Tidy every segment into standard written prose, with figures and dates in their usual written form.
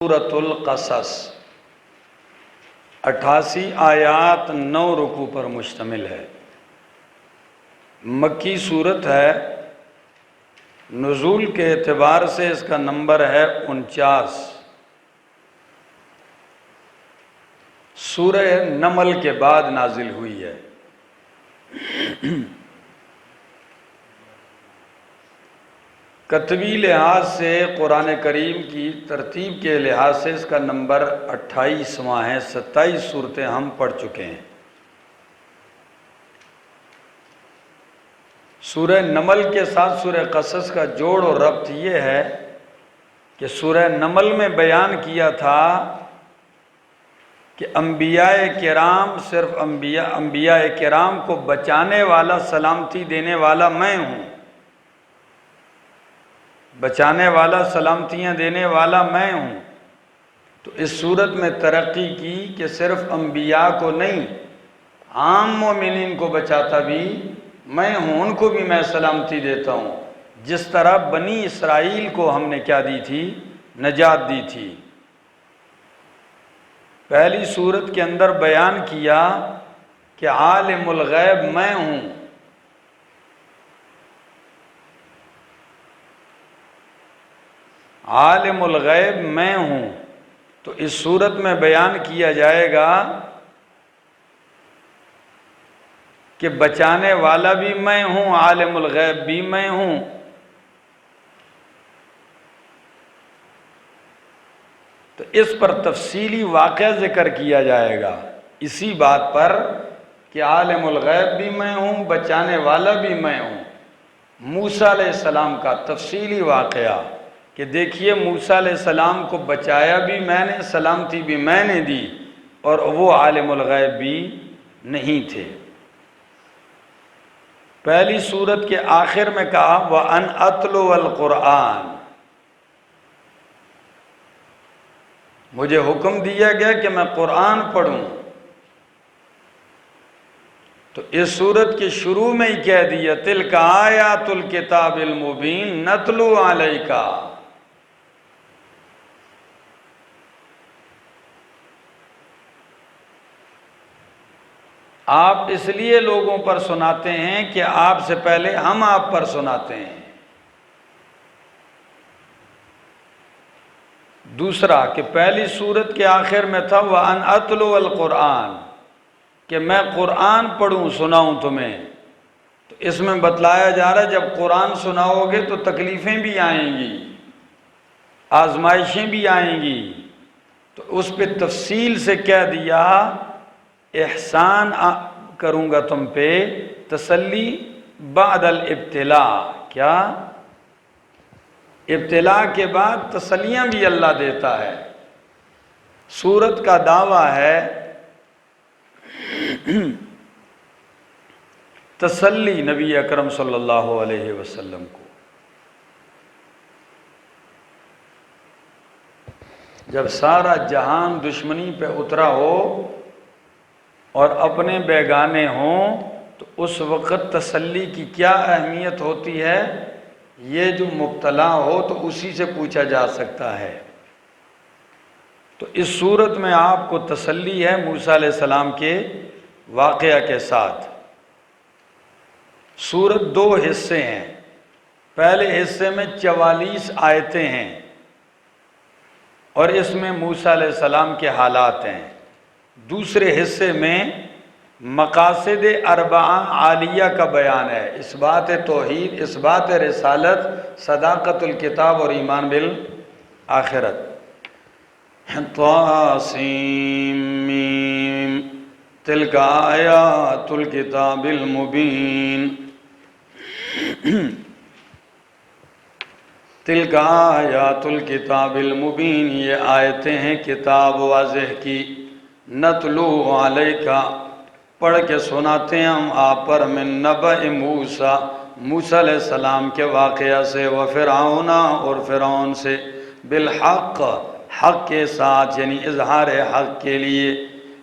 سورۃ القصص 88 آیات 9 رکوع پر مشتمل ہے۔ مکی صورت ہے، نزول کے اعتبار سے اس کا نمبر ہے 49۔ سورہ نمل کے بعد نازل ہوئی ہے۔ کتبی لحاظ سے قرآن کریم کی ترتیب کے لحاظ سے اس کا نمبر 28واں ہے۔ 27 صورتیں ہم پڑھ چکے ہیں۔ سورہ نمل کے ساتھ سورہ قصص کا جوڑ اور ربط یہ ہے کہ سورہ نمل میں بیان کیا تھا کہ انبیاء کرام صرف انبیاء کرام کو بچانے والا، سلامتی دینے والا میں ہوں، بچانے والا، سلامتیاں دینے والا میں ہوں۔ تو اس صورت میں ترقی کی کہ صرف انبیاء کو نہیں، عام مومنین کو بچاتا بھی میں ہوں، ان کو بھی میں سلامتی دیتا ہوں، جس طرح بنی اسرائیل کو ہم نے کیا دی تھی؟ نجات دی تھی۔ پہلی صورت کے اندر بیان کیا کہ عالم الغیب میں ہوں، عالم الغیب میں ہوں۔ تو اس صورت میں بیان کیا جائے گا کہ بچانے والا بھی میں ہوں، عالم الغیب بھی میں ہوں۔ تو اس پر تفصیلی واقعہ ذکر کیا جائے گا، اسی بات پر کہ عالم الغیب بھی میں ہوں، بچانے والا بھی میں ہوں۔ موسیٰ علیہ السلام کا تفصیلی واقعہ کہ دیکھیے موسیٰ علیہ السلام کو بچایا بھی میں نے، سلامتی بھی میں نے دی، اور وہ عالم الغیب بھی نہیں تھے۔ پہلی سورت کے آخر میں کہا وَأَنْ أَتْلُوَ الْقُرْآنَ، مجھے حکم دیا گیا کہ میں قرآن پڑھوں۔ تو اس سورت کے شروع میں ہی کہہ دیا تِلْكَ آیاتُ الْكِتَابِ الْمُبِينِ نَتْلُو عَلَيْكَ۔ آپ اس لیے لوگوں پر سناتے ہیں کہ آپ سے پہلے ہم آپ پر سناتے ہیں۔ دوسرا کہ پہلی سورت کے آخر میں تھا وَأَنْ أَتْلُوَ الْقُرْآنَ، کہ میں قرآن پڑھوں، سناؤں تمہیں۔ تو اس میں بتلایا جا رہا ہے جب قرآن سناؤ گے تو تکلیفیں بھی آئیں گی، آزمائشیں بھی آئیں گی۔ تو اس پہ تفصیل سے کہہ دیا احسان کروں گا تم پہ، تسلی بعد الابتلاء۔ کیا؟ ابتلاء کے بعد تسلیاں بھی اللہ دیتا ہے۔ سورت کا دعویٰ ہے تسلی نبی اکرم صلی اللہ علیہ وسلم کو۔ جب سارا جہان دشمنی پہ اترا ہو اور اپنے بیگانے ہوں تو اس وقت تسلی کی کیا اہمیت ہوتی ہے؟ یہ جو مبتلا ہو تو اسی سے پوچھا جا سکتا ہے۔ تو اس صورت میں آپ کو تسلی ہے موسیٰ علیہ السلام کے واقعہ کے ساتھ۔ سورت 2 حصے ہیں۔ پہلے حصے میں 44 آیتیں ہیں اور اس میں موسیٰ علیہ السلام کے حالات ہیں۔ دوسرے حصے میں مقاصد اربعہ عالیہ کا بیان ہے، اثبات توحید، اثبات رسالت، صداقت الکتاب اور ایمان بالآخرت۔ طاسیم میم تلک آیات الکتاب المبین، تلک آیات الکتاب المبین، یہ آیتیں ہیں کتاب واضح کی۔ نتلو علیک، پڑھ کے سناتے ہیں ہم آپ پر، من نبأ موسیٰ، موسیٰ علیہ السلام کے واقعہ سے، وفرعون، اور فرعون سے، بالحق، حق کے ساتھ، یعنی اظہار حق کے لیے،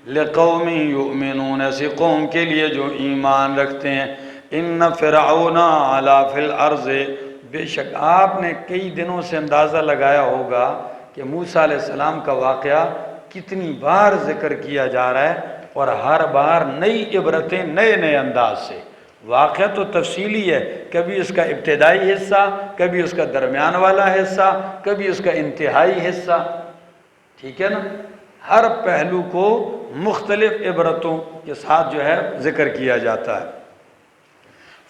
لقوم یؤمنون، ایسی قوم کے لیے جو ایمان رکھتے ہیں۔ ان فرعون علا فی الارض، بے شک آپ نے کئی دنوں سے اندازہ لگایا ہوگا کہ موسیٰ علیہ السلام کا واقعہ کتنی بار ذکر کیا جا رہا ہے اور ہر بار نئی عبرتیں نئے نئے انداز سے. واقعہ تو تفصیلی ہے، کبھی اس کا ابتدائی حصہ، کبھی اس کا درمیان والا حصہ، کبھی اس کا انتہائی حصہ، ٹھیک ہے نا. ہر پہلو کو مختلف عبرتوں کے ساتھ جو ہے ذکر کیا جاتا ہے.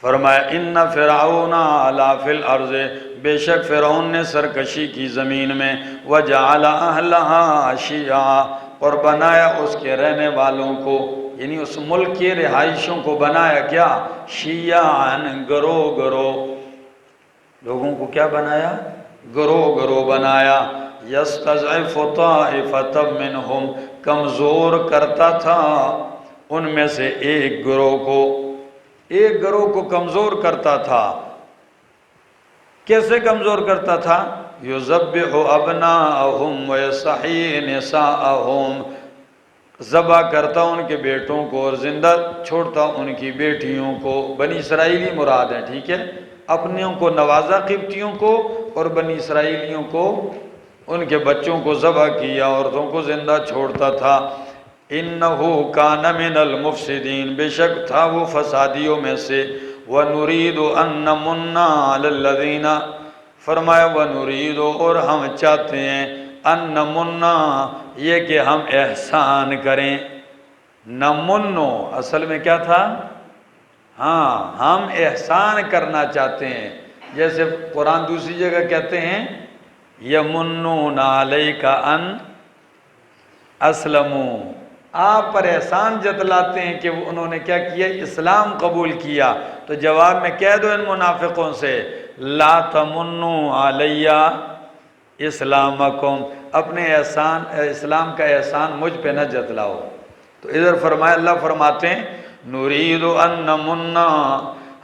فرمایا ان فرعون علا فی الارض، بے شک فرعون نے سرکشی کی زمین میں، وجعل اہلہا شیعا، اور بنایا اس کے رہنے والوں کو، یعنی اس ملک کے رہائشوں کو بنایا کیا؟ شیعاً، گروہ گروہ. لوگوں کو کیا بنایا؟ گروہ گروہ بنایا. یستضعف طائفۃ منہم، کمزور کرتا تھا ان میں سے ایک گروہ کو، ایک گروہ کو کمزور کرتا تھا. کیسے کمزور کرتا تھا؟ یذبح ابناءہم ویستحیی نساءہم، ذبح کرتا ان کے بیٹوں کو اور زندہ چھوڑتا ان کی بیٹیوں کو. بنی اسرائیلی مراد ہیں، ٹھیک ہے. اپنیوں کو نوازا قبطیوں کو، اور بنی اسرائیلیوں کو ان کے بچوں کو ذبح کیا، عورتوں کو زندہ چھوڑتا تھا. انہو کان من المفسدین، بے شک تھا وہ فسادیوں میں سے. وَنُرِيدُ أَن نَّمُنَّ عَلَى الَّذِينَ، فرمایا وَنُرِيدُ، اور ہم چاہتے ہیں، أَن نَّمُنَّ، یہ کہ ہم احسان کریں. نمنو اصل میں کیا تھا؟ ہاں، ہم احسان کرنا چاہتے ہیں. جیسے قرآن دوسری جگہ کہتے ہیں یمنون علیک ان اسلموا، آپ پر احسان جتلاتے ہیں کہ انہوں نے کیا کیا؟ اسلام قبول کیا. تو جواب میں کہہ دو ان منافقوں سے، لا تمنوا علی اسلامکم، اپنے احسان، اسلام کا احسان مجھ پہ نہ جتلاؤ. تو ادھر فرمایا، اللہ فرماتے ہیں نرید ان نمن،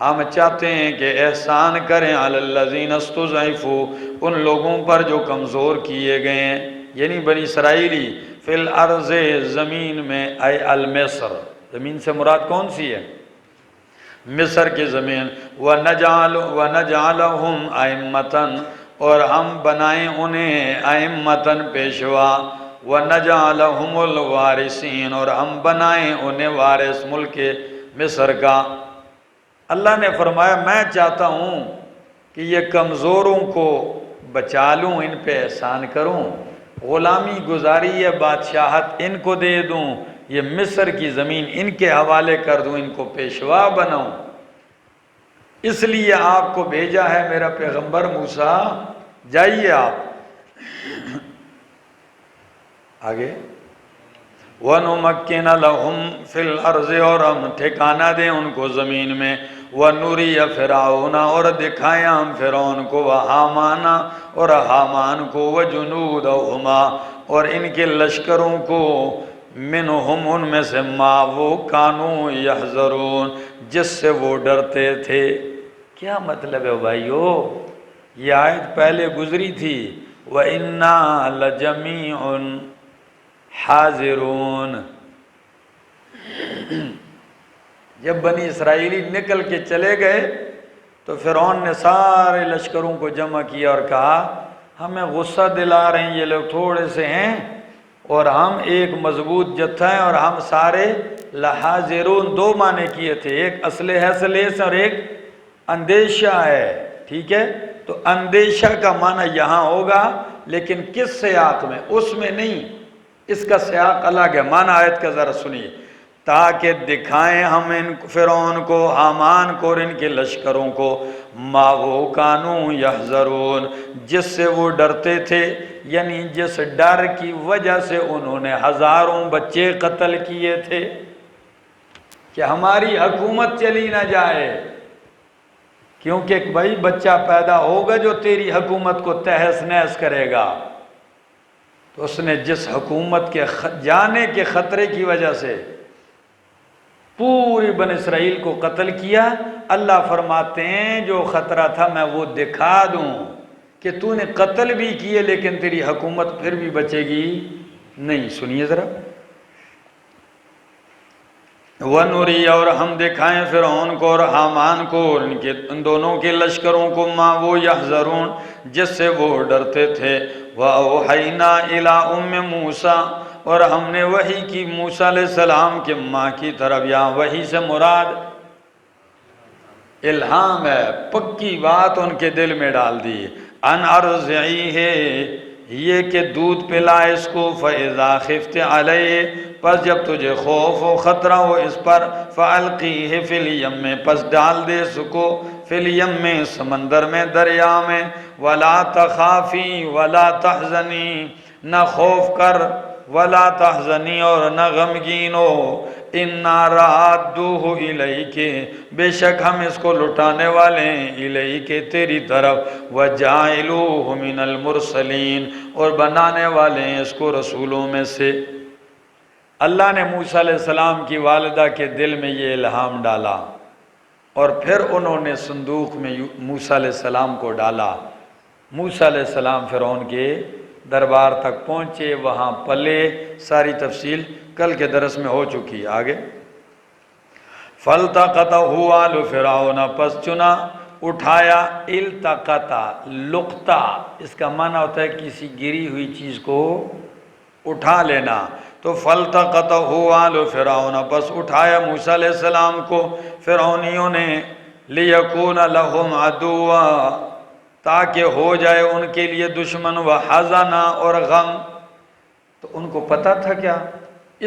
ہم چاہتے ہیں کہ احسان کریں، علی الذین استضعفوا، ان لوگوں پر جو کمزور کیے گئے ہیں، یعنی بنی اسرائیلی، فی الارض، زمین میں، اے المصر، زمین سے مراد کون سی ہے؟ مصر کی زمین. وَنَجْعَلَهُمْ أَئِمَّةً، اور ہم بنائیں انہیں ائمتاً پیشوا. وَنَجْعَلَهُمُ الْوَارِثِينَ، اور ہم بنائیں انہیں وارث ملک مصر کا. اللہ نے فرمایا میں چاہتا ہوں کہ یہ کمزوروں کو بچا لوں، ان پہ احسان کروں، غلامی گزاری یا بادشاہت ان کو دے دوں، یہ مصر کی زمین ان کے حوالے کر دوں، ان کو پیشوا بناؤں. اس لیے آپ کو بھیجا ہے میرا پیغمبر موسیٰ، جائیے آپ. آگے وَنُمَكِّنَ لَهُمْ فِي الْأَرْضِ، اور ہم ٹھکانہ دیں ان کو زمین میں. وَنُرِيَ فِرْعَوْنَ، اور دکھائیں ہم فرعون کو، وَحَامَانَ، اور حامان کو، وَجُنُودَهُمَا، اور ان کے لشکروں کو، منہم ان میں سے، ما وہ، کانو یحذرون، جس سے وہ ڈرتے تھے. کیا مطلب ہے بھائیو؟ یہ آیت پہلے گزری تھی، وَإِنَّا لَجَمِيعٌ حاضرون. جب بنی اسرائیلی نکل کے چلے گئے تو فرعون نے سارے لشکروں کو جمع کیا اور کہا ہمیں غصہ دلا رہے ہیں یہ لوگ، تھوڑے سے ہیں اور ہم ایک مضبوط جتھا ہیں، اور ہم سارے لحاضرون. دو معنی کیے تھے، ایک اسلحہ سے لیس اور ایک اندیشہ ہے، ٹھیک ہے. تو اندیشہ کا معنی یہاں ہوگا، لیکن کس سیاق میں؟ اس میں نہیں، اس کا سیاق الگ ہے. معنی آیت کا ذرا سنیے، تاکہ دکھائیں ہم ان فرعون کو، حامان کو اور ان کے لشکروں کو، ما وہ کانو یحذرون، جس سے وہ ڈرتے تھے، یعنی جس ڈر کی وجہ سے انہوں نے ہزاروں بچے قتل کیے تھے کہ ہماری حکومت چلی نہ جائے. کیونکہ بھائی بچہ پیدا ہوگا جو تیری حکومت کو تہس نہس کرے گا. تو اس نے جس حکومت کے جانے کے خطرے کی وجہ سے پوری بن اسرائیل کو قتل کیا، اللہ فرماتے ہیں جو خطرہ تھا میں وہ دکھا دوں کہ تو نے قتل بھی کیے لیکن تیری حکومت پھر بھی بچے گی نہیں. سنیے ذرا، وَنُرِيَ، اور ہم دکھائیں فرعون کو اور حامان کو اور ان دونوں کے لشکروں کو، ما وہ یحذرون، جس سے وہ ڈرتے تھے. وَأَوْحَيْنَا إِلَىٰ أُمِّ مُوسَىٰ، اور ہم نے وحی کی موسیٰ علیہ السلام کے ماں کی طرف۔ یہاں وحی سے مراد الہام ہے، پکی بات ان کے دل میں ڈال دی۔ ان ارضعیہ، یہ کہ دودھ پلا اس کو، فَإِذَا خِفْتِ عَلَيْهِ، پس جب تجھے خوف و خطرہ ہو اس پر، فَأَلْقِيهِ فِي الْيَمِّ، پس ڈال دے اس کو، فِي الْيَمِّ، سمندر میں، دریا میں، وَلَا تَخَافِي وَلَا تَحْزَنِي، نہ خوف کر، وَلَا تَحْزَنِي، اور نہ غمگین ہو، اِنَّا رَادُّوهُ إِلَيْكِ، بے شک ہم اس کو لٹانے والے ہیں، إِلَيْكِ، تیری طرف، وَجَاعِلُوهُ مِنَ الْمُرْسَلِينَ، اور بنانے والے ہیں اس کو رسولوں میں سے۔ اللہ نے موسیٰ علیہ السلام کی والدہ کے دل میں یہ الہام ڈالا، اور پھر انہوں نے صندوق میں موسیٰ علیہ السلام کو ڈالا۔ موسیٰ علیہ السلام فرعون کے دربار تک پہنچے، وہاں پلے، ساری تفصیل کل کے درس میں ہو چکی۔ آگے فَالْتَقَطَهُ آلُ فِرْعَوْنَ، پس چنا، اٹھایا، التقطا، لقطہ، اس کا معنی ہوتا ہے کسی گری ہوئی چیز کو اٹھا لینا۔ تو فَالْتَقَطَهُ آلُ فِرْعَوْنَ، پس اٹھایا موسیٰ علیہ السلام کو فرعونیوں نے، لِيَكُونَ لَهُمْ عَدُوًّا، تاکہ ہو جائے ان کے لیے دشمن، وَحَزَنًا، اور غم۔ تو ان کو پتہ تھا کیا؟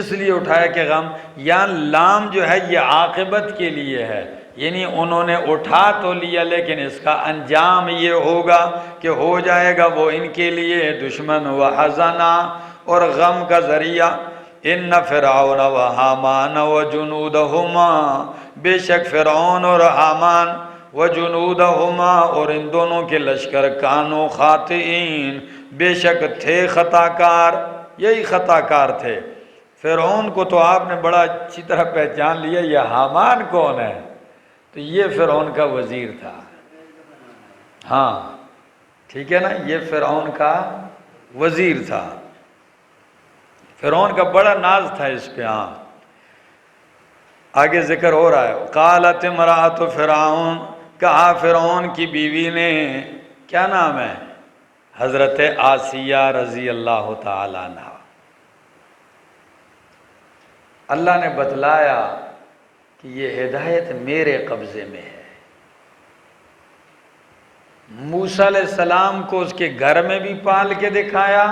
اس لیے اٹھایا کہ غم، یا لام جو ہے یہ عاقبت کے لیے ہے، یعنی انہوں نے اٹھا تو لیا لیکن اس کا انجام یہ ہوگا کہ ہو جائے گا وہ ان کے لیے دشمن، وحزنا، اور غم کا ذریعہ۔ ان فرعون وحامان وجنودہما، بے شک فرعون اور حامان، وجنودہما، اور ان دونوں کے لشکر، کانوا خاطئین، بے شک تھے خطا کار، یہی خطا کار تھے۔ فرعون کو تو آپ نے بڑا اچھی طرح پہچان لیا، یہ حامان کون ہے؟ تو یہ فرعون کا وزیر تھا۔ ہاں ٹھیک ہے نا، یہ فرعون کا وزیر تھا، فرعون کا بڑا ناز تھا اس پہ۔ ہاں آگے ذکر ہو رہا ہے، قالت امرأۃ فرعون، کہا فرعون کی بیوی نے، کیا نام ہے؟ حضرت آسیہ رضی اللہ تعالیٰ عنہ۔ اللہ نے بتلایا کہ یہ ہدایت میرے قبضے میں ہے۔ موسیٰ علیہ السلام کو اس کے گھر میں بھی پال کے دکھایا،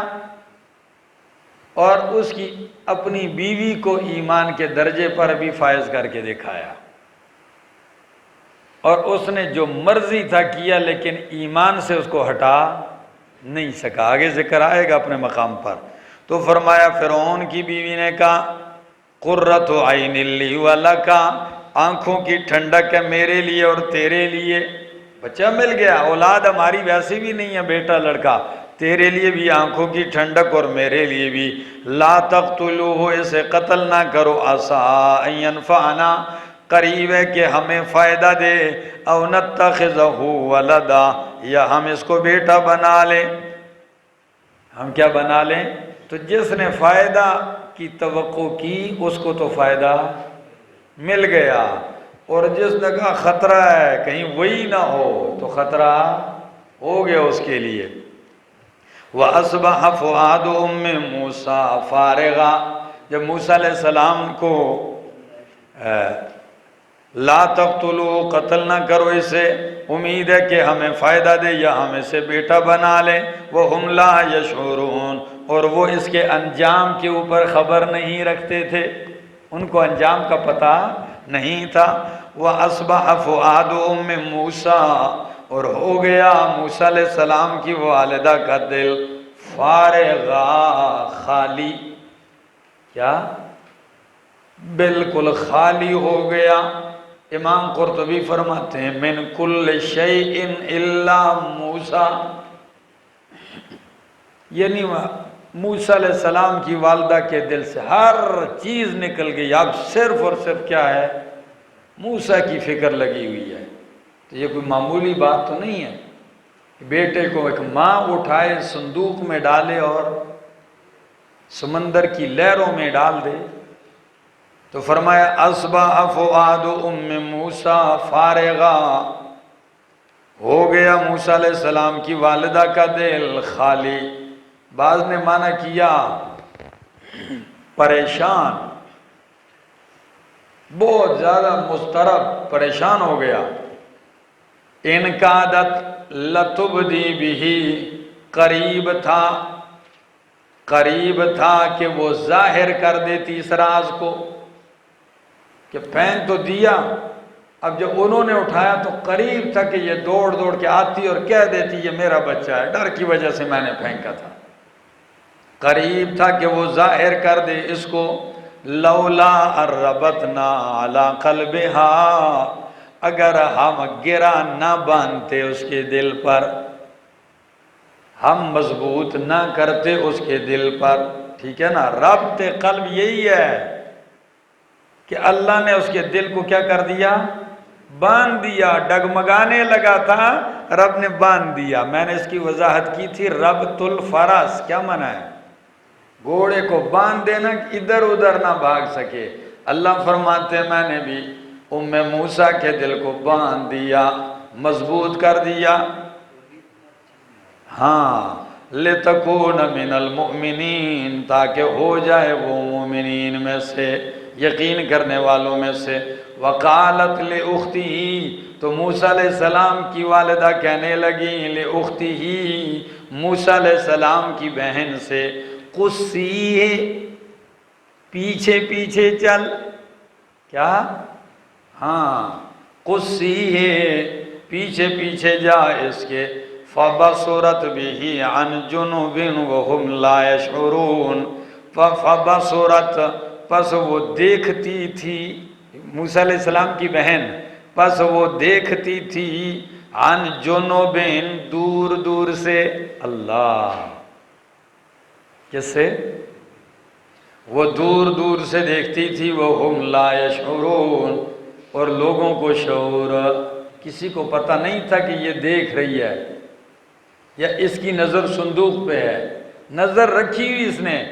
اور اس کی اپنی بیوی کو ایمان کے درجے پر بھی فائز کر کے دکھایا، اور اس نے جو مرضی تھا کیا، لیکن ایمان سے اس کو ہٹا نہیں سکا۔ آگے ذکر آئے گا اپنے مقام پر۔ تو فرمایا فرعون کی بیوی نے کہا، قرۃ عین لی ولک، آنکھوں کی ٹھنڈک ہے میرے لیے اور تیرے لیے، بچہ مل گیا، اولاد ہماری ویسے بھی نہیں ہے، بیٹا لڑکا، تیرے لیے بھی آنکھوں کی ٹھنڈک اور میرے لیے بھی۔ لا تقتلوہ، اسے قتل نہ کرو، عسیٰ ان ینفعنا، قریب ہے کہ ہمیں فائدہ دے، او نتخذہ ولدا، یا ہم اس کو بیٹا بنا لیں۔ ہم کیا بنا لیں؟ تو جس نے فائدہ کی توقع کی اس کو تو فائدہ مل گیا، اور جس نے کہا خطرہ ہے کہیں وہی نہ ہو تو خطرہ ہو گیا اس کے لیے۔ وَأَصْبَحَ فُؤَادُ أُمِّ مُوسَىٰ فَارِغًا، جب موسیٰ علیہ السلام کو لا تقتلوا، قتل نہ کرو اسے، امید ہے کہ ہمیں فائدہ دے یا ہم اسے بیٹا بنا لیں، وَهُمْ لَا يَشْعُرُونَ، اور وہ اس کے انجام کے اوپر خبر نہیں رکھتے تھے، ان کو انجام کا پتہ نہیں تھا۔ وَأَصْبَحَ فُؤَادُ أُمِّ مُوسَىٰ، اور ہو گیا موسیٰ علیہ السلام کی والدہ کا دل فارغا، خالی، کیا؟ بالکل خالی ہو گیا۔ امام قرطبی فرماتے ہیں من کل شیء الا موسیٰ، یعنی موسیٰ علیہ السلام کی والدہ کے دل سے ہر چیز نکل گئی، اب صرف اور صرف کیا ہے؟ موسیٰ کی فکر لگی ہوئی ہے۔ تو یہ کوئی معمولی بات تو نہیں ہے، بیٹے کو ایک ماں اٹھائے صندوق میں ڈالے اور سمندر کی لہروں میں ڈال دے۔ تو فرمایا اصبح فؤاد ام موسیٰ فارغا، ہو گیا موسیٰ علیہ السلام کی والدہ کا دل خالی، بعض نے معنی کیا پریشان، بہت زیادہ مضطرب، پریشان ہو گیا۔ ان کا عادت لتبدی بھی، قریب تھا کہ وہ ظاہر کر دیتی اس راز کو، کہ پھینک تو دیا، اب جب انہوں نے اٹھایا تو قریب تھا کہ یہ دوڑ دوڑ کے آتی اور کہہ دیتی یہ میرا بچہ ہے، ڈر کی وجہ سے میں نے پھینکا تھا۔ قریب تھا کہ وہ ظاہر کر دے اس کو، لولا الربتنا علی قلبہا، اگر ہم گرا نہ باندھتے اس کے دل پر، ہم مضبوط نہ کرتے اس کے دل پر، ٹھیک ہے نا۔ ربط قلب یہی ہے کہ اللہ نے اس کے دل کو کیا کر دیا، باندھ دیا، ڈگمگانے لگا تھا، رب نے باندھ دیا۔ میں نے اس کی وضاحت کی تھی، ربط الفرس کیا معنی ہے، گھوڑے کو باندھ دینا کہ ادھر ادھر نہ بھاگ سکے۔ اللہ فرماتے ہیں میں نے بھی ام موسیٰ کے دل کو باندھ دیا، مضبوط کر دیا، ہاں، لِتَكُونَ مِنَ الْمُؤْمِنِينَ، تاکہ ہو جائے وہ مومنین میں سے، یقین کرنے والوں میں سے۔ وَقَالَتْ لِأُخْتِهِ، تو موسیٰ علیہ السلام کی والدہ کہنے لگی، لِأُخْتِهِ، موسیٰ علیہ السلام کی بہن سے، قُصِّیہِ، پیچھے پیچھے چل، کیا، ہاں، قُصِّیہِ، پیچھے پیچھے جا اس کے، فَبَصُرَتْ بِهِ عَنْ جُنُوبٍ وَهُمْ لَا يَشْعُرُونَ، فَبَصُرَتْ، پس وہ دیکھتی تھی، موسیٰ علیہ السلام کی بہن، پس وہ دیکھتی تھی، عن جنوبین، دور دور سے، اللہ، کس سے، وہ دور دور سے دیکھتی تھی، وَهُمْ لَا يَشْعُرُونَ، اور لوگوں کو شعور، کسی کو پتہ نہیں تھا کہ یہ دیکھ رہی ہے یا اس کی نظر صندوق پہ ہے، نظر رکھی ہوئی اس نے،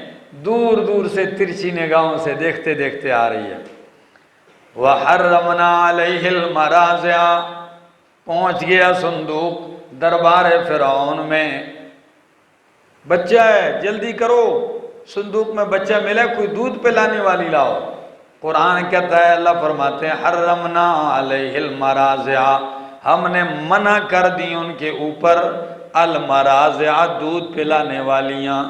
دور دور سے ترچھی نگاہوں سے دیکھتے دیکھتے آ رہی ہے۔ وَحَرَّمْنَا عَلَيْهِ الْمَرَازِعَ، پہنچ گیا صندوق دربار فرعون میں، بچہ ہے، جلدی کرو، صندوق میں بچہ ملے، کوئی دودھ پلانے والی لاؤ۔ قرآن کہتا ہے، اللہ فرماتے ہیں، حرمنا علیہ المراضع، ہم نے منع کر دی ان کے اوپر، المراضع، دودھ پلانے والیاں،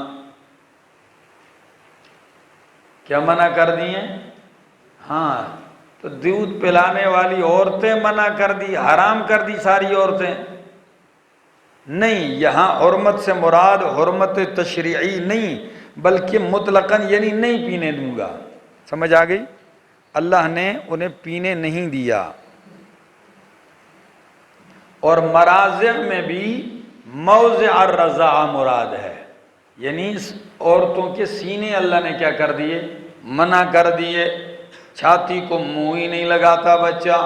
کیا منع کر دی ہیں، ہاں، تو دودھ پلانے والی عورتیں منع کر دی، حرام کر دی ساری عورتیں، نہیں، یہاں حرمت سے مراد حرمت تشریعی نہیں، بلکہ مطلقاً یعنی نہیں پینے دوں گا، سمجھ آ گئی، اللہ نے انہیں پینے نہیں دیا۔ اور مراضع میں بھی موضع الرضاعہ مراد ہے، یعنی عورتوں کے سینے اللہ نے کیا کر دیے، منع کر دیے، چھاتی کو منہ ہی نہیں لگاتا بچہ،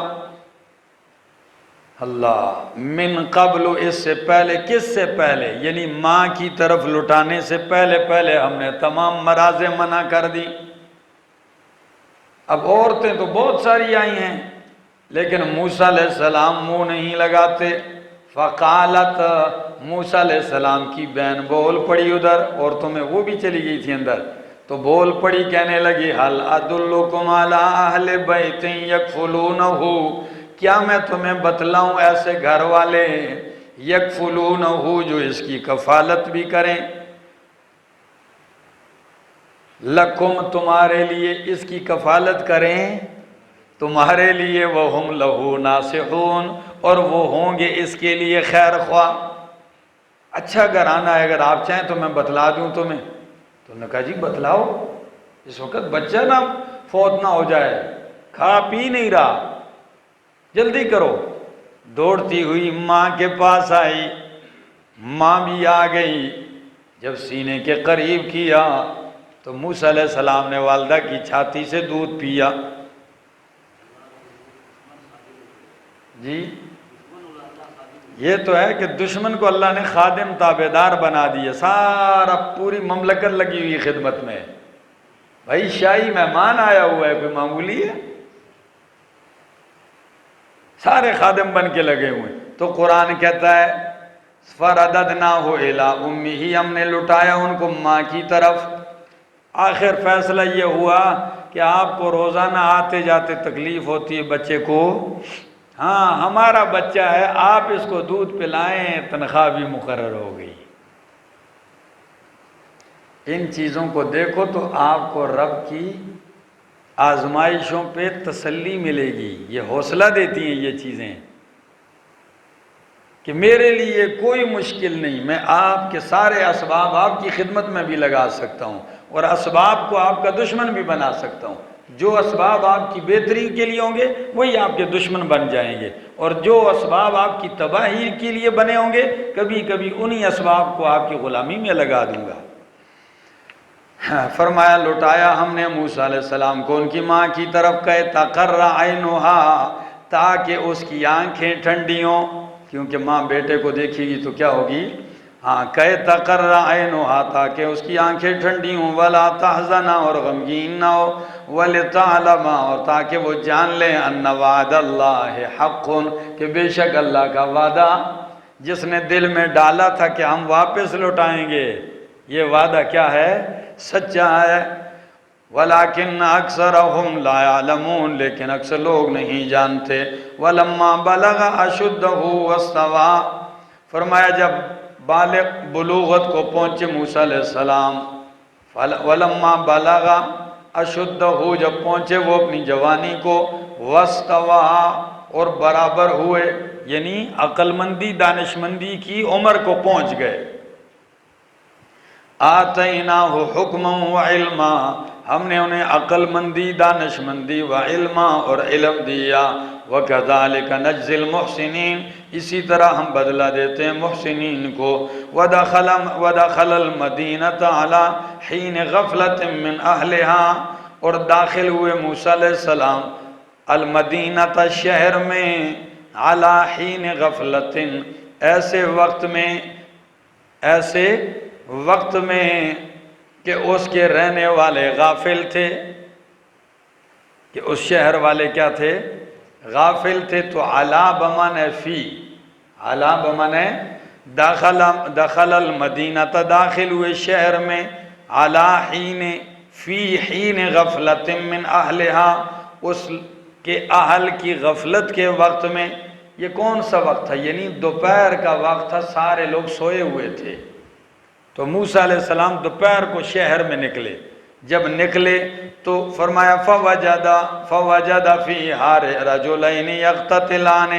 اللہ، من قبل، اس سے پہلے، کس سے پہلے، یعنی ماں کی طرف لٹانے سے پہلے ہم نے تمام مراضع منع کر دی۔ اب عورتیں تو بہت ساری آئی ہیں، لیکن موسیٰ علیہ السلام منہ نہیں لگاتے۔ فقالت، موسیٰ علیہ السلام کی بہن بول پڑی، ادھر عورتوں میں وہ بھی چلی گئی تھی اندر، تو بول پڑی، کہنے لگی، هل ادلکم علی اہل بیت یکفلونہ، کیا میں تمہیں بتلاؤں ایسے گھر والے، یکفلونہ، جو اس کی کفالت بھی کریں، لکم، تمہارے لیے، اس کی کفالت کریں تمہارے لیے، وہم لہو ناصحون، اور وہ ہوں گے اس کے لیے خیر خواہ۔ اچھا گھرانہ ہے، اگر آپ چاہیں تو میں بتلا دوں تمہیں، تو انہوں نے کہا جی بتلاؤ، اس وقت بچہ نہ فوت نہ ہو جائے، کھا پی نہیں رہا، جلدی کرو۔ دوڑتی ہوئی ماں کے پاس آئی، ماں بھی آ گئی، جب سینے کے قریب کیا تو موسیٰ علیہ السلام نے والدہ کی چھاتی سے دودھ پیا، جی، یہ تو ہے کہ دشمن کو اللہ نے خادم تابعدار بنا دیے، سارا پوری مملکت لگی ہوئی خدمت میں، بھائی شاہی مہمان آیا ہوا ہے، کوئی معمولی ہے، سارے خادم بن کے لگے ہوئے۔ تو قرآن کہتا ہے فرددناہ الی امہ، ہم نے لٹایا ان کو ماں کی طرف۔ آخر فیصلہ یہ ہوا کہ آپ کو روزانہ آتے جاتے تکلیف ہوتی ہے بچے کو، ہاں ہمارا بچہ ہے، آپ اس کو دودھ پلائیں، تنخواہ بھی مقرر ہو گئی۔ ان چیزوں کو دیکھو تو آپ کو رب کی آزمائشوں پہ تسلی ملے گی، یہ حوصلہ دیتی ہیں یہ چیزیں کہ میرے لیے کوئی مشکل نہیں، میں آپ کے سارے اسباب آپ کی خدمت میں بھی لگا سکتا ہوں، اور اسباب کو آپ کا دشمن بھی بنا سکتا ہوں۔ جو اسباب آپ کی بہتری کے لیے ہوں گے وہی آپ کے دشمن بن جائیں گے، اور جو اسباب آپ کی تباہی کے لیے بنے ہوں گے کبھی کبھی انہی اسباب کو آپ کی غلامی میں لگا دوں گا۔ فرمایا لٹایا ہم نے موسیٰ علیہ السلام کو ان کی ماں کی طرف، کہ تقر عینھا، تاکہ اس کی آنکھیں ٹھنڈی ہوں، کیونکہ ماں بیٹے کو دیکھے گی تو کیا ہوگی، ہاں کہ تقر عینھا، تاکہ اس کی آنکھیں ٹھنڈی ہوں، ولا تحزن، اور غمگین نہ ہو، ولتعلم، اور تاکہ وہ جان لیں، ان وعد اللہ حق، کہ بے شک اللہ کا وعدہ جس نے دل میں ڈالا تھا کہ ہم واپس لوٹائیں گے، یہ وعدہ کیا ہے، سچا ہے۔ ولیکن اکثرہم لا یعلمون، لیکن اکثر لوگ نہیں جانتے۔ ولما بلغ اشدہ واستوى، فرمایا جب بالغ بلوغت کو پہنچے موسیٰ علیہ السلام، ولما بلغ اشدہ، جب پہنچے وہ اپنی جوانی کو، واستوى، اور برابر ہوئے، یعنی عقل مندی دانش مندی کی عمر کو پہنچ گئے۔ آتیناہ حکما و علما، ہم نے انہیں عقل مندی دانش مندی و علما اور علم دیا۔ وَكَذَلِكَ نَجْزِي الْمُحْسِنِينَ، اسی طرح ہم بدلہ دیتے ہیں محسنین کو۔ وَدَخَلَ الْمَدِينَةَ عَلَى حِينِ غَفْلَةٍ مِّنْ أَهْلِهَا، اور داخل ہوئے موسیٰ علیہ السلام المدینہ شہر میں، عَلَى حِينِ غَفْلَةٍ، ایسے وقت میں کہ اس کے رہنے والے غافل تھے، کہ اس شہر والے کیا تھے، غافل تھے۔ تو علا بمعنی فی، علا بمعنی دخل المدینہ، داخل ہوئے شہر میں، علا حین، فی حین غفلت من اہلہا، اس کے اہل کی غفلت کے وقت میں۔ یہ کون سا وقت تھا، یعنی دوپہر کا وقت تھا، سارے لوگ سوئے ہوئے تھے۔ تو موسیٰ علیہ السلام دوپہر کو شہر میں نکلے، جب نکلے تو فرمایا فوجد فیہا رجلین یقتتلان،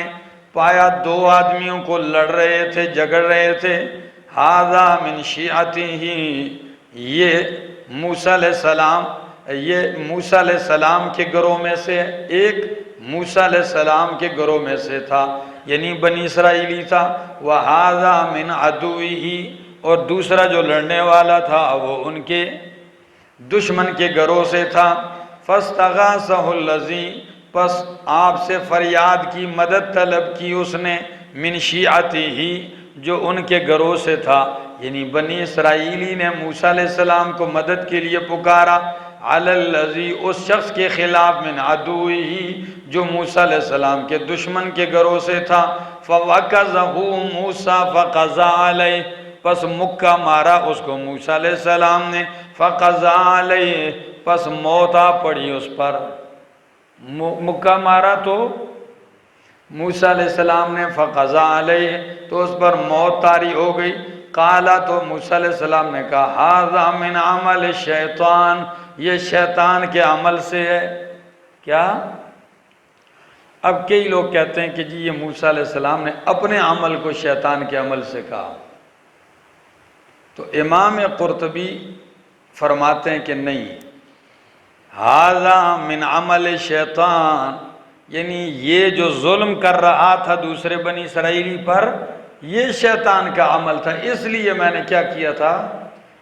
پایا دو آدمیوں کو لڑ رہے تھے، جھگڑ رہے تھے۔ ھذا من شیعتہ، یہ موسیٰ علیہ السلام کے گروہ میں سے، ایک موسیٰ علیہ السلام کے گروہ میں سے تھا، یعنی بنی اسرائیلی تھا۔ وَھذا من عدوہ، اور دوسرا جو لڑنے والا تھا وہ ان کے دشمن کے گروہ سے تھا۔ فاستغاثہ الذی، پس آپ سے فریاد کی، مدد طلب کی اس نے، من شیعتہ، جو ان کے گروہ سے تھا، یعنی بنی اسرائیلی نے موسیٰ علیہ السلام کو مدد کے لیے پکارا، علی الذی، اس شخص کے خلاف، من عدوہ، جو موسیٰ علیہ السلام کے دشمن کے گروہ سے تھا۔ فوکزہ موسیٰ فقضى علیہ، پس مکہ مارا اس کو موسیٰ علیہ السلام نے، فقضى علیہ، پس موت آ پڑی اس پر۔ مکہ مارا تو موسیٰ علیہ السلام نے، فقضى علیہ، تو اس پر موت طاری ہو گئی۔ قالا، تو موسیٰ علیہ السلام نے کہا، ھذا من عمل الشیطان، یہ شیطان کے عمل سے ہے۔ کیا؟ اب کئی لوگ کہتے ہیں کہ جی یہ موسیٰ علیہ السلام نے اپنے عمل کو شیطان کے عمل سے کہا، تو امام قرطبی فرماتے ہیں کہ نہیں، ھذا من عمل الشیطان، یعنی یہ جو ظلم کر رہا تھا دوسرے بنی اسرائیلی پر، یہ شیطان کا عمل تھا، اس لیے میں نے کیا کیا تھا،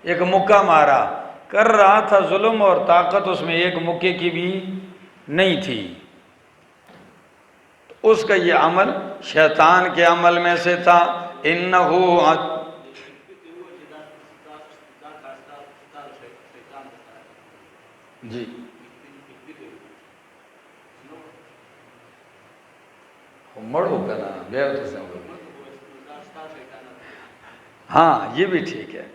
ایک مکہ مارا، کر رہا تھا ظلم، اور طاقت اس میں ایک مکے کی بھی نہیں تھی، اس کا یہ عمل شیطان کے عمل میں سے تھا۔ انہو، جی مڑو کنا بیعت سے ہاں یہ بھی ٹھیک ہے،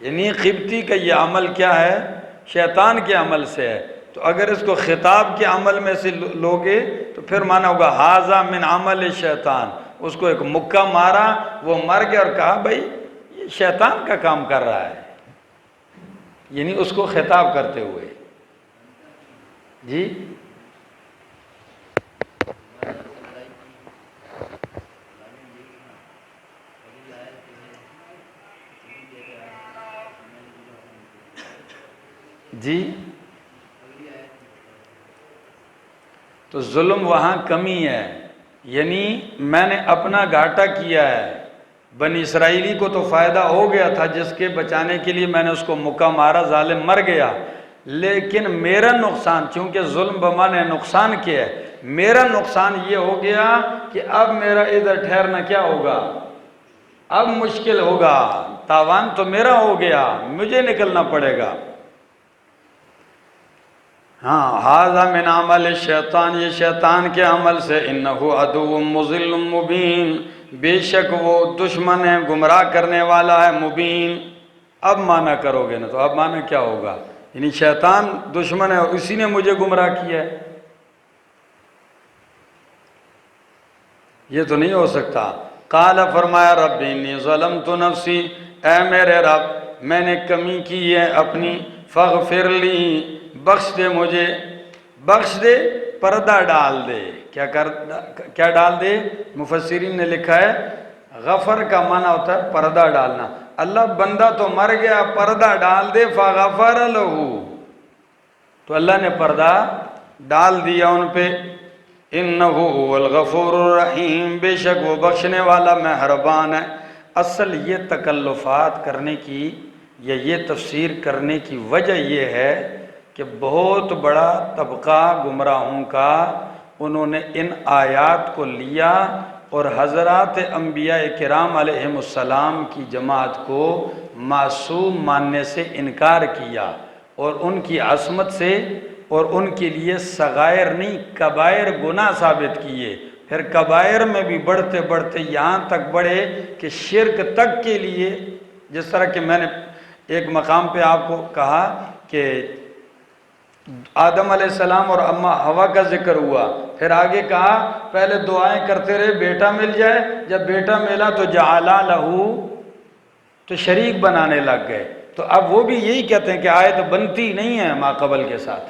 یعنی قبطی کا یہ عمل کیا ہے؟ شیطان کے عمل سے ہے، تو اگر اس کو خطاب کے عمل میں سے لوگے تو پھر مانا ہوگا ھذا من عمل شیطان، اس کو ایک مکہ مارا، وہ مر گیا اور کہا بھائی یہ شیطان کا کام کر رہا ہے، یعنی اس کو خطاب کرتے ہوئے۔ جی جی تو ظلم وہاں کمی ہے، یعنی میں نے اپنا گھاٹا کیا ہے، بنی اسرائیلی کو تو فائدہ ہو گیا تھا جس کے بچانے کے لیے میں نے اس کو مکہ مارا، ظالم مر گیا، لیکن میرا نقصان، چونکہ ظلم بمانے نقصان کیا ہے، میرا نقصان یہ ہو گیا کہ اب میرا ادھر ٹھہرنا کیا ہوگا؟ اب مشکل ہوگا، تاوان تو میرا ہو گیا، مجھے نکلنا پڑے گا۔ ہاں ھذا من عمل شیطان، یہ شیطان کے عمل سے، انہ عدو مضل مبین، بے شک وہ دشمن ہے، گمراہ کرنے والا ہے، مبین۔ اب مانا کرو گے نا تو اب مانا کیا ہوگا؟ یعنی شیطان دشمن ہے اور اسی نے مجھے گمراہ کیا ہے، یہ تو نہیں ہو سکتا۔ قال فرمایا رب انی ظلمت نفسی، اے میرے رب میں نے کمی کی ہے اپنی، فاغفر لی، بخش دے مجھے، بخش دے، پردہ ڈال دے۔ کیا ڈال دے؟ مفسرین نے لکھا ہے غفر کا معنی ہوتا ہے پردہ ڈالنا، اللہ بندہ تو مر گیا، پردہ ڈال دے، فغفر لہو، تو اللہ نے پردہ ڈال دیا ان پہ۔ انہ هو الغفور الرحیم، بے شک وہ بخشنے والا مہربان ہے۔ اصل یہ تکلفات کرنے کی یا یہ تفسیر کرنے کی وجہ یہ ہے کہ بہت بڑا طبقہ گمراہوں کا انہوں نے ان آیات کو لیا اور حضرات انبیاء کرام علیہم السلام کی جماعت کو معصوم ماننے سے انکار کیا اور ان کی عصمت سے اور ان کے لیے صغائر نہیں کبائر گناہ ثابت کیے، پھر کبائر میں بھی بڑھتے بڑھتے یہاں تک بڑھے کہ شرک تک کے لیے، جس طرح کہ میں نے ایک مقام پہ آپ کو کہا کہ آدم علیہ السلام اور اماں حوا کا ذکر ہوا، پھر آگے کہا پہلے دعائیں کرتے رہے بیٹا مل جائے، جب بیٹا ملا تو جعلا لہو، تو شریک بنانے لگ گئے۔ تو اب وہ بھی یہی کہتے ہیں کہ آیت بنتی نہیں ہے ما قبل کے ساتھ،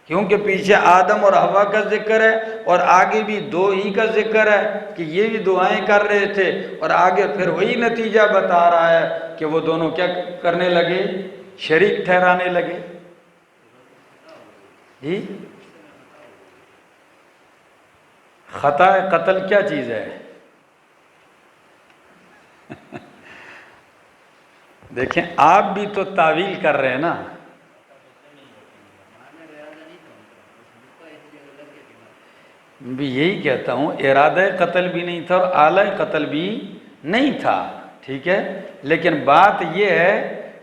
کیونکہ پیچھے آدم اور حوا کا ذکر ہے اور آگے بھی دو ہی کا ذکر ہے کہ یہ بھی دعائیں کر رہے تھے، اور آگے پھر وہی نتیجہ بتا رہا ہے کہ وہ دونوں کیا کرنے لگے؟ شریک ٹھہرانے لگے۔ جی خطا قتل کیا چیز ہے؟ دیکھیں آپ بھی تو تعویل کر رہے ہیں نا، بھی یہی کہتا ہوں ارادہ قتل بھی نہیں تھا اور آلہ قتل بھی نہیں تھا، ٹھیک ہے، لیکن بات یہ ہے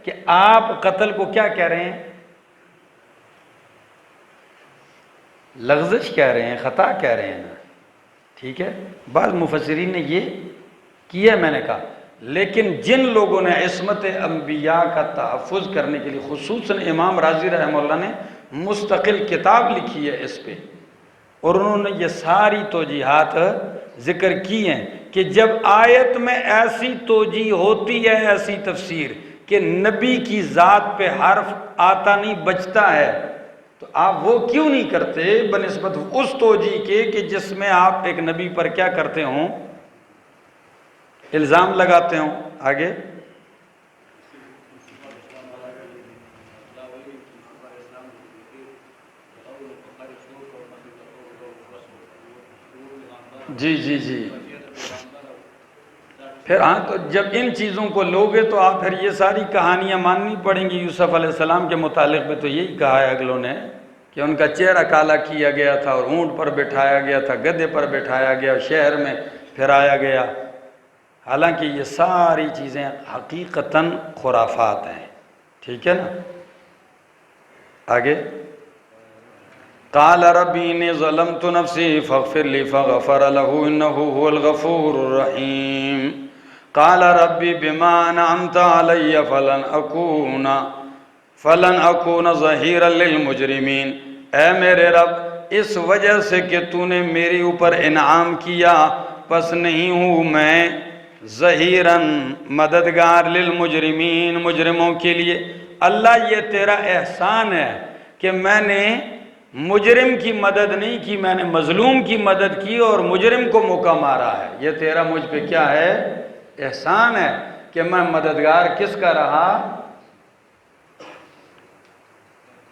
کہ آپ قتل کو کیا کہہ رہے ہیں؟ لغزش کہہ رہے ہیں، خطا کہہ رہے ہیں نا، ٹھیک ہے۔ بعض مفسرین نے یہ کیا میں نے کہا، لیکن جن لوگوں نے عصمت انبیاء کا تحفظ کرنے کے لیے، خصوصاً امام رازی رحمہ اللہ نے مستقل کتاب لکھی ہے اس پہ، اور انہوں نے یہ ساری توجیحات ذکر کی ہیں کہ جب آیت میں ایسی توجیح ہوتی ہے، ایسی تفسیر کہ نبی کی ذات پہ حرف آتا نہیں بچتا ہے، تو آپ وہ کیوں نہیں کرتے بنسبت اس توجیح کے کہ جس میں آپ ایک نبی پر کیا کرتے ہوں؟ الزام لگاتے ہوں۔ آگے جی جی جی پھر ہاں، تو جب ان چیزوں کو لوگے تو آپ پھر یہ ساری کہانیاں ماننی پڑیں گی۔ یوسف علیہ السلام کے متعلق بھی تو یہی کہا ہے اگلوں نے کہ ان کا چہرہ کالا کیا گیا تھا اور اونٹ پر بٹھایا گیا تھا، گدھے پر بٹھایا گیا، شہر میں پھرایا گیا، حالانکہ یہ ساری چیزیں حقیقتاً خرافات ہیں، ٹھیک ہے نا۔ آگے قال ربی انی ظلمت نفسی فاغفر لی فغفر له انہ هو الغفور الرحیم۔ قال ربی بما انعمت علی فلن اکون ظہیرا للمجرمین، اے میرے رب اس وجہ سے کہ تو نے میری اوپر انعام کیا پس نہیں ہوں میں ظہیراً مددگار للمجرمین مجرموں کے لیے۔ اللہ یہ تیرا احسان ہے کہ میں نے مجرم کی مدد نہیں کی، میں نے مظلوم کی مدد کی اور مجرم کو موقع مارا ہے۔ یہ تیرا مجھ پہ کیا ہے؟ احسان ہے کہ میں مددگار کس کا رہا؟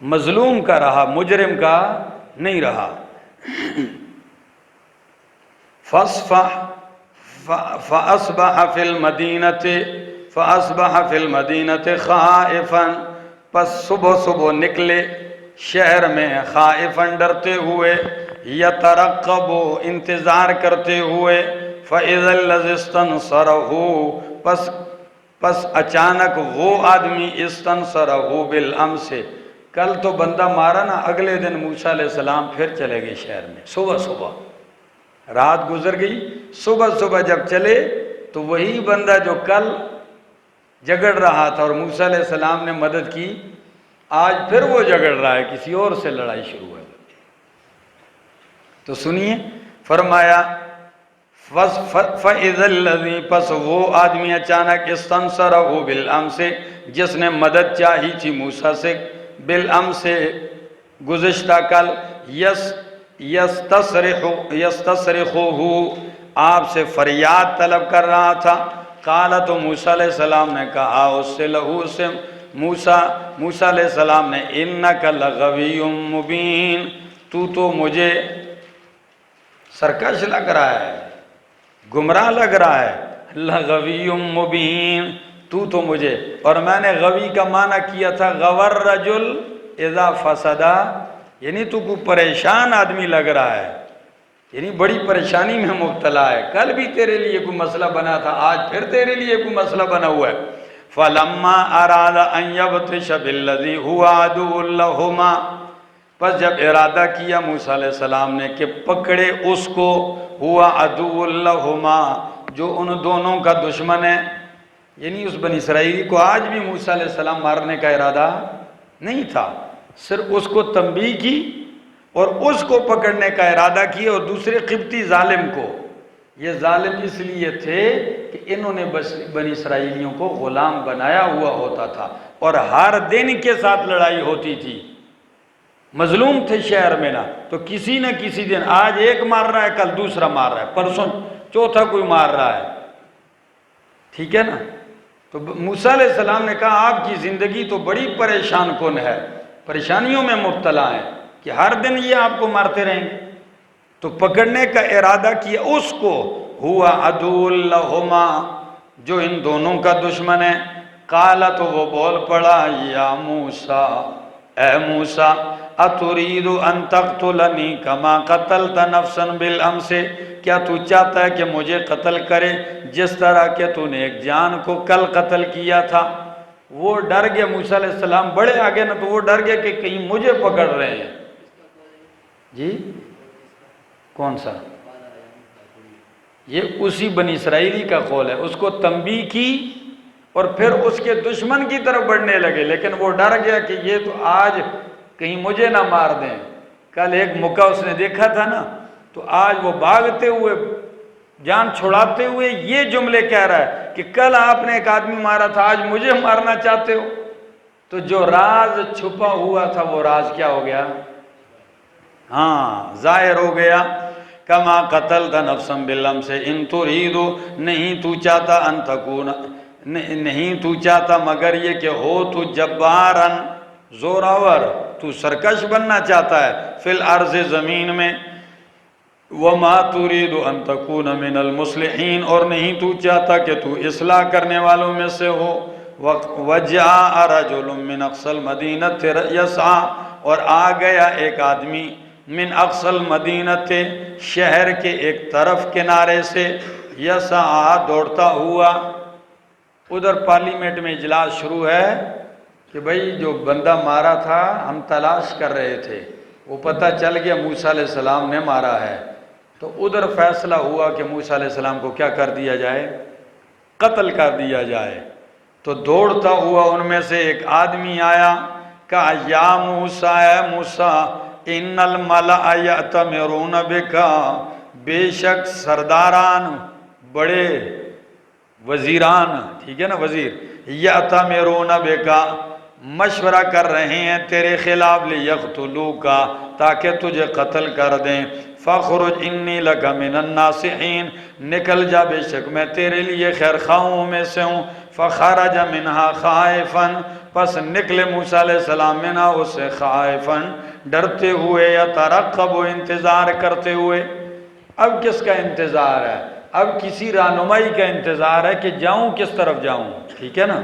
مظلوم کا رہا، مجرم کا نہیں رہا۔ فَأَصْبَحَ فِي الْمَدِينَةِ خَائِفًا، پس صبح نکلے شہر میں خائفاً ڈرتے ہوئے، یترقب انتظار کرتے ہوئے، فَإِذَا الَّذِي اسْتَنصَرَهُ، پس اچانک وہ آدمی استنصرہ بالامس، کل تو بندہ مارا نا، اگلے دن موسیٰ علیہ السلام پھر چلے گئے شہر میں، صبح رات گزر گئی، صبح جب چلے تو وہی بندہ جو کل جگڑ رہا تھا اور موسیٰ علیہ السلام نے مدد کی، آج پھر وہ جگڑ رہا ہے، کسی اور سے لڑائی شروع ہے۔ تو سنیے، فرمایا فَإِذَا الَّذِي، پس وہ آدمی اچانک استنصرہ بالامس، جس نے مدد چاہی تھی موسیٰ سے، بالامس گزشتہ کل، یستصرخہ آپ سے فریاد طلب کر رہا تھا۔ قال، تو موسیٰ علیہ السلام نے کہا اس سے، لہو سے موسیٰ علیہ السلام نے، انک لغوی مبین، تو مجھے سرکش لگ رہا ہے، گمراہ لگ رہا ہے، لغوی مبین، تو مجھے، اور میں نے غوی کا معنی کیا تھا غور رجل اذا فسدا، یعنی تو کو پریشان آدمی لگ رہا ہے، یعنی بڑی پریشانی میں مبتلا ہے، کل بھی تیرے لیے کوئی مسئلہ بنا تھا، آج پھر تیرے لیے کوئی مسئلہ بنا ہوا ہے۔ فَلَمَّا أَرَادَ أَن يَبْطِشَ بِالَّذِي هُوَ عَدُوٌّ لَهُمَا، پس جب ارادہ کیا موسیٰ علیہ السلام نے کہ پکڑے اس کو، ہوا عدو لہما، جو ان دونوں کا دشمن ہے، یعنی اس بنی اسرائیلی کو آج بھی موسیٰ علیہ السلام مارنے کا ارادہ نہیں تھا، صرف اس کو تنبیہ کی اور اس کو پکڑنے کا ارادہ کیا، اور دوسرے قبطی ظالم کو، یہ ظالم اس لیے تھے کہ انہوں نے بنی اسرائیلیوں کو غلام بنایا ہوا ہوتا تھا اور ہر دن کے ساتھ لڑائی ہوتی تھی، مظلوم تھے شہر میں نا، تو کسی نہ کسی دن آج ایک مار رہا ہے، کل دوسرا مار رہا ہے، پرسوں چوتھا کوئی مار رہا ہے، ٹھیک ہے نا۔ تو موسیٰ علیہ السلام نے کہا آپ کی زندگی تو بڑی پریشان کن ہے، پریشانیوں میں مبتلا ہے کہ ہر دن یہ آپ کو مارتے رہیں گے، تو پکڑنے کا ارادہ کیا اس کو، ہوا عدو لہما، جو ان دونوں کا دشمن ہے۔ قال، تو وہ بول پڑا، یا موسیٰ، اے موسیٰ، اترید ان تقتلنی کما قتلت نفسا بالامس، کیا تو چاہتا ہے کہ مجھے قتل کرے جس طرح کہ تو نے ایک جان کو کل قتل کیا تھا؟ وہ ڈر گیا موسیٰ علیہ السلام، بڑے آگے نا، تو وہ ڈر گیا کہ کہیں مجھے پکڑ رہے ہیں۔ جی کون سا؟ یہ اسی بنی اسرائیلی کا قول ہے، اس کو تنبیہ کی اور پھر اس کے دشمن کی طرف بڑھنے لگے، لیکن وہ ڈر گیا کہ یہ تو آج کہیں مجھے نہ مار دیں، کل ایک موقع اس نے دیکھا تھا نا، تو آج وہ بھاگتے ہوئے جان چھڑاتے ہوئے یہ جملے کہہ رہا ہے کہ کل آپ نے ایک آدمی مارا تھا، آج مجھے مارنا چاہتے ہو۔ تو جو راز چھپا ہوا تھا وہ راز کیا ہو گیا؟ ہاں، ظاہر ہو گیا۔ کما قتلت نفسا بالامس ان ترید، نہیں تو چاہتا ان تکون، نہیں تو چاہتا مگر یہ کہ ہو تو جبارن، زوراور، تو سرکش بننا چاہتا ہے، فی الارض، زمین میں، وما ترید ان تکون من المصلحین، اور نہیں تو چاہتا کہ تو اصلاح کرنے والوں میں سے ہو۔ وجاء رجل من اقصى المدینة یسعی، اور آ گیا ایک آدمی من اقصى المدینة، شہر کے ایک طرف کنارے سے، یسعی، دوڑتا ہوا۔ ادھر پارلیمنٹ میں اجلاس شروع ہے کہ بھئی جو بندہ مارا تھا ہم تلاش کر رہے تھے، وہ پتہ چل گیا موسیٰ علیہ السلام نے مارا ہے، تو ادھر فیصلہ ہوا کہ موسیٰ علیہ السلام کو کیا کر دیا جائے؟ قتل کر دیا جائے۔ تو دوڑتا ہوا ان میں سے ایک آدمی آیا، کہا یا موسیٰ، اے موسیٰ، ان الملأ یأتمرون بک، بے شک سرداران، بڑے وزیران، ٹھیک ہے نا وزیر، یأتمرون بک، مشورہ کر رہے ہیں تیرے خلاف، لیقتلوک، تاکہ تجھے قتل کر دیں، فاخرج انی لک من الناصحین، نکل جا بے شک میں تیرے لیے خیر خواہوں میں سے ہوں۔ فخرج منہا خائفا، پس نکلے موسیٰ علیہ السلام منہا اس سے خائفا، ڈرتے ہوئے، یترقب، انتظار کرتے ہوئے۔ اب کس کا انتظار ہے؟ اب کسی رہنمائی کا انتظار ہے کہ جاؤں کس طرف جاؤں، ٹھیک ہے نا۔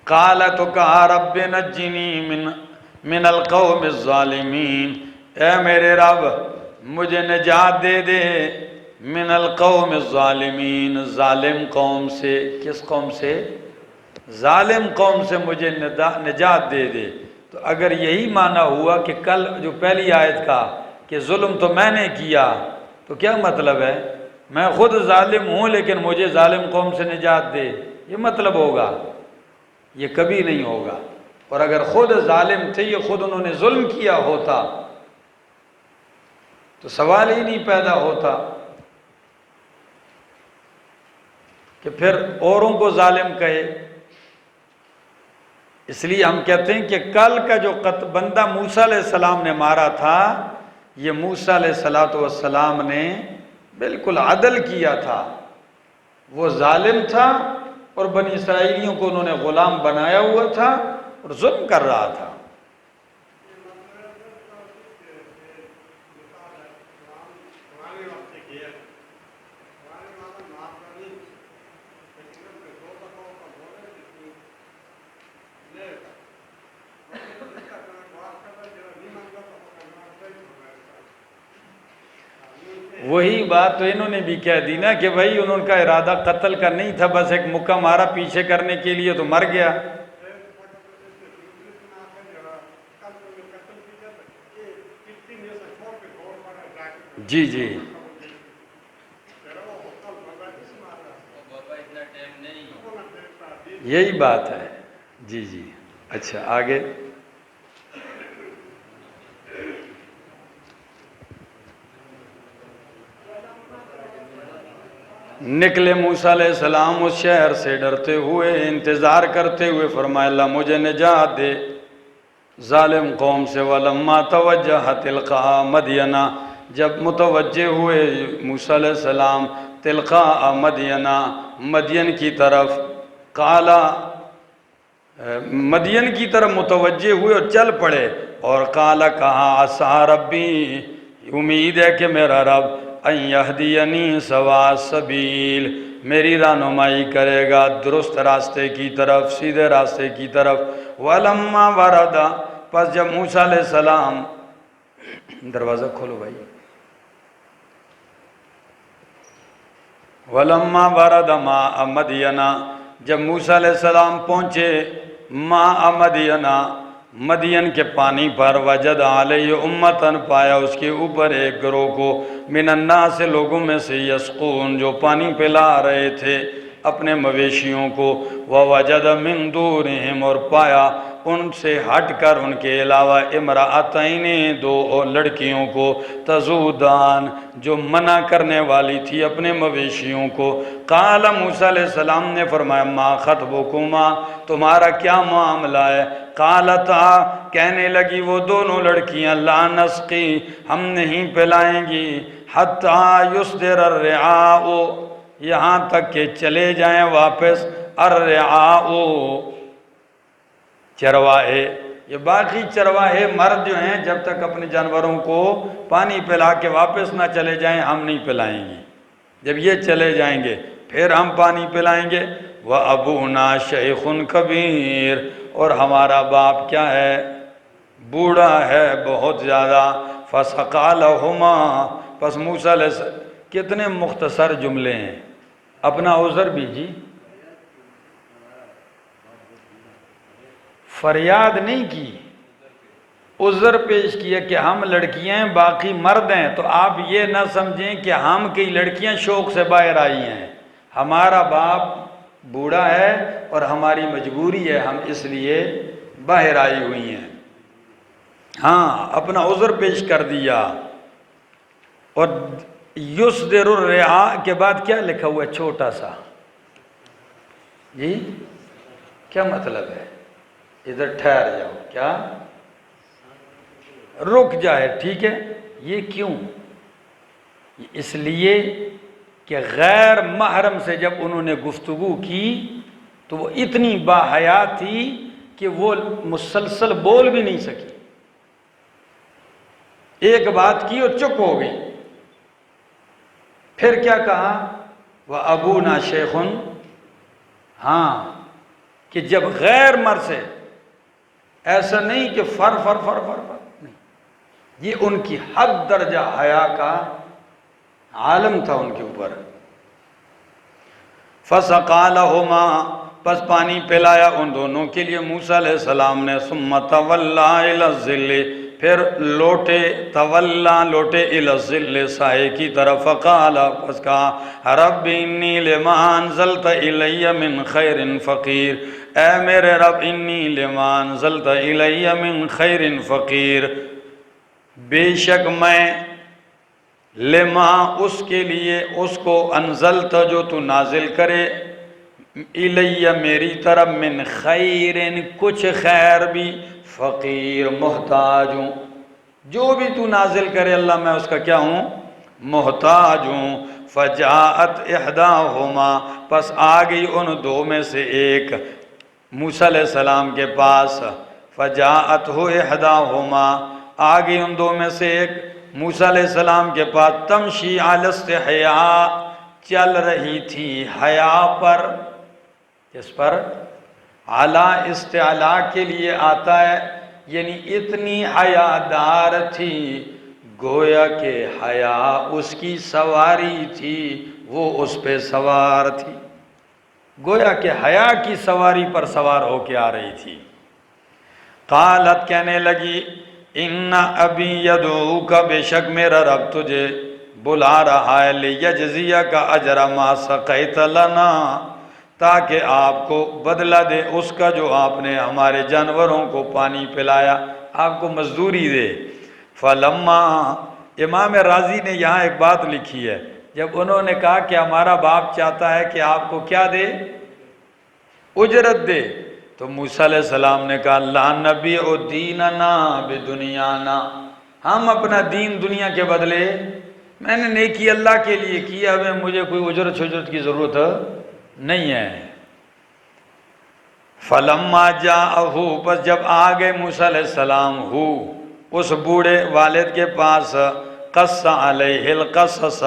قال، تو کہا رب نجنی من القوم الظالمین، اے میرے رب مجھے نجات دے دے، من القوم الظالمین، ظالم قوم سے۔ کس قوم سے؟ ظالم قوم سے مجھے نجات دے دے۔ تو اگر یہی معنی ہوا کہ کل جو پہلی آیت کا کہ ظلم تو میں نے کیا، تو کیا مطلب ہے؟ میں خود ظالم ہوں لیکن مجھے ظالم قوم سے نجات دے، یہ مطلب ہوگا؟ یہ کبھی نہیں ہوگا۔ اور اگر خود ظالم تھے، یہ خود انہوں نے ظلم کیا ہوتا تو سوال ہی نہیں پیدا ہوتا کہ پھر اوروں کو ظالم کہے۔ اس لیے ہم کہتے ہیں کہ کل کا جو بندہ موسیٰ علیہ السلام نے مارا تھا، یہ موسیٰ علیہ السلام نے بالکل عدل کیا تھا۔ وہ ظالم تھا اور بنی اسرائیلیوں کو انہوں نے غلام بنایا ہوا تھا اور ظلم کر رہا تھا۔ وہی بات تو انہوں نے بھی کہہ دی نا کہ بھائی انہوں کا ارادہ قتل کا نہیں تھا، بس ایک مکہ مارا پیچھے کرنے کے لیے تو مر گیا۔ جی جی یہی بات ہے۔ جی جی اچھا آگے۔ نکلے موسیٰ علیہ السلام اس شہر سے ڈرتے ہوئے، انتظار کرتے ہوئے، فرمایا اللہ مجھے نجات دے ظالم قوم سے۔ وَلَمَّا تَوَجَّهَ تِلْقَاءَ مَدْيَنَ، جب متوجہ ہوئے موسیٰ علیہ السلام تلقاء مدینہ، مدین کی طرف، قالا، مدین کی طرف متوجہ ہوئے اور چل پڑے، اور قالا کہا عسیٰ ربی، امید ہے کہ میرا رب ان یہدینی سواء السبیل، میری رہنمائی کرے گا درست راستے کی طرف، سیدھے راستے کی طرف۔ وَلَمَّا وَرَدَ، پس جب موسیٰ علیہ السلام، دروازہ کھولو بھائی۔ وَلَمَّا وَرَدَ مَاءَ مَدْيَنَ، جب موسیٰ علیہ السلام پہنچے ماء مدینہ، مدین کے پانی پر، وجد علیہ امتاً، پایا اس کے اوپر ایک گروہ کو، من الناس، لوگوں میں سے، یسقون، جو پانی پلا رہے تھے اپنے مویشیوں کو، ووجد من دورہم، اور پایا ان سے ہٹ کر ان کے علاوہ، امرأتین، دو لڑکیوں کو، تذودان، جو منع کرنے والی تھی اپنے مویشیوں کو۔ قال، موسیٰ علیہ السلام نے فرمایا ما خطبکما، تمہارا کیا معاملہ ہے؟ قالتا، کہنے لگی وہ دونوں لڑکیاں، لا نسقی، ہم نہیں پلائیں گی، حتی یصدر الرعاء، یہاں تک کہ چلے جائیں واپس، الرعاء، چرواہے۔ یہ باقی چرواہے مرد جو ہیں جب تک اپنے جانوروں کو پانی پلا کے واپس نہ چلے جائیں ہم نہیں پلائیں گے، جب یہ چلے جائیں گے پھر ہم پانی پلائیں گے۔ وَأَبُونَا شَيْخٌ کبیر، اور ہمارا باپ کیا ہے؟ بوڑھا ہے بہت زیادہ۔ فَسَقَىٰ لَهُمَا، پس موسیٰ علیہ السلام، کتنے مختصر جملے ہیں، اپنا عذر بھی جی، فریاد نہیں کی، عذر پیش کیا کہ ہم لڑکیاں ہیں باقی مرد ہیں، تو آپ یہ نہ سمجھیں کہ ہم کی لڑکیاں شوق سے باہر آئی ہیں، ہمارا باپ بوڑھا ہے اور ہماری مجبوری ہے، ہم اس لیے باہر آئی ہوئی ہیں۔ ہاں، اپنا عذر پیش کر دیا۔ اور یصدر الرعاء کے بعد کیا لکھا ہوا ہے؟ چھوٹا سا، جی کیا مطلب ہے؟ ادھر ٹھہر جاؤ، کیا رک جائے، ٹھیک ہے۔ یہ کیوں؟ اس لیے کہ غیر محرم سے جب انہوں نے گفتگو کی تو وہ اتنی باحیا تھی کہ وہ مسلسل بول بھی نہیں سکی، ایک بات کی اور چپ ہو گئی۔ پھر کیا کہا؟ وَأَبُونَا شَيْخٌ، ہاں، کہ جب غیر مرد سے، ایسا نہیں کہ فر نہیں، یہ ان کی حد درجہ حیا کا عالم تھا ان کے اوپر۔ فَسَقَىٰ لَهُمَا، پس پانی پلایا ان دونوں کے لیے موسیٰ علیہ السلام نے۔ ثُمَّ تَوَلَّىٰ إِلَى الظِّلِّ، پھر لوٹے، تولا لوٹے، إِلَى الظِّلِّ سائے کی طرف۔ فَقَالَ، پس کہا، رَبِّ إِنِّي لِمَا أَنزَلْتَ إِلَيَّ مِنْ خَيْرٍ فَقِيرٌ، اے میرے رب، إِنِّي لِمَا أَنزَلْتَ إِلَيَّ مِنْ خَيْرٍ فَقِيرٌ، بے شک میں لما اس کے لیے، اس کو، انزلت جو تو نازل کرے، الیہ میری طرف، من خیر کچھ خیر بھی، فقیر محتاج ہوں، جو بھی تو نازل کرے اللہ میں اس کا کیا ہوں؟ محتاج ہوں۔ فجاءت احداہما، پس آ گئی ان دو میں سے ایک موسیٰ علیہ السلام کے پاس۔ فجاءتہ احداہما، آ گئی ان دو میں سے ایک موسیٰ علیہ السلام کے پاس، تمشی علی استحیاء، چل رہی تھی حیا پر۔ کس پر؟ علی استعلاء کے لیے آتا ہے، یعنی اتنی حیا دار تھی گویا کہ حیا اس کی سواری تھی، وہ اس پہ سوار تھی، گویا کہ حیا کی سواری پر سوار ہو کے آ رہی تھی۔ قالت، کہنے لگی، ان ابی یدعوک، بے شک میرا رب تجھے بلا رہا ہے، لیجزیک اجر ما سقیت لنا، تاکہ آپ کو بدلہ دے اس کا جو آپ نے ہمارے جانوروں کو پانی پلایا، آپ کو مزدوری دے۔ فلما، امام راضی نے یہاں ایک بات لکھی ہے، جب انہوں نے کہا کہ ہمارا باپ چاہتا ہے کہ آپ کو کیا دے؟ اجرت دے، تو موسیٰ علیہ السلام نے کہا، لا نبیع دیننا بدنیانا، ہم اپنا دین دنیا کے بدلے، میں نے نیکی اللہ کے لیے کیا، مجھے کوئی اجرت کی ضرورت نہیں ہے۔ فلما جاءہ، پس جب آگئے موسیٰ علیہ السلام اس بوڑھے والد کے پاس، قص علیہ القصص،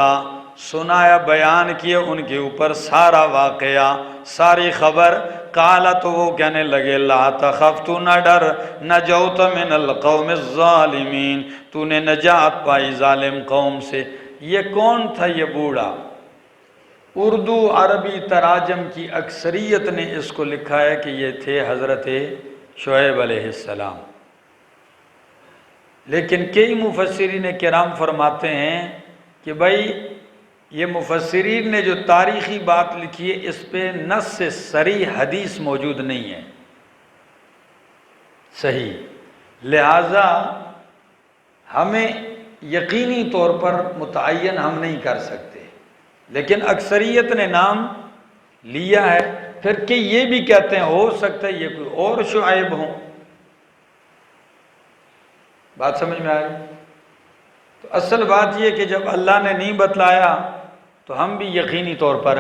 سنایا، بیان کیا ان کے اوپر سارا واقعہ، ساری خبر۔ قالت، تو وہ کہنے لگے، لا تخف، تو نہ ڈر، نجوت من القوم الظالمین، تو نے نجات پائی ظالم قوم سے۔ یہ کون تھا یہ بوڑھا؟ اردو عربی تراجم کی اکثریت نے اس کو لکھا ہے کہ یہ تھے حضرت شعیب علیہ السلام، لیکن کئی مفسرین کرام فرماتے ہیں کہ بھائی یہ مفسرین نے جو تاریخی بات لکھی ہے اس پہ نص سے صریح حدیث موجود نہیں ہے صحیح، لہٰذا ہمیں یقینی طور پر متعین ہم نہیں کر سکتے، لیکن اکثریت نے نام لیا ہے۔ پھر کہ یہ بھی کہتے ہیں ہو سکتا ہے یہ کوئی اور شعیب ہوں۔ بات سمجھ میں آئی؟ تو اصل بات یہ کہ جب اللہ نے نہیں بتلایا تو ہم بھی یقینی طور پر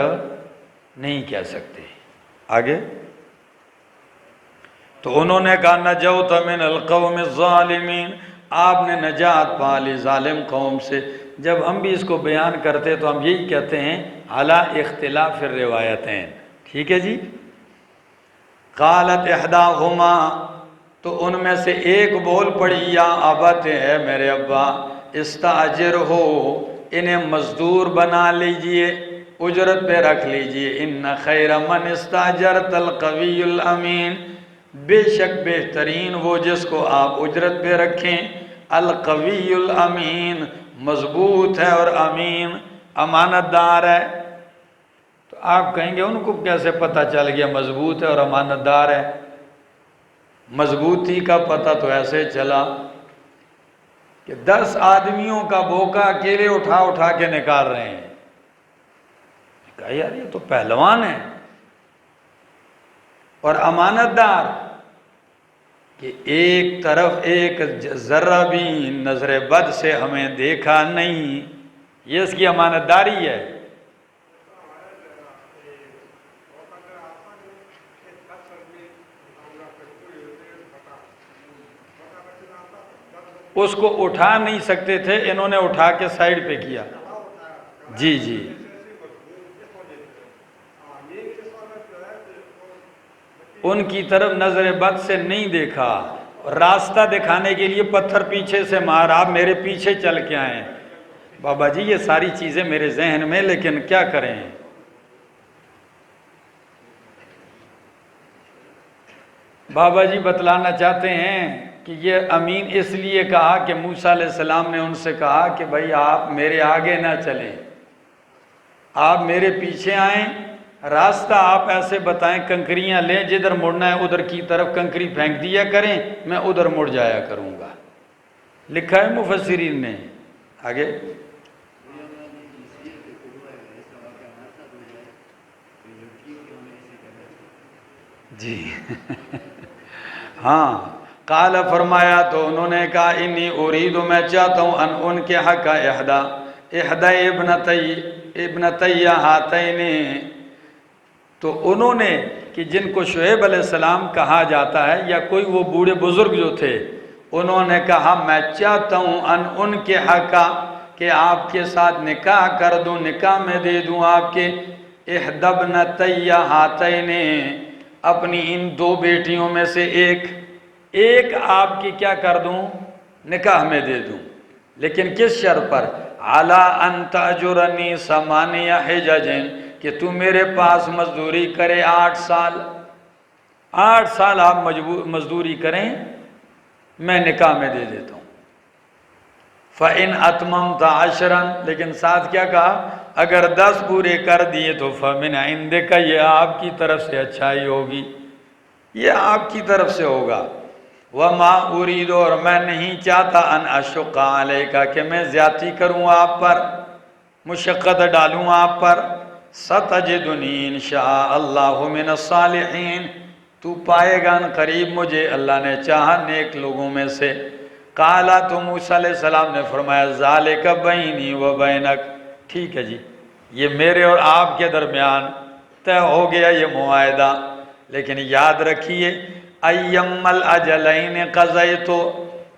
نہیں کہہ سکتے۔ آگے تو انہوں نے کہا، نجوت من القوم الظالمین، آپ نے نجات پا لی ظالم قوم سے۔ جب ہم بھی اس کو بیان کرتے تو ہم یہی کہتے ہیں علی اختلاف الروایتین، ٹھیک ہے جی۔ قالت احداہما، تو ان میں سے ایک بول پڑی، یا ابت، ہے میرے ابا، استاجر ہو، انہیں مزدور بنا لیجئے، اجرت پہ رکھ لیجئے، ان خیر من استاجرت القوی الامین، بے شک بہترین وہ جس کو آپ اجرت پہ رکھیں، القوی الامین، مضبوط ہے اور امین، امانت دار ہے۔ تو آپ کہیں گے ان کو کیسے پتہ چل گیا مضبوط ہے اور امانت دار ہے؟ مضبوطی کا پتہ تو ایسے چلا کہ 10 آدمیوں کا بوکا اکیلے اٹھا اٹھا کے نکال رہے ہیں۔ کہا یار یہ تو پہلوان ہے اور امانت دار، کہ ایک طرف ایک ذرہ بھی نظر بد سے ہمیں دیکھا نہیں، یہ اس کی امانت داری ہے۔ اس کو اٹھا نہیں سکتے تھے، انہوں نے اٹھا کے سائیڈ پہ کیا۔ جی جی ان کی طرف نظر بد سے نہیں دیکھا، راستہ دکھانے کے لیے پتھر پیچھے سے مار، آپ میرے پیچھے چل کے آئیں۔ بابا جی یہ ساری چیزیں میرے ذہن میں، لیکن کیا کریں؟ بابا جی بتلانا چاہتے ہیں کہ یہ امین اس لیے کہا کہ موسیٰ علیہ السلام نے ان سے کہا کہ بھائی آپ میرے آگے نہ چلیں، آپ میرے پیچھے آئیں، راستہ آپ ایسے بتائیں، کنکریاں لیں، جدھر مڑنا ہے ادھر کی طرف کنکری پھینک دیا کریں، میں ادھر مڑ جایا کروں گا۔ لکھا ہے مفسرین نے آگے۔ جی ہاں، قال فرمایا تو انہوں نے کہا انی ارید، میں چاہتا ہوں ان ان کے حق احدی ابنتی ہاتین، تو انہوں نے کہ جن کو شعیب علیہ السلام کہا جاتا ہے یا کوئی وہ بوڑھے بزرگ جو تھے، انہوں نے کہا میں چاہتا ہوں ان کے حق کہ آپ کے ساتھ نکاح کر دوں، نکاح میں دے دوں آپ کے احدی ابنتی ہاتین، اپنی ان 2 بیٹیوں میں سے ایک آپ کی کیا کر دوں؟ نکاح میں دے دوں، لیکن کس شرط پر؟ علی ان تاجرنی 8 حجج، کہ تو میرے پاس مزدوری کرے 8 سال، 8 سال آپ مزدوری کریں، میں نکاح میں دے دیتا ہوں۔ فَإِنْ أَتْمَمْتَ عَشْرًا، لیکن ساتھ کیا کہا؟ اگر 10 پورے کر دیے تو فَمِنْ عِنْدِكَ، یہ آپ کی طرف سے اچھائی ہوگی، یہ آپ کی طرف سے ہوگا۔ وَمَا أُرِيدُ، اور میں نہیں چاہتا ان أَشُقَّ عَلَيْكَ، کہ میں زیادتی کروں آپ پر، مشقت ڈالوں آپ پر۔ سَتَجِدُنِي إِنْ شَاءَ اللَّهُ مِنَ الصَّالِحِينَ، تو پائے گا ان قریب مجھے اللہ نے چاہا نیک لوگوں میں سے۔ قالا، تو موسیٰ علیہ السلام نے فرمایا ذَلِكَ بَيْنِي وَبَيْنَكَ، ٹھیک ہے جی، یہ میرے اور آپ کے درمیان طے ہو گیا یہ معاہدہ، لیکن یاد رکھیے اَيَّمَّ الْأَجَلَيْنِ قَضَيْتُ،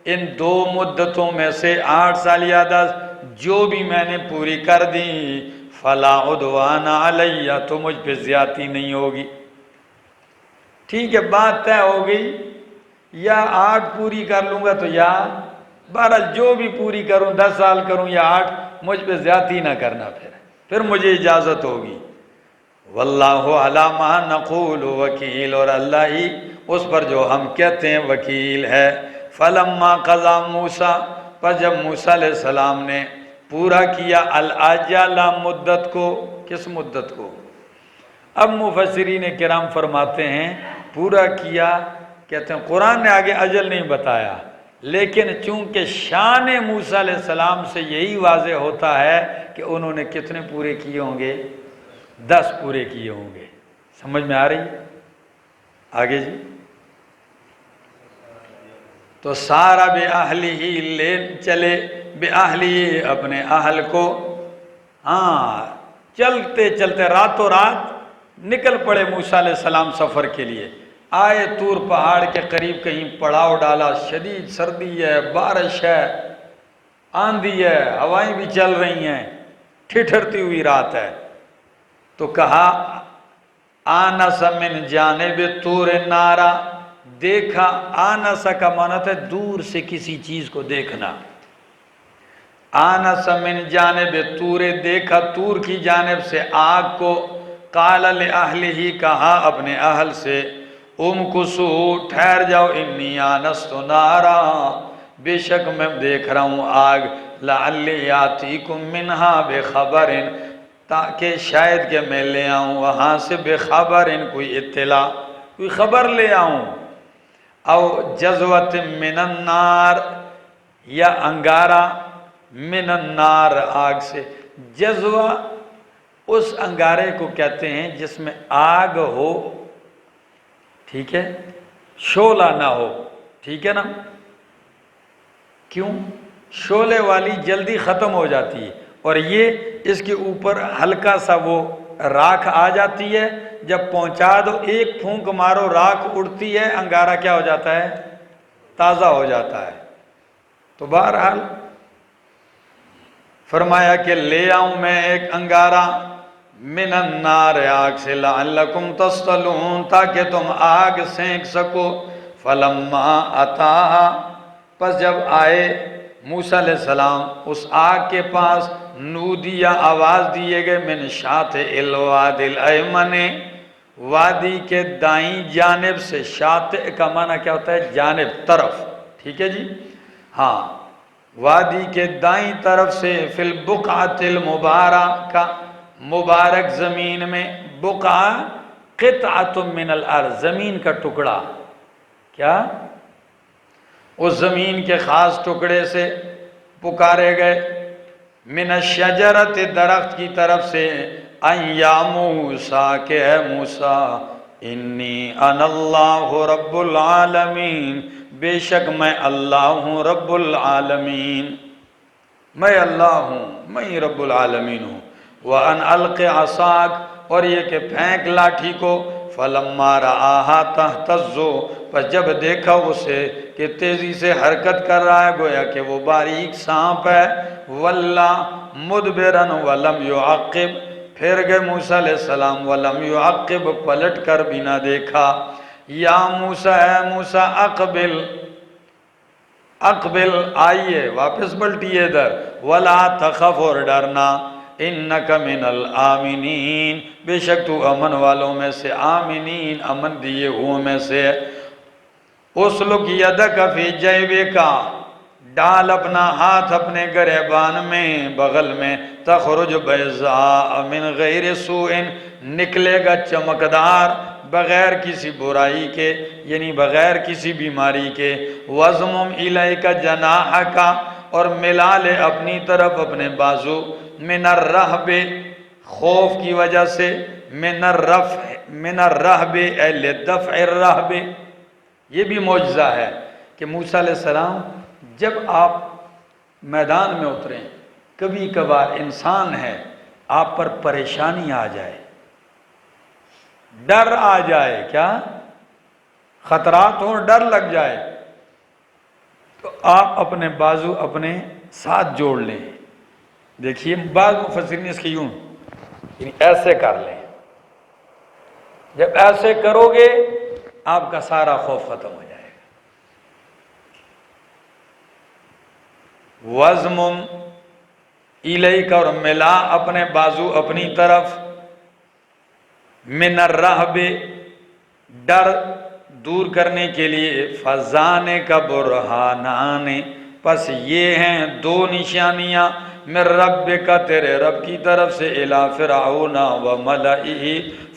ان 2 مدتوں میں سے 8 سال یا 10 جو بھی میں نے پوری کر دی، فَلَا عُدْوَانَ عَلَيَّ، تو مجھ پہ زیادتی نہیں ہوگی۔ ٹھیک ہے، بات طے ہو گئی، یا 8 پوری کر لوں گا تو یا 12، جو بھی پوری کروں، 10 سال کروں یا 8، مجھ پہ زیادتی نہ کرنا، پھر مجھے اجازت ہوگی۔ واللہ علی ما نقول وکیل، اور اللہ ہی اس پر جو ہم کہتے ہیں وکیل ہے۔ فلما قضا موسیٰ، پر جب موسیٰ علیہ السلام نے پورا کیا الاجل، مدت کو، کس مدت کو؟ اب مفسرین کرام فرماتے ہیں پورا کیا، کہتے ہیں قرآن نے آگے اجل نہیں بتایا، لیکن چونکہ شان موسیٰ علیہ السلام سے یہی واضح ہوتا ہے کہ انہوں نے کتنے پورے کیے ہوں گے؟ 10 پورے کیے ہوں گے۔ سمجھ میں آ رہی؟ آگے جی، تو سارا بے اہلی ہی لے چلے، بے اہلی اپنے اہل کو، ہاں چلتے چلتے راتوں رات نکل پڑے موسیٰ علیہ السلام سفر کے لیے۔ آئے طور پہاڑ کے قریب، کہیں پڑاؤ ڈالا، شدید سردی ہے، بارش ہے، آندھی ہے، ہوائیں بھی چل رہی ہیں، ٹھٹھرتی ہوئی رات ہے، تو کہا آنس من جانب طور نارا، دیکھا، آنس کا معنی ہے دور سے کسی چیز کو دیکھنا، آنس من جانب طور، دیکھا طور کی جانب سے آگ کو، قال لأہلہ، کہا اپنے اہل سے، امکثو، ٹھہر جاؤ، انی آنست نارا، بے شک میں دیکھ رہا ہوں آگ، لعلی آتیکم منہا بخبر، تاکہ شاید کہ میں لے آؤں وہاں سے بخبر ان کوئی اطلاع، کوئی خبر لے آؤں، او جذوۃ من النار یا انگارہ من النار آگ سے۔ جذوہ اس انگارے کو کہتے ہیں جس میں آگ ہو، ٹھیک ہے، شعلہ نہ ہو، ٹھیک ہے نا؟ کیوں؟ شعلے والی جلدی ختم ہو جاتی ہے، اور یہ اس کے اوپر ہلکا سا وہ راکھ آ جاتی ہے، جب پہنچا دو ایک پھونک مارو راکھ اڑتی ہے، انگارہ کیا ہو جاتا ہے؟ تازہ ہو جاتا ہے۔ تو بہرحال فرمایا کہ لے آؤں میں ایک انگارہ من النار آگ سے، لعلکم تصطلون تاکہ تم آگ سینک سکو۔ فلما اتاہا پس جب آئے موسیٰ علیہ السلام اس آگ کے پاس، نودیا آواز دیے گئے من شاطئ الوادی الایمن، وادی کے دائیں جانب سے۔ شاطئ کا معنی کیا ہوتا ہے؟ جانب، طرف، ٹھیک ہے جی؟ ہاں، وادی کے دائیں طرف سے، فی البقعۃ المبارکہ، مبارک زمین میں، بقعہ قطعۃ من الارض، زمین کا ٹکڑا، کیا؟ اس زمین کے خاص ٹکڑے سے پکارے گئے، من الشجرۃ، درخت کی طرف سے، ان یا موسیٰ، کہ اے موسیٰ، انی انا اللہ رب العالمین، بے شک میں اللہ ہوں رب العالمین، میں اللہ ہوں، میں ہی رب العالمین ہوں۔ وَأَنْ أَلْقِ عَصَاكَ، اور یہ کہ پھینک لاٹھی کو، فَلَمَّا رَآهَا تَهْتَزُّ، پس جب دیکھا اسے کہ تیزی سے حرکت کر رہا ہے، گویا کہ وہ باریک سانپ ہے، وَلَّا مُدْبِرًا وَلَمْ يُعَقِّبْ، پھر گئے موسیٰ علیہ السلام، وَلَمْ يُعَقِّبْ، پلٹ کر بھی نہ دیکھا۔ یا موسیٰ، اے موسیٰ، اقبل، اقبل، آئیے، واپس پلٹیے ادھر، وَلَا تَخَفْ، اور ڈرنا، اِنَّكَ مِنَ الْآمِنِينَ، بے شک تو امن والوں میں سے، آمنین، امن دیے ہوں میں سے۔ اُسْلُكْ يَدَكَ فِي جَيْبِكَ، ڈال اپنا ہاتھ اپنے گریبان میں، بغل میں، تخرج بیضاء من غیر سوء، نکلے گا چمکدار، بغیر کسی برائی کے، یعنی بغیر کسی بیماری کے۔ وَضْمُمْ إِلَيْكَ جَنَاحَكَ، اور ملا لے اپنی طرف اپنے بازو، من الرہب، خوف کی وجہ سے، من الرہب اے لدفع الرہب۔ یہ بھی معجزہ ہے کہ موسیٰ علیہ السلام جب آپ میدان میں اتریں، کبھی کبھار انسان ہے آپ پر پریشانی آ جائے، ڈر آ جائے، کیا خطرات ہوں، ڈر لگ جائے، تو آپ اپنے بازو اپنے ساتھ جوڑ لیں۔ دیکھیے بعض مفسرین اس کی یوں، یعنی ایسے کر لیں، جب ایسے کرو گے آپ کا سارا خوف ختم ہو جائے گا۔ وَضْمُمْ إِلَيْكَ، اور ملا اپنے بازو اپنی طرف، من الرہب، ڈر دور کرنے کے لیے، فَذَانِكَ بُرْہَانَانِ، پس یہ ہیں دو نشانیاں، من ربک، تیرے رب کی طرف سے، الی فرعون وملئہ،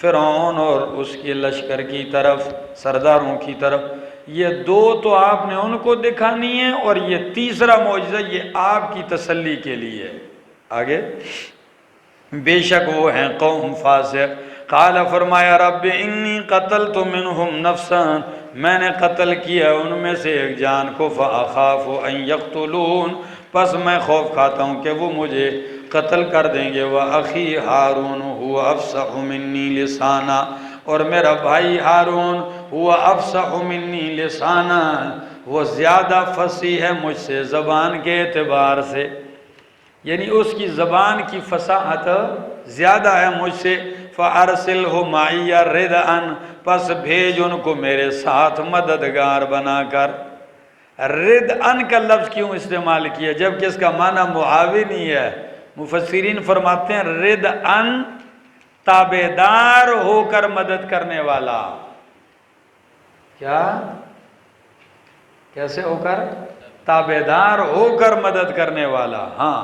فرعون اور اس کے لشکر کی طرف، سرداروں کی طرف۔ یہ دو تو آپ نے ان کو دکھانی ہے، اور یہ تیسرا معجزہ یہ آپ کی تسلی کے لیے ہے۔ آگے، بے شک وہ ہیں قوم فاسق۔ قال، فرمایا، رب انی قتلت منہم نفسا، میں نے قتل کیا ان میں سے ایک جان کو، فاخاف ان یقتلون، پس میں خوف کھاتا ہوں کہ وہ مجھے قتل کر دیں گے۔ وَأَخِي ہارون هُوَ أَفْصَحُ مِنِّي لِسَانًا، اور میرا بھائی ہارون، هُوَ أَفْصَحُ مِنِّي لِسَانًا، وہ زیادہ فصیح ہے مجھ سے زبان کے اعتبار سے، یعنی اس کی زبان کی فصاحت زیادہ ہے مجھ سے۔ فَأَرْسِلْهُ مَعِيَ رِدْءً، پس بھیج ان کو میرے ساتھ مددگار بنا کر۔ ردءً کا لفظ کیوں استعمال کیا جبکہ اس کا معنی معاون ہی ہے؟ مفسرین فرماتے ہیں ردءً، تابعدار ہو کر مدد کرنے والا۔ کیا؟ کیسے ہو کر؟ تابعدار ہو کر مدد کرنے والا۔ ہاں،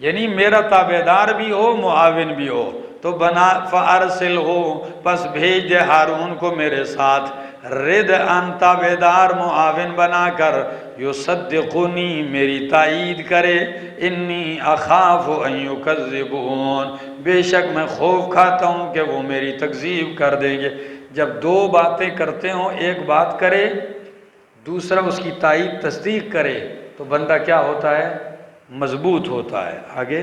یعنی میرا تابعدار بھی ہو معاون بھی ہو، تو بنا فارسل ہو، پس بھیج دے ہارون کو میرے ساتھ، رد ان تابعدار معاون بنا کر، یصدقونی میری تائید کرے، انی اخاف ان یکذبون بے شک میں خوف کھاتا ہوں کہ وہ میری تکذیب کر دیں گے۔ جب دو باتیں کرتے ہوں، ایک بات کرے دوسرا اس کی تائید تصدیق کرے، تو بندہ کیا ہوتا ہے؟ مضبوط ہوتا ہے۔ آگے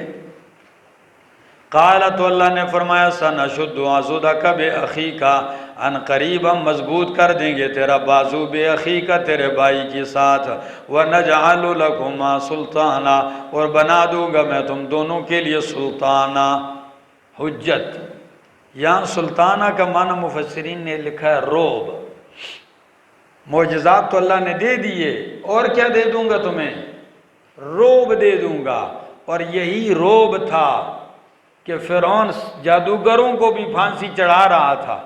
قال، تو اللہ نے فرمایا سنشد عضدک بأخیک، ان قریب ہم مضبوط کر دیں گے تیرا بازو بأخیک تیرے بھائی کے ساتھ، ونجعل لکما سلطانا اور بنا دوں گا میں تم دونوں کے لیے سلطانہ، حجت۔ یہاں سلطانہ کا معنی مفسرین نے لکھا ہے روب۔ معجزات تو اللہ نے دے دیے، اور کیا دے دوں گا تمہیں؟ روب دے دوں گا۔ اور یہی روب تھا کہ فرعون جادوگروں کو بھی پھانسی چڑھا رہا تھا،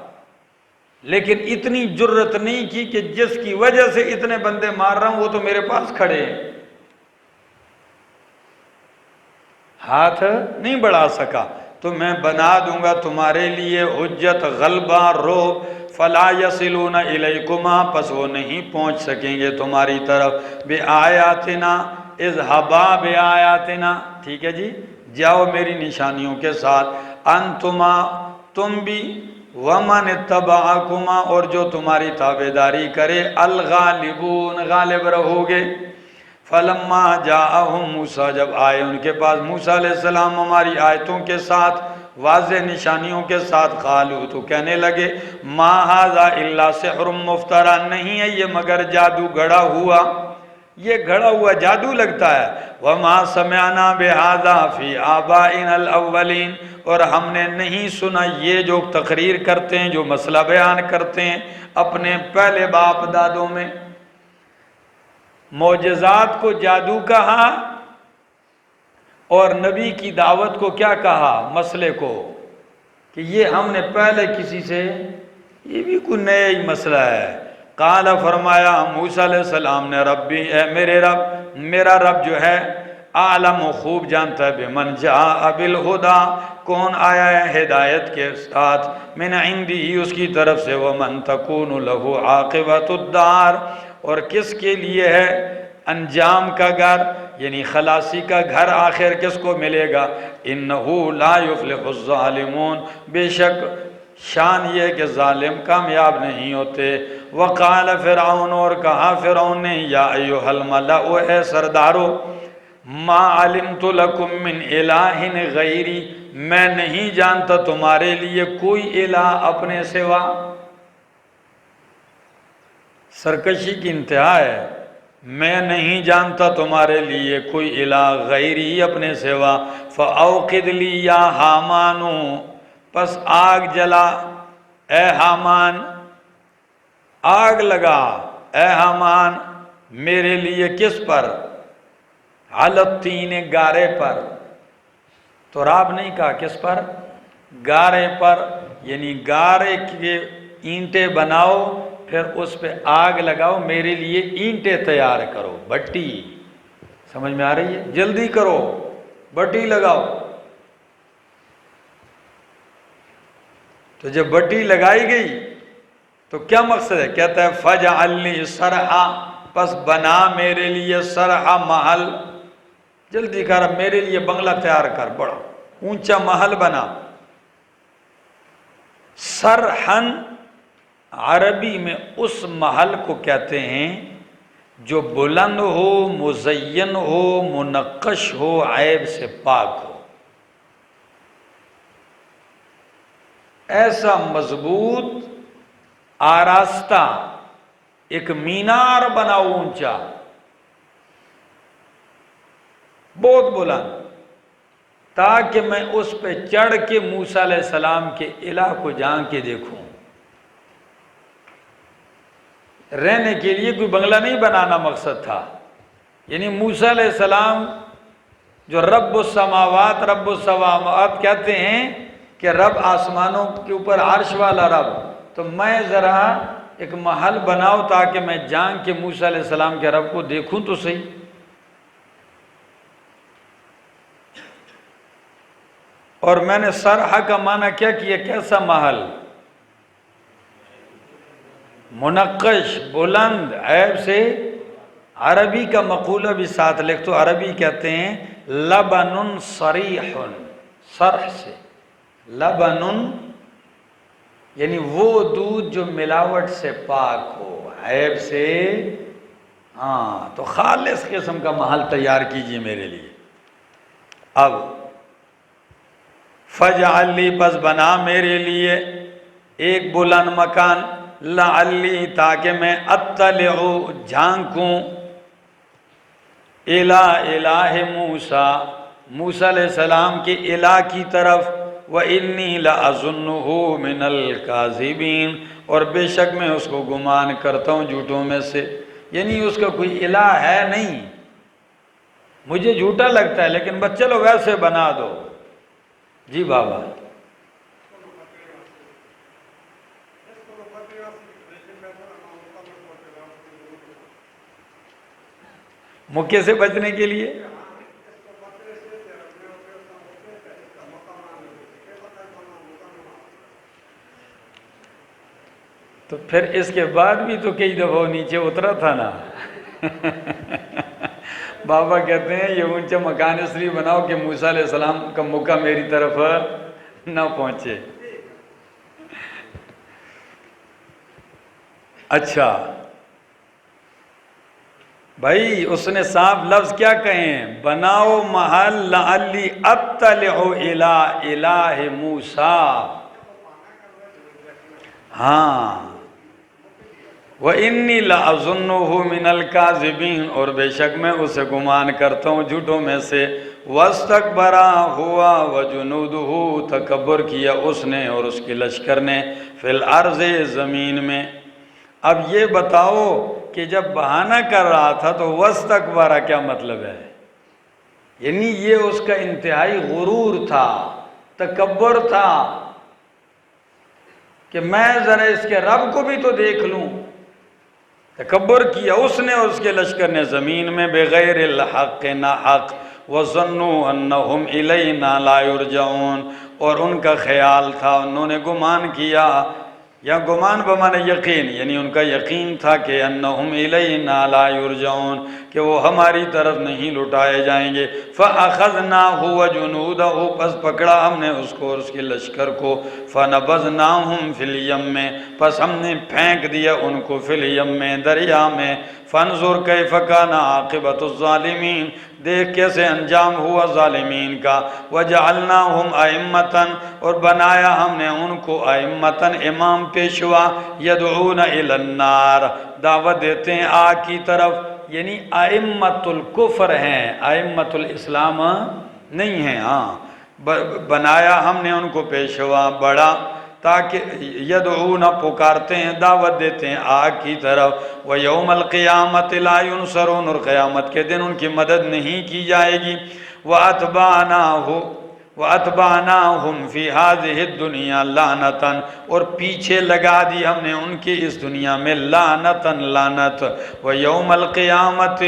لیکن اتنی جرت نہیں کی کہ جس کی وجہ سے اتنے بندے مار رہا ہوں وہ تو میرے پاس کھڑے ہیں، ہاتھ نہیں بڑھا سکا۔ تو میں بنا دوں گا تمہارے لیے حجت، غلبہ، روب، فلا یصلون الیکما پس وہ نہیں پہنچ سکیں گے تمہاری طرف، بآیاتنا اذهبا بآیاتنا، ٹھیک ہے جی، جاؤ میری نشانیوں کے ساتھ، انتما تم بھی، ومن اتبعکما اور جو تمہاری تابعداری کرے، الغالبون غالب رہو گے۔ فلما جاءہم موسیٰ جب آئے ان کے پاس موسیٰ علیہ السلام ہماری آیتوں کے ساتھ، واضح نشانیوں کے ساتھ، قالوا تو کہنے لگے، ما ھذا الا سحر مفترا، نہیں ہے یہ مگر جادو گھڑا ہوا، یہ گھڑا ہوا جادو لگتا ہے۔ وما سمعنا بھذا فی آبائنا الاولین، اور ہم نے نہیں سنا یہ جو تقریر کرتے ہیں، جو مسئلہ بیان کرتے ہیں اپنے پہلے باپ دادوں میں۔ معجزات کو جادو کہا اور نبی کی دعوت کو کیا کہا؟ مسئلے کو، کہ یہ ہم نے پہلے کسی سے، یہ بھی کوئی نیا ہی مسئلہ ہے۔ قال فرمایا موسیٰ علیہ السلام نے، ربی اے میرے رب، میرا رب جو ہے عالم و خوب جانتا ہے، بمن جاء بالہدیٰ کون آیا ہے ہدایت کے ساتھ، من عندی اس کی طرف سے، ومن تکون لہ عاقبۃ الدار اور کس کے لیے ہے انجام کا گھر، یعنی خلاصی کا گھر آخر کس کو ملے گا، انہو لا یفلح الظالمون بے شک شان یہ ہے کہ ظالم کامیاب نہیں ہوتے۔ وقال فرعون اور کہا فرعون نے، یا ایھا الملأ اے سردارو، ما علمت لکم من الہ غیری، میں نہیں جانتا تمہارے لیے کوئی الہ اپنے سوا۔ سرکشی کی انتہا ہے، میں نہیں جانتا تمہارے لیے کوئی الہ غیری اپنے سوا، فاوقد لی یا حامانو پس آگ جلا، اے حامان آگ لگا، اے حامان میرے لیے کس پر، علی الطین گارے پر، تراب نہیں کہا، کس پر؟ گارے پر، یعنی گارے کے اینٹیں بناؤ، پھر اس پہ آگ لگاؤ، میرے لیے اینٹیں تیار کرو، بھٹی، سمجھ میں آ رہی ہے؟ جلدی کرو، بھٹی لگاؤ۔ تو جب بھٹی لگائی گئی تو کیا مقصد ہے؟ کہتا ہے فَجْعَلْنِي صَرْحًا پس بنا میرے لیے صرحا محل، جلدی کر میرے لیے بنگلہ تیار کر، بڑا اونچا محل بنا۔ صرحاً عربی میں اس محل کو کہتے ہیں جو بلند ہو، مزین ہو، منقش ہو، عیب سے پاک ہو، ایسا مضبوط آراستہ ایک مینار بناؤ اونچا، بہت بلند، تاکہ میں اس پہ چڑھ کے موسیٰ علیہ السلام کے الہ کو جان کے دیکھوں۔ رہنے کے لیے کوئی بنگلہ نہیں بنانا مقصد تھا، یعنی موسیٰ علیہ السلام جو رب السماوات، رب السماوات کہتے ہیں کہ رب آسمانوں کے اوپر عرش والا رب، تو میں ذرا ایک محل بناؤ تاکہ میں جان کے موسیٰ علیہ السلام کے رب کو دیکھوں تو صحیح۔ اور میں نے سرح کا معنی کیا کیا؟ کیسا محل؟ منقش، بلند، عیب سے۔ عربی کا مقولہ بھی ساتھ لکھ تو، عربی کہتے ہیں لبن صریح، صرح سے لبن یعنی وہ دودھ جو ملاوٹ سے پاک ہو، عیب سے۔ ہاں تو خالص قسم کا محل تیار کیجئے میرے لیے۔ اب فَاجْعَلْ لِي، پس بنا میرے لیے ایک بلند مکان، لعلی، تاکہ میں اطلع، جھانکوں، الہ موسیٰ، موسیٰ علیہ السلام کے الہ کی طرف، وَإِنِّي لَأَظُنُّهُ مِنَ الْكَاذِبِينَ، اور بے شک میں اس کو گمان کرتا ہوں جھوٹوں میں سے، یعنی اس کا کوئی الہ ہے نہیں، مجھے جھوٹا لگتا ہے لیکن بس چلو ویسے بنا دو۔ جی بابا، مکے سے بچنے کے لیے تو پھر اس کے بعد بھی تو کئی دفعہ نیچے اترا تھا نا۔ بابا کہتے ہیں یہ اونچا مکان اس لیے بناؤ کہ موسیٰ علیہ السلام کا مکہ میری طرف نہ پہنچے۔ اچھا بھائی، اس نے صاف لفظ کیا کہے ہیں؟ بناؤ محل لعلی اطلع الی الہ موسیٰ۔ ہاں، وَإِنِّي لَأَظُنُّهُ مِنَ الْكَاذِبِينَ، اور بے شک میں اسے گمان کرتا ہوں جھوٹوں میں سے۔ وَاسْتَكْبَرَ هُوَ وَجُنُودُهُ، تکبر کیا اس نے اور اس کے لشکر نے، فِي الْأَرْضِ، زمین میں۔ اب یہ بتاؤ کہ جب بہانہ کر رہا تھا تو وَاسْتَكْبَرَ کیا مطلب ہے؟ یعنی یہ اس کا انتہائی غرور تھا، تکبر تھا کہ میں ذرا اس کے رب کو بھی تو دیکھ لوں۔ تکبر کیا اس نے اور اس کے لشکر نے زمین میں، بغیر الحق، نہ حق، وَظَنُّوا أَنَّهُمْ إِلَيْنَا لَا يُرْجَعُونَ، اور ان کا خیال تھا، انہوں نے گمان کیا، یا گمان بمعنی یقین، یعنی ان کا یقین تھا کہ أَنَّهُمْ إِلَيْنَا لَا يُرْجَعُونَ، کہ وہ ہماری طرف نہیں لٹائے جائیں گے۔ فَأَخَذْنَاهُ وَجُنُودَهُ، پس پکڑا ہم نے اس کو اور اس کے لشکر کو، فَنَبَذْنَاهُمْ فِي الْيَمِّ، پس ہم نے پھینک دیا ان کو، فی الیم، دریا میں۔ فَانْظُرْ كَيْفَ كَانَ عَاقِبَةُ الظَّالِمِينَ، دیکھ کیسے انجام ہوا ظالمین کا۔ وَجَعَلْنَاهُمْ أَئِمَّةً، اور بنایا ہم نے ان کو أئمةً، امام پیشوا، يَدْعُونَ إِلَى النَّارِ، دعوت دیتے ہیں آگ کی طرف، یعنی ائمۃ الکفر ہیں، ائمۃ الاسلام نہیں ہیں۔ ہاں، بنایا ہم نے ان کو پیشوا، بڑا، تاکہ یدعون، پکارتے ہیں، دعوت دیتے ہیں آگ کی طرف۔ وَيَوْمَ الْقِيَامَةِ لَا يُنْصَرُونَ، اور قیامت کے دن ان کی مدد نہیں کی جائے گی۔ وَأَتْبَعْنَاهُمْ فِي هَذِهِ الدُّنْيَا لَعْنَةً، اور پیچھے لگا دی ہم نے ان کی اس دنیا میں، لعنتاً، لعنت۔ وَيَوْمَ الْقِيَامَةِ،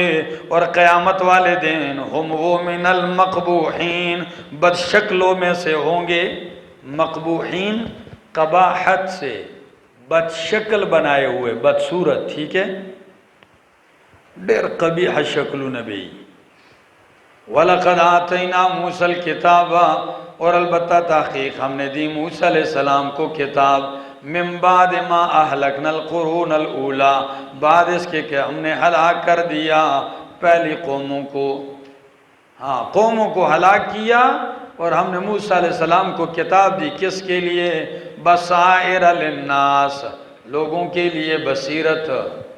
اور قیامت والے دن، ہم وہ من المقبوحین، بد شکلوں میں سے ہوں گے۔ مقبوحین قباحت سے، بد شکل بنائے ہوئے، بدصورت، ٹھیک ہے، ڈیر قبیح شکل نبی۔ وَلَقَدْ آتَيْنَا مُوسَى الْكِتَابَ، اور البتہ تحقیق ہم نے دی موسیٰ علیہ السلام کو کتاب، مِن بَعْدِ مَا أَهْلَكْنَا الْقُرُونَ الْأُولَى، بعد اس کے کہ ہم نے ہلاک کر دیا پہلی قوموں کو۔ ہاں، قوموں کو ہلاک کیا، اور ہم نے موسیٰ علیہ السلام کو کتاب دی، کس کے لیے؟ بَصَائِرَ لِلنَّاسِ، لوگوں کے لیے بصیرت،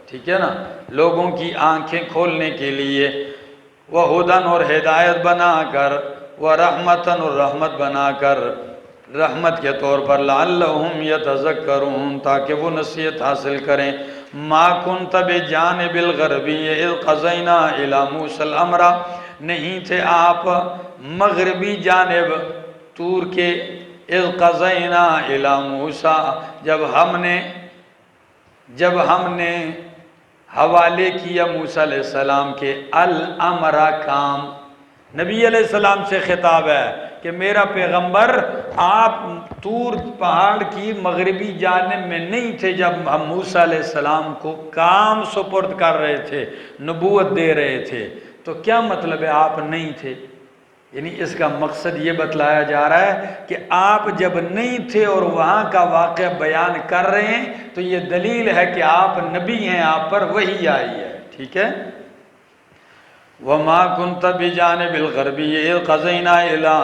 ٹھیک ہے نا، لوگوں کی آنکھیں کھولنے کے لیے، وَہُدًى، اور ہدایت بنا کر، وَرَحْمَةً، اور رحمت بنا کر، رحمت کے طور پر، لَعَلَّهُمْ يَتَذَكَّرُونَ، تاکہ وہ نصیحت حاصل کریں۔ مَا كُنْتَ بِجَانِبِ الْغَرْبِيِّ إِذْ قَضَيْنَا إِلَى مُوسَى الْأَمْرَ، نہیں تھے آپ مغربی جانب طور کے، اذ قضینا الی موسیٰ، جب ہم نے حوالے کیا موسیٰ علیہ السلام کے، الامر، کام، نبی علیہ السلام سے خطاب ہے کہ میرا پیغمبر آپ طور پہاڑ کی مغربی جانب میں نہیں تھے جب ہم موسیٰ علیہ السلام کو کام سپرد کر رہے تھے، نبوت دے رہے تھے، تو کیا مطلب ہے آپ نہیں تھے؟ یعنی اس کا مقصد یہ بتلایا جا رہا ہے کہ آپ جب نہیں تھے اور وہاں کا واقعہ بیان کر رہے ہیں تو یہ دلیل ہے کہ آپ نبی ہیں، آپ پر وحی آئی ہے، ٹھیک ہے۔ وَمَا كُنْتَ بِجَانِبِ الْغَرْبِيِّ إِذْ قَضَيْنَا إِلَىٰ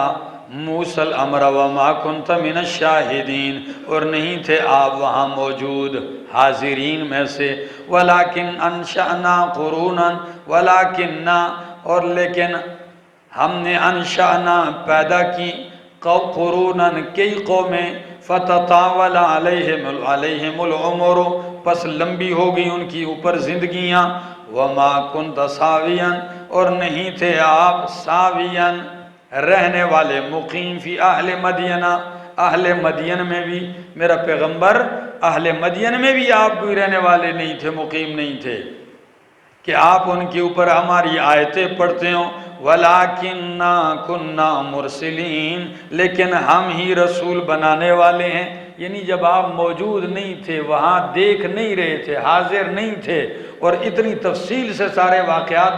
مُوسَى الْأَمْرَ وَمَا كُنْتَ مِنَ الشَّاهِدِينَ، اور نہیں تھے آپ وہاں موجود حاضرین میں سے، وَلَٰكِنْ أَنشَأْنَا قُرُونًا، وَلَٰكِنَّا، اور لیکن ہم نے انشأنا پیدا کی قروناً کئی قومیں، فتطاول علیہم العمر، پس لمبی ہو گئی ان کی اوپر زندگیاں، وما کنت ساویا، اور نہیں تھے آپ ساویا رہنے والے، مقیم فی اہل مدینہ، اہل مدین میں بھی میرا پیغمبر، اہل مدین میں بھی آپ کوئی رہنے والے نہیں تھے، مقیم نہیں تھے کہ آپ ان کے اوپر ہماری آیتیں پڑھتے ہوں، وَلَٰكِنَّا كُنَّا مُرْسِلِينَ، لیکن ہم ہی رسول بنانے والے ہیں۔ یعنی جب آپ موجود نہیں تھے، وہاں دیکھ نہیں رہے تھے، حاضر نہیں تھے، اور اتنی تفصیل سے سارے واقعات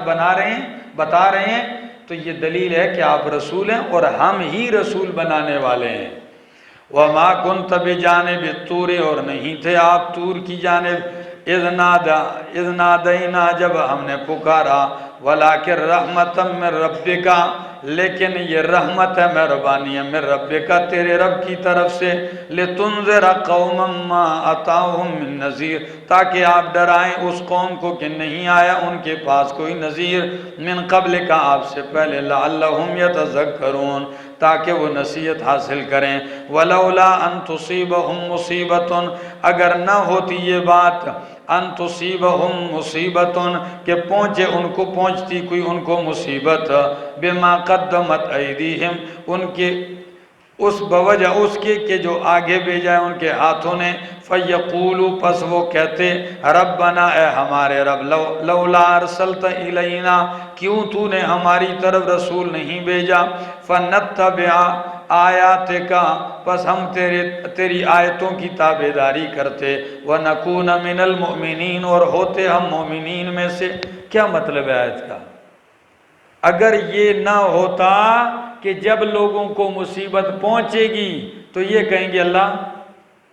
بتا رہے ہیں، تو یہ دلیل ہے کہ آپ رسول ہیں اور ہم ہی رسول بنانے والے ہیں۔ وَمَا كُنْتَ بِجَانِبِ الطُّورِ، اور نہیں تھے آپ طور کی جانب، اذ نادینا، جب ہم نے پکارا، وَلَٰكِن رَحْمَةً مِّن رَبِّكَ، لیکن یہ رحمت ہے، مہربانی ہے، مِّن رَبِّكَ، تیرے رب کی طرف سے، لِتُنذِرَ قَوْمًا مَّا أَتَاهُم مِّن نَذِيرٍ، تاکہ آپ ڈرائیں اس قوم کو کہ نہیں آیا ان کے پاس کوئی نذیر، من قبل کا، آپ سے پہلے، لعلہم یتذکرون، تاکہ وہ نصیحت حاصل کریں، ولولا ان تصیبہم مصیبت، اگر نہ ہوتی یہ بات، ان تصیبہم مصیبت، کہ پہنچتی کوئی ان کو مصیبت، بما قدمت ایدیہم، ان کے اس بوجہ اس کے کہ جو آگے بھیجا ہے ان کے ہاتھوں نے، فیقولو، پس وہ کہتے، ربنا، اے ہمارے رب، لولا ارسلت الینا، کیوں تو نے ہماری طرف رسول نہیں بھیجا، فنتبع آیاتک، پس ہم تیری آیتوں کی تابعداری کرتے، ونکون من المؤمنین، اور ہوتے ہم مومنین میں سے۔ کیا مطلب ہے آیت کا؟ اگر یہ نہ ہوتا کہ جب لوگوں کو مصیبت پہنچے گی تو یہ کہیں گے اللہ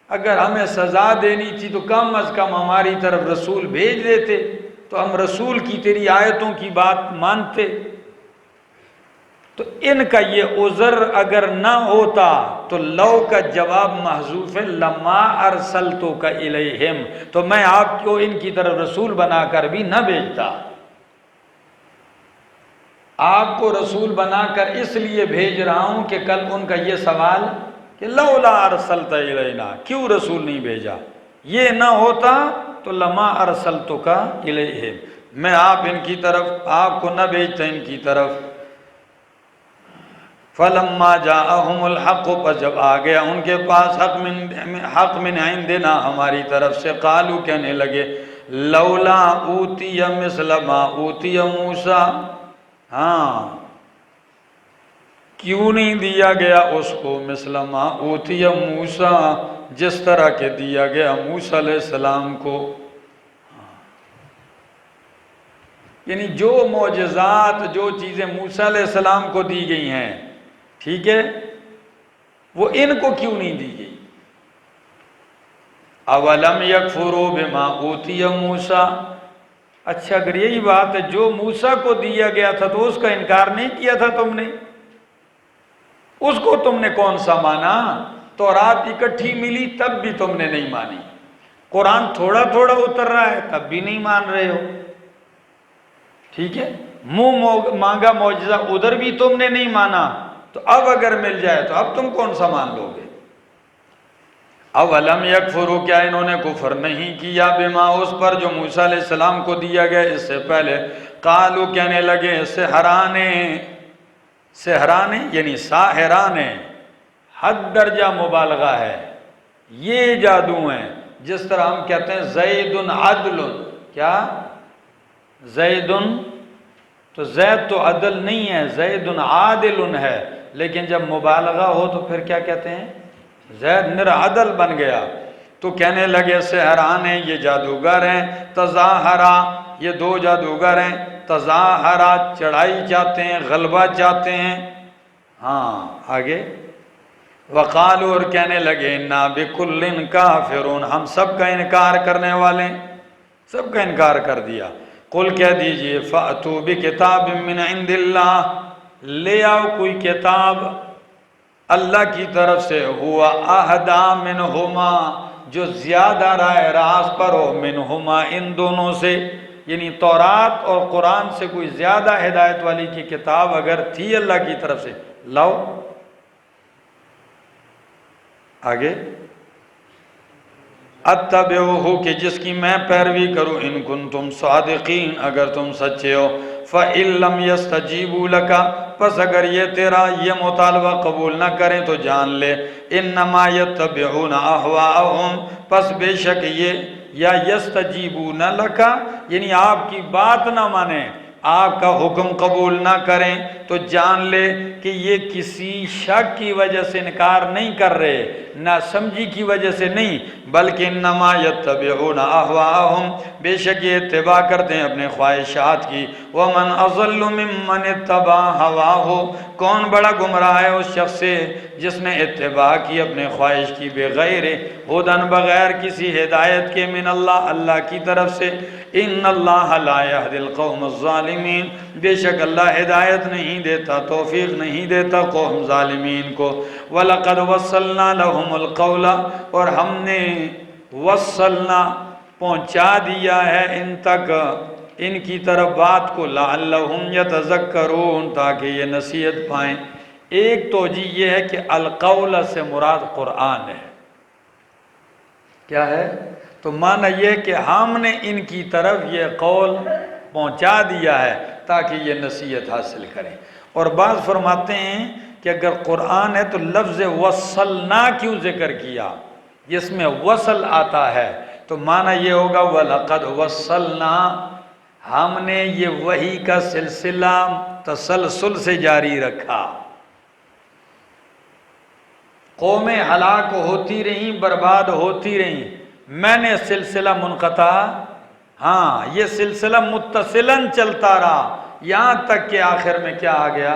اگر ہمیں سزا دینی تھی تو کم از کم ہماری طرف رسول بھیج دیتے تو ہم رسول کی تیری آیتوں کی بات مانتے۔ تو ان کا یہ عذر اگر نہ ہوتا تو لو کا جواب محذوف ہے، لما ارسلتک الیہم، تو میں آپ کو ان کی طرف رسول بنا کر بھی نہ بھیجتا۔ آپ کو رسول بنا کر اس لیے بھیج رہا ہوں کہ کل ان کا یہ سوال کہ لولا ارسلت الینا، کیوں رسول نہیں بھیجا، یہ نہ ہوتا تو لما ارسلتک الیہم، میں آپ ان کی طرف آپ کو نہ بھیجتا ان کی طرف۔ فلما جاءہم الحق، پس جب آ گیا ان کے پاس حق من عندنا، ہماری طرف سے، قالو، کہنے لگے، لولا اوتی مثل ما اوتی موسیٰ، ہاں کیوں نہیں دیا گیا اس کو مثل ما اوتی موسیٰ، جس طرح کہ دیا گیا موسیٰ علیہ السلام کو۔ یعنی جو معجزات، جو چیزیں موسیٰ علیہ السلام کو دی گئی ہیں، ٹھیک ہے، وہ ان کو کیوں نہیں دی گئی؟ اولم یکفروا بما اوتی موسیٰ، اچھا اگر یہی بات ہے، جو موسیٰ کو دیا گیا تھا تو اس کا انکار نہیں کیا تھا تم نے، اس کو تم نے کون سا مانا؟ تورات اکٹھی ملی تب بھی تم نے نہیں مانی، قرآن تھوڑا تھوڑا اتر رہا ہے تب بھی نہیں مان رہے ہو، ٹھیک ہے، منہ مانگا معجزہ ادھر بھی تم نے نہیں مانا، تو اب اگر مل جائے تو اب تم کون سا مان لو گے؟ اولم یکفروا، کیا انہوں نے کفر نہیں کیا، بما، اس پر جو موسیٰ علیہ السلام کو دیا گیا اس سے پہلے، قالو، کہنے لگے، سحرانے یعنی ساحرانے، حد درجہ مبالغہ ہے، یہ جادو ہیں، جس طرح ہم کہتے ہیں زید عدل، کیا زید تو زید تو عدل نہیں ہے، زید عادل ہے، لیکن جب مبالغہ ہو تو پھر کیا کہتے ہیں؟ زید نر عدل بن گیا۔ تو کہنے لگے سحران ہیں، یہ جادوگر ہیں، تظاہرا یہ دو جادوگر ہیں، تظاہرا چڑھائی چاہتے ہیں، غلبہ چاہتے ہیں۔ ہاں آگے وقالوا اور کہنے لگے انا بکل کافرون، ہم سب کا انکار کرنے والے ہیں، سب کا انکار کر دیا۔ قل کہہ دیجئے فأتوا بکتاب من عند اللہ، لے آؤ کوئی کتاب اللہ کی طرف سے، ہوا اہدا منہما جو زیادہ راہ راست پر ہو، منہما ان دونوں سے، یعنی تورات اور قرآن سے کوئی زیادہ ہدایت والی کی کتاب اگر تھی اللہ کی طرف سے لاؤ۔ آگے اتبعوہ کہ جس کی میں پیروی کروں، ان کنتم صادقین اگر تم سچے ہو، فَإِن لَّمْ يَسْتَجِيبُوا لَكَ پس اگر یہ تیرا یہ مطالبہ قبول نہ کریں تو جان لے انما يتبعون اهواءهم پس بے شک یہ یا یستجیبون لک یعنی آپ کی بات نہ مانیں، آپ کا حکم قبول نہ کریں تو جان لے کہ یہ کسی شک کی وجہ سے انکار نہیں کر رہے، نہ سمجھی کی وجہ سے نہیں، بلکہ انما یتبعون اہواءہم بے شک یہ اتباع کرتے ہیں اپنے خواہشات کی۔ ومن اضل ممن اتبع ہواہ کون بڑا گمراہ ہے اس شخص سے جس نے اتباع کی اپنے خواہش کی، بغیر ہدن بغیر کسی ہدایت کے، من اللہ اللہ کی طرف سے۔ ان اللہ لا یہدی القوم الظالمین بے شک اللہ ہدایت نہیں دیتا، توفیق نہیں دیتا قوم ظالمین کو۔ وَلَقَدْ وَصَّلْنَا لَهُمُ الْقَوْلَ اور ہم نے وصلنا پہنچا دیا ہے ان تک ان کی طرف بات کو، لعلہم یتذکرون تاکہ یہ نصیحت پائیں۔ ایک توجیہ یہ ہے کہ القول سے مراد قرآن ہے، کیا ہے؟ تو معنی یہ کہ ہم نے ان کی طرف یہ قول پہنچا دیا ہے تاکہ یہ نصیحت حاصل کریں۔ اور بعض فرماتے ہیں کہ اگر قرآن ہے تو لفظ وصلنا کیوں ذکر کیا؟ جس میں وصل آتا ہے تو معنی یہ ہوگا وَلَقَدْ وَصَّلْنَا ہم نے یہ وحی کا سلسلہ تسلسل سے جاری رکھا، قومیں ہلاک ہوتی رہیں، برباد ہوتی رہیں، میں نے سلسلہ منقطع، ہاں یہ سلسلہ متصلاً چلتا رہا یہاں تک کہ آخر میں کیا آ گیا؟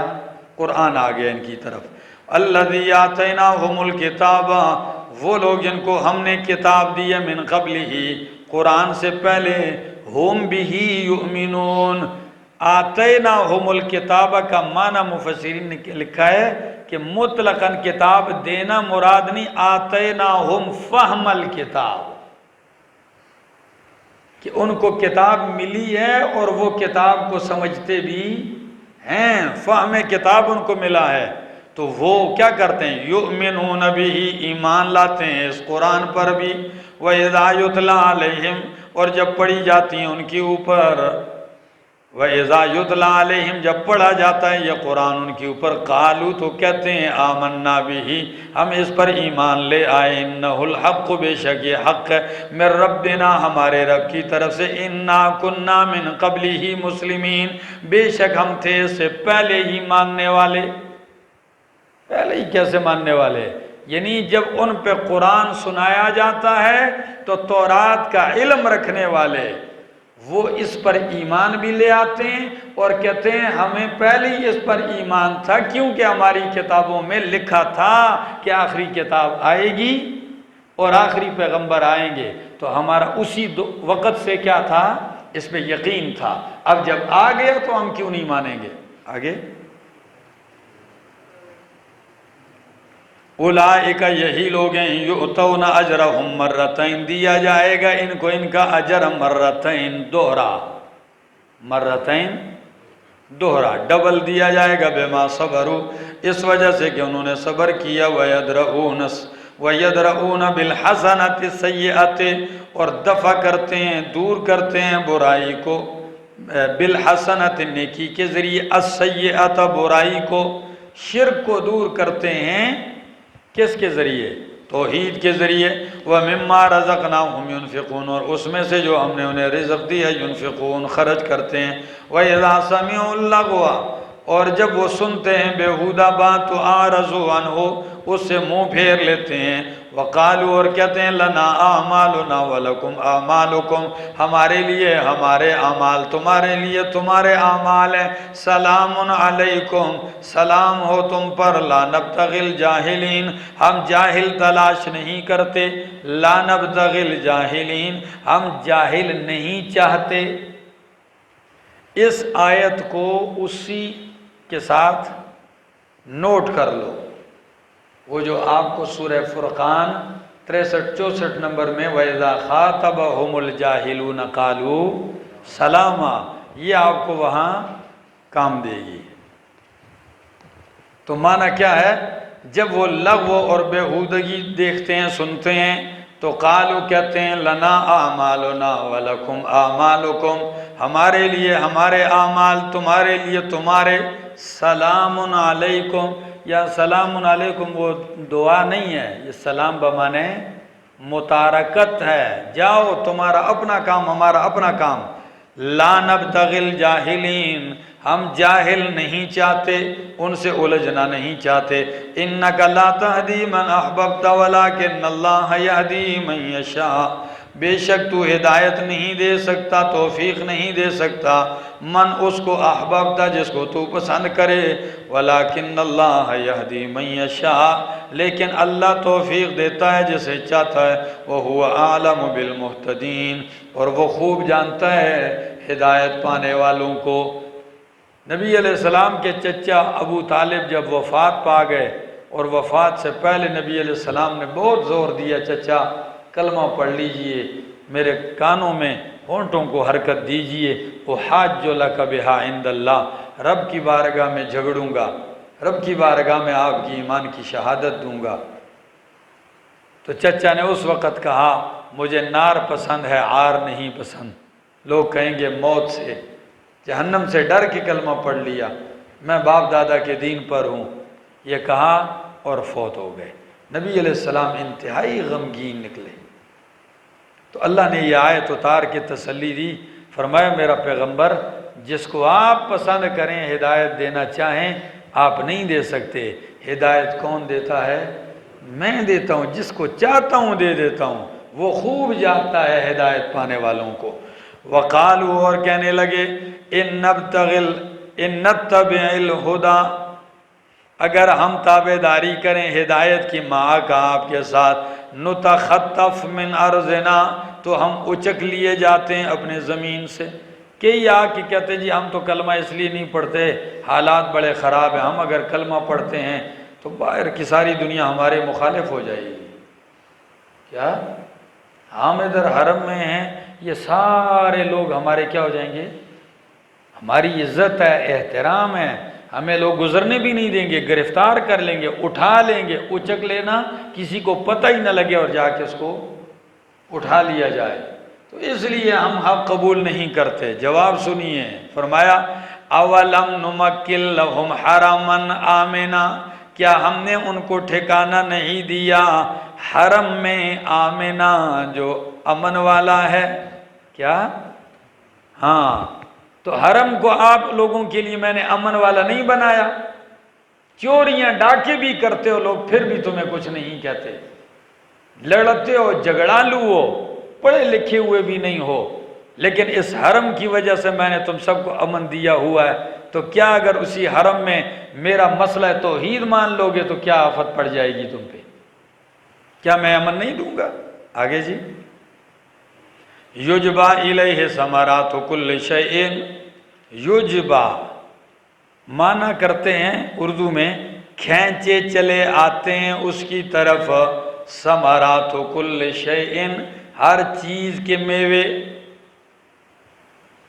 قرآن آ گیا ان کی طرف۔ الذی آتیناہم الکتاب وہ لوگ جن کو ہم نے کتاب دی ہے، من قبلہ قرآن سے پہلے، ہم بہ یؤمنون آتیناہم الکتاب کا معنی مفسرین نے لکھا ہے کہ مطلقاً کتاب دینا مراد نہیں، آتیناہم فہم الکتاب کہ ان کو کتاب ملی ہے اور وہ کتاب کو سمجھتے بھی ہیں، فہم کتاب ان کو ملا ہے تو وہ کیا کرتے ہیں؟ یؤمنون بہ ایمان لاتے ہیں اس قرآن پر بھی، وَإِذَا يُتْلَى عَلَيْهِمْ اور جب پڑھی جاتی ہیں ان کے اوپر، وَإِذَا يُتْلَى عَلَيْهِمْ جب پڑھا جاتا ہے یہ قرآن ان کے اوپر، قالوا تو کہتے ہیں آمنا بہ ہم اس پر ایمان لے آئے، انہ الحق بے شک یہ حق ہے، من ربنا ہمارے رب کی طرف سے، انا کننا من قبلہ مسلمین بے شک ہم تھے اس سے پہلے ہی ماننے والے۔ پہلے ہی کیسے ماننے والے؟ یعنی جب ان پہ قرآن سنایا جاتا ہے تو تورات کا علم رکھنے والے وہ اس پر ایمان بھی لے آتے ہیں اور کہتے ہیں ہمیں پہلے ہی اس پر ایمان تھا کیونکہ ہماری کتابوں میں لکھا تھا کہ آخری کتاب آئے گی اور آخری پیغمبر آئیں گے، تو ہمارا اسی وقت سے کیا تھا؟ اس پہ یقین تھا۔ اب جب آ گیا تو ہم کیوں نہیں مانیں گے؟ آگے اولئک یہی لوگ ہیں، یؤتون اجرہم مرتین دیا جائے گا ان کو ان کا اجر مرتین دوہرا، مرتین دوہرا ڈبل دیا جائے گا، بما صبروا اس وجہ سے کہ انہوں نے صبر کیا، وَيَدْرَؤُونَ بِالْحَسَنَةِ السَّيِّئَةِ اور دفع کرتے ہیں دور کرتے ہیں برائی کو، بالحسنۃ نیکی کے ذریعے، السیئۃ برائی کو، شرک کو دور کرتے ہیں کس کے ذریعے؟ توحید کے ذریعے، وَمِمَّا رَزَقْنَاهُمْ يُنْفِقُونَ، اور اس میں سے جو ہم نے انہیں رزق دی ہے، ينفقون خرچ کرتے ہیں، وَإِذَا سَمِعُوا اللَّغْوَ، اور جب وہ سنتے ہیں بیہودہ بات تو اعرضوا عنہ، اس سے منہ پھیر لیتے ہیں، وقالوا، اور کہتے ہیں لنا اعمالنا ولکم اعمالکم، ہمارے لیے ہمارے اعمال، تمہارے لیے تمہارے اعمال ہیں، سلام علیکم، سلام ہو تم پر، لا نبتغی الجاہلین، ہم جاہل تلاش نہیں کرتے، لا نبتغی الجاہلین، ہم جاہل نہیں چاہتے۔ اس آیت کو اسی کے ساتھ نوٹ کر لو، وہ جو آپ کو سورہ فرقان 63-64 نمبر میں وَإِذَا خَاطَبَهُمُ الْجَاهِلُونَ قَالُوا سَلَامًا، یہ آپ کو وہاں کام دے گی۔ تو معنی کیا ہے؟ جب وہ لغو اور بیہودگی دیکھتے ہیں، سنتے ہیں، تو قالو کہتے ہیں لنا اعمالنا ولکم اعمالکم، ہمارے لیے ہمارے اعمال، تمہارے لیے تمہارے، سلام علیکم، یا سلام علیکم وہ دعا نہیں ہے، یہ سلام بمانے متارکت ہے، جاؤ تمہارا اپنا کام ہمارا اپنا کام، لا نبتغی الجاہلین، ہم جاہل نہیں چاہتے، ان سے الجھنا نہیں چاہتے، انک لا تہدی من احببت ولکن اللہ یہدی من یشاء، بے شک تو ہدایت نہیں دے سکتا، توفیق نہیں دے سکتا، من اس کو احببتا جس کو تو پسند کرے، ولیکن اللہ یہدی من یشاء، لیکن اللہ توفیق دیتا ہے جسے چاہتا ہے، وہو اعلم بالمہتدین، اور وہ خوب جانتا ہے ہدایت پانے والوں کو۔ نبی علیہ السلام کے چچا ابو طالب جب وفات پا گئے، اور وفات سے پہلے نبی علیہ السلام نے بہت زور دیا، چچا کلمہ پڑھ لیجئے، میرے کانوں میں ہونٹوں کو حرکت دیجئے، احاج لک بہا عند اللہ، رب کی بارگاہ میں جھگڑوں گا، رب کی بارگاہ میں آپ کی ایمان کی شہادت دوں گا۔ تو چچا نے اس وقت کہا مجھے نار پسند ہے، عار نہیں پسند، لوگ کہیں گے موت سے، جہنم سے ڈر کے کلمہ پڑھ لیا، میں باپ دادا کے دین پر ہوں، یہ کہا اور فوت ہو گئے۔ نبی علیہ السلام انتہائی غمگین نکلے، تو اللہ نے یہ آیت اتار کے تسلی دی، فرمایا میرا پیغمبر جس کو آپ پسند کریں، ہدایت دینا چاہیں، آپ نہیں دے سکتے، ہدایت کون دیتا ہے؟ میں دیتا ہوں، جس کو چاہتا ہوں دے دیتا ہوں، وہ خوب جانتا ہے ہدایت پانے والوں کو۔ وقالوا، اور کہنے لگے ان نتبع الہدا، اگر ہم تابعداری کریں ہدایت کی ماں کا آپ کے ساتھ، نتخطف من ارضنا، تو ہم اچک لیے جاتے ہیں اپنے زمین سے۔ کئی آ کے کہتے جی ہم تو کلمہ اس لیے نہیں پڑھتے، حالات بڑے خراب ہیں، ہم اگر کلمہ پڑھتے ہیں تو باہر کی ساری دنیا ہمارے مخالف ہو جائے گی۔ کیا ہم ادھر حرم میں ہیں، یہ سارے لوگ ہمارے کیا ہو جائیں گے؟ ہماری عزت ہے، احترام ہے، ہمیں لوگ گزرنے بھی نہیں دیں گے، گرفتار کر لیں گے، اٹھا لیں گے، اچک لینا کسی کو پتہ ہی نہ لگے اور جا کے اس کو اٹھا لیا جائے، تو اس لیے ہم حق قبول نہیں کرتے۔ جواب سنیے، فرمایا اولم نمکن لہم حرما آمنا، کیا ہم نے ان کو ٹھکانہ نہیں دیا حرم میں آمنا جو امن والا ہے؟ کیا؟ ہاں، تو حرم کو آپ لوگوں کے لیے میں نے امن والا نہیں بنایا؟ چوریاں ڈاکے بھی کرتے ہو لوگ، پھر بھی تمہیں کچھ نہیں کہتے، لڑتے ہو، جھگڑالو ہو، پڑھے لکھے ہوئے بھی نہیں ہو، لیکن اس حرم کی وجہ سے میں نے تم سب کو امن دیا ہوا ہے، تو کیا اگر اسی حرم میں میرا مسئلہ توحید مان لو گے تو کیا آفت پڑ جائے گی تم پہ؟ کیا میں امن نہیں دوں گا؟ آگے جی، یجبا الیہ ثمرات کل شیء، یجبا معنی کرتے ہیں اردو میں کھینچے چلے آتے ہیں اس کی طرف، ثمرات کل شیء ہر چیز کے میوے،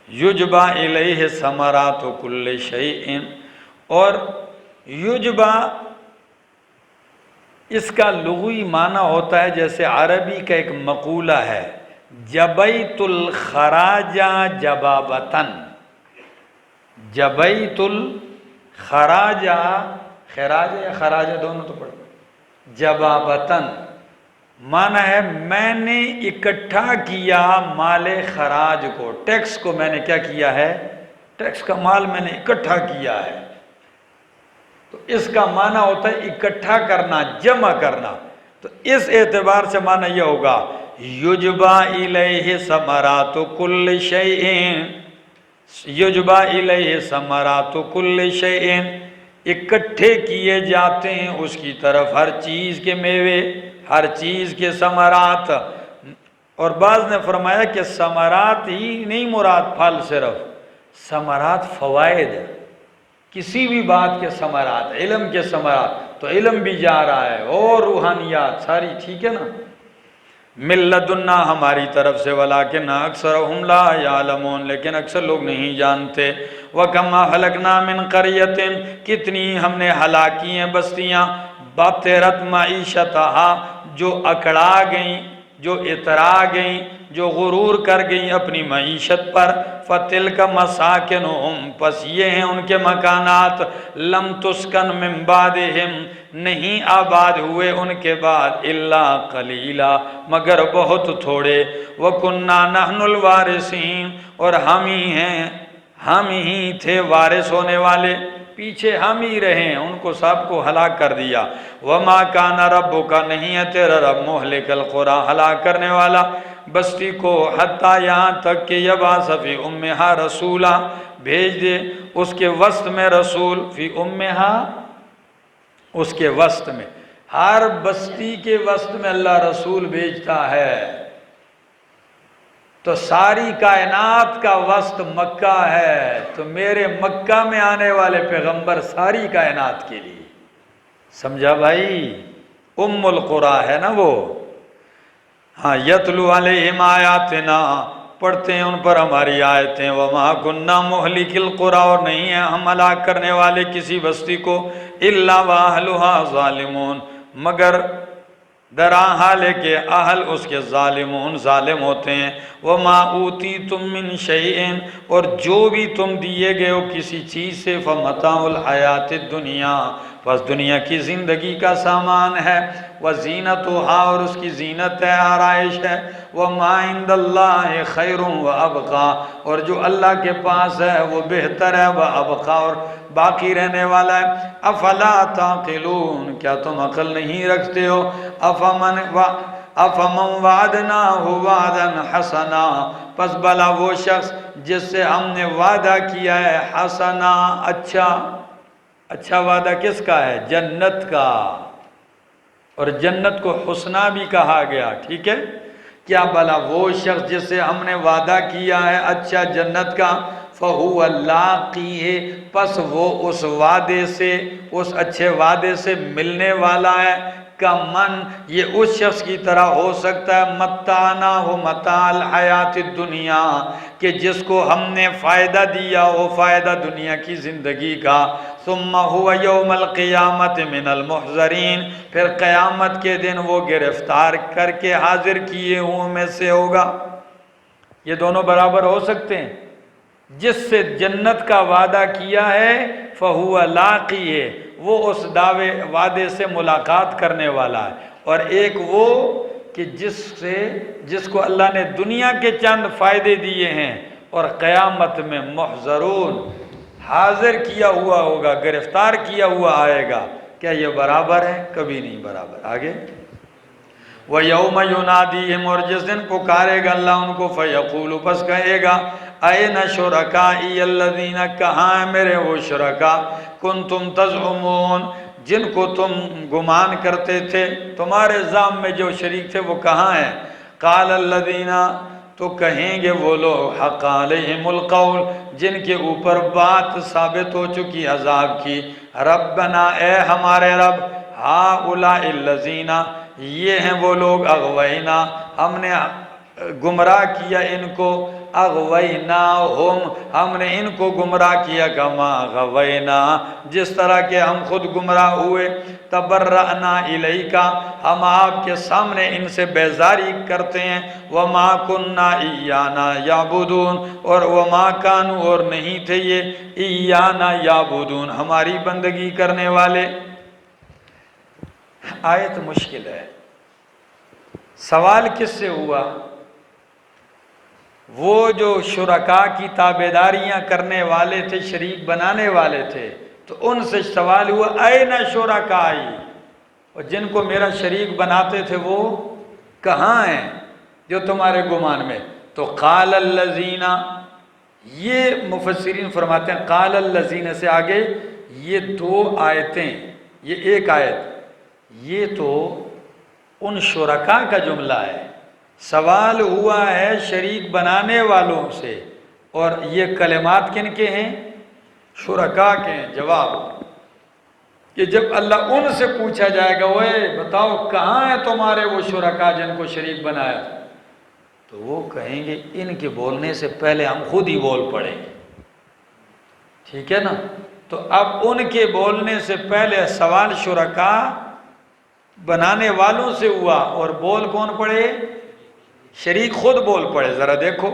یجبا الیہ ثمرات کل شیء، اور یجبا اس کا لغوی معنی ہوتا ہے جیسے عربی کا ایک مقولہ ہے، جبیت الخراج جبابتن، جبیت الخراج، خراج یا خراج دونوں تو پڑھتے، جبابتن، معنی ہے میں نے اکٹھا کیا مال خراج کو، ٹیکس کو میں نے کیا کیا ہے، ٹیکس کا مال میں نے اکٹھا کیا ہے۔ تو اس کا معنی ہوتا ہے اکٹھا کرنا، جمع کرنا۔ تو اس اعتبار سے معنی یہ ہوگا یجبا الیہ ثمرات کل شیء، یجبا الیہ ثمرات کل شیء، اکٹھے کیے جاتے ہیں اس کی طرف ہر چیز کے میوے، ہر چیز کے ثمرات۔ اور بعض نے فرمایا کہ ثمرات ہی نہیں مراد پھل، صرف ثمرات فوائد، کسی بھی بات کے ثمرات، علم کے ثمرات، تو علم بھی جا رہا ہے اور روحانیات ساری، ٹھیک ہے نا۔ من لدنا ہماری طرف سے، ولیکن اکثرہم لا یعلمون، لیکن اکثر لوگ نہیں جانتے۔ وَكَمَا أَهْلَكْنَا مِنْ قَرْيَةٍ، کتنی ہم نے ہلاک کی ہیں بستیاں، بَطِرَتْ مَعِیشَتَهَا، جو اکڑا گئیں، جو اترا گئیں، جو غرور کر گئیں اپنی معیشت پر۔ فَتِلْكَ مَسَاكِنُهُمْ، پس یہ ہیں ان کے مکانات، لَمْ تُسْكَنْ مِنْ بَعْدِهِمْ، نہیں آباد ہوئے ان کے بعد، إِلَّا قَلِيلًا، مگر بہت تھوڑے۔ وَكُنَّا نَحْنُ الْوَارِثِينَ، اور ہم ہی ہیں، ہم ہی تھے وارث ہونے والے، پیچھے ہم ہی رہے، ان کو سب کو ہلاک کر دیا۔ وَمَا كَانَ رَبُّكَ، نہیں ہے تیرا رب مُهْلِكَ الْقُرَىٰ، ہلاک کرنے والا بستی کو، حتیٰ یہاں تک کہ یبعث فی امہا رسولا، بھیج دے اس کے وسط میں رسول، فی امہا، اس کے وسط میں، ہر بستی کے وسط میں اللہ رسول بھیجتا ہے۔ تو ساری کائنات کا وسط مکہ ہے، تو میرے مکہ میں آنے والے پیغمبر ساری کائنات کے لیے، سمجھا بھائی؟ ام القرآ ہے نا وہ۔ ہاں، یتلو علیہم آیاتنا، پڑھتے ہیں ان پر ہماری آیتیں۔ وما کننا مہلک القرى، اور نہیں ہیں ہم ہلاک کرنے والے کسی بستی کو، الا واہلها ظالمون، مگر درا حال ہے کہ اہل اس کے ظالمون، ظالم ہوتے ہیں۔ وما اوتیتم من شیء، اور جو بھی تم دیے گئے ہو کسی چیز سے، فمتاع الحیات الدنیا، بس دنیا کی زندگی کا سامان ہے، وزینتها، اور اس کی زینت ہے، آرائش ہے۔ وما عند اللہ خیر وابقا، اور جو اللہ کے پاس ہے وہ بہتر ہے، وابقا، اور باقی رہنے والا ہے۔ افلا تعقلون، کیا تم عقل نہیں رکھتے ہو؟ افمن وعدناہ وعدا حسنا، پس بلا وہ شخص جس سے ہم نے وعدہ کیا ہے، حسنا، اچھا، اچھا وعدہ کس کا ہے؟ جنت کا، اور جنت کو حسنہ بھی کہا گیا، ٹھیک ہے؟ کیا بلا وہ شخص جس سے ہم نے وعدہ کیا ہے اچھا جنت کا، فَهُوَ لَاقِيهِ، پس وہ اس وعدے سے، اس اچھے وعدے سے ملنے والا ہے۔ کمن، یہ اس شخص کی طرح ہو سکتا ہے، متعنا ہو متاع الحیات الدنیا، کہ جس کو ہم نے فائدہ دیا ہو، فائدہ دنیا کی زندگی کا، ثم هو یوم القیامت من المحضرین، پھر قیامت کے دن وہ گرفتار کر کے حاضر کیے ہوں میں سے ہوگا۔ یہ دونوں برابر ہو سکتے ہیں؟ جس سے جنت کا وعدہ کیا ہے، فَهُوَ لَاقِيهِ، وہ اس دعوے وعدے سے ملاقات کرنے والا ہے، اور ایک وہ کہ جس کو اللہ نے دنیا کے چند فائدے دیے ہیں اور قیامت میں محضرون، حاضر کیا ہوا ہوگا، گرفتار کیا ہوا آئے گا۔ کیا یہ برابر ہے؟ کبھی نہیں برابر۔ آگے، وَيَوْمَ يُنَادِيهِمْ، اور جس دن پکارے گا اللہ ان کو، فَيَقُولُ، پس کہے گا، اَيْنَ شُرَكَائِيَ الَّذِينَ، کہاں ہیں میرے وہ شرکا، كُنْتُمْ تَزْعُمُونَ، جن کو تم گمان کرتے تھے، تمہارے زعم میں جو شریک تھے وہ کہاں ہیں؟ قَالَ الَّذِينَ، تو کہیں گے وہ لوگ، حق علیہم القول، جن کے اوپر بات ثابت ہو چکی عذاب کی، ربنا، اے ہمارے رب، ہؤلاء الذین، یہ ہیں وہ لوگ، اغوینا، ہم نے گمراہ کیا ان کو، اغویناہم، ہم نے ان کو گمراہ کیا، کما غوینا، جس طرح کہ ہم خود گمراہ ہوئے، تبرأنا الیک، ہم آپ کے سامنے ان سے بیزاری کرتے ہیں، وما کننا ایانا یعبدون، اور وما کانوا، اور نہیں تھے یہ، ایانا یعبدون، ہماری بندگی کرنے والے۔ آیت مشکل ہے، سوال کس سے ہوا؟ وہ جو شرکاء کی تابعداریاں کرنے والے تھے، شریک بنانے والے تھے، تو ان سے سوال ہوا این شرکائی، اور جن کو میرا شریک بناتے تھے وہ کہاں ہیں جو تمہارے گمان میں؟ تو قال الذین، یہ مفسرین فرماتے ہیں قال الذین سے آگے یہ دو آیتیں، یہ ایک آیت، یہ تو ان شرکاء کا جملہ ہے، سوال ہوا ہے شریک بنانے والوں سے، اور یہ کلمات کن کے ہیں؟ شرکاء کے ہیں۔ جواب کہ جب اللہ ان سے پوچھا جائے گا وہ بتاؤ کہاں ہیں تمہارے وہ شرکاء جن کو شریک بنایا تھا، تو وہ کہیں گے ان کے بولنے سے پہلے ہم خود ہی بول پڑیں گے، ٹھیک ہے نا؟ تو اب ان کے بولنے سے پہلے سوال شرکاء بنانے والوں سے ہوا، اور بول کون پڑے؟ شریک خود بول پڑے۔ ذرا دیکھو،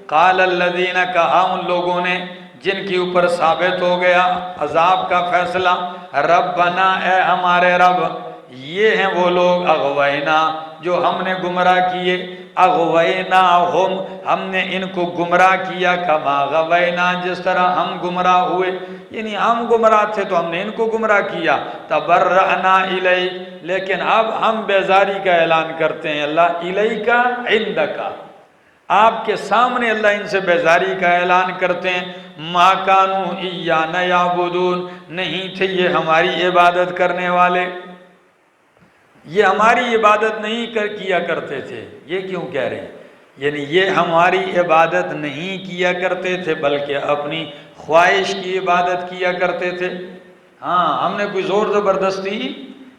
قال الذین، کہا ان لوگوں نے جن کے اوپر ثابت ہو گیا عذاب کا فیصلہ، ربنا، اے ہمارے رب، یہ ہیں وہ لوگ اغوینا جو ہم نے گمراہ کیے، اغوینا ہم نے ان کو گمراہ کیا، کما غوینا، جس طرح ہم گمراہ ہوئے، یعنی ہم گمراہ تھے تو ہم نے ان کو گمراہ کیا، تبرأنا الیک، لیکن اب ہم بیزاری کا اعلان کرتے ہیں اللہ، الیک عندک، آپ کے سامنے اللہ ان سے بیزاری کا اعلان کرتے ہیں، ما کانوا ایانا یعبدون، نہیں تھے یہ ہماری عبادت کرنے والے، یہ ہماری عبادت نہیں کیا کرتے تھے۔ یہ کیوں کہہ رہے ہیں؟ یعنی یہ ہماری عبادت نہیں کیا کرتے تھے بلکہ اپنی خواہش کی عبادت کیا کرتے تھے۔ ہاں، ہم نے کوئی زور زبردستی،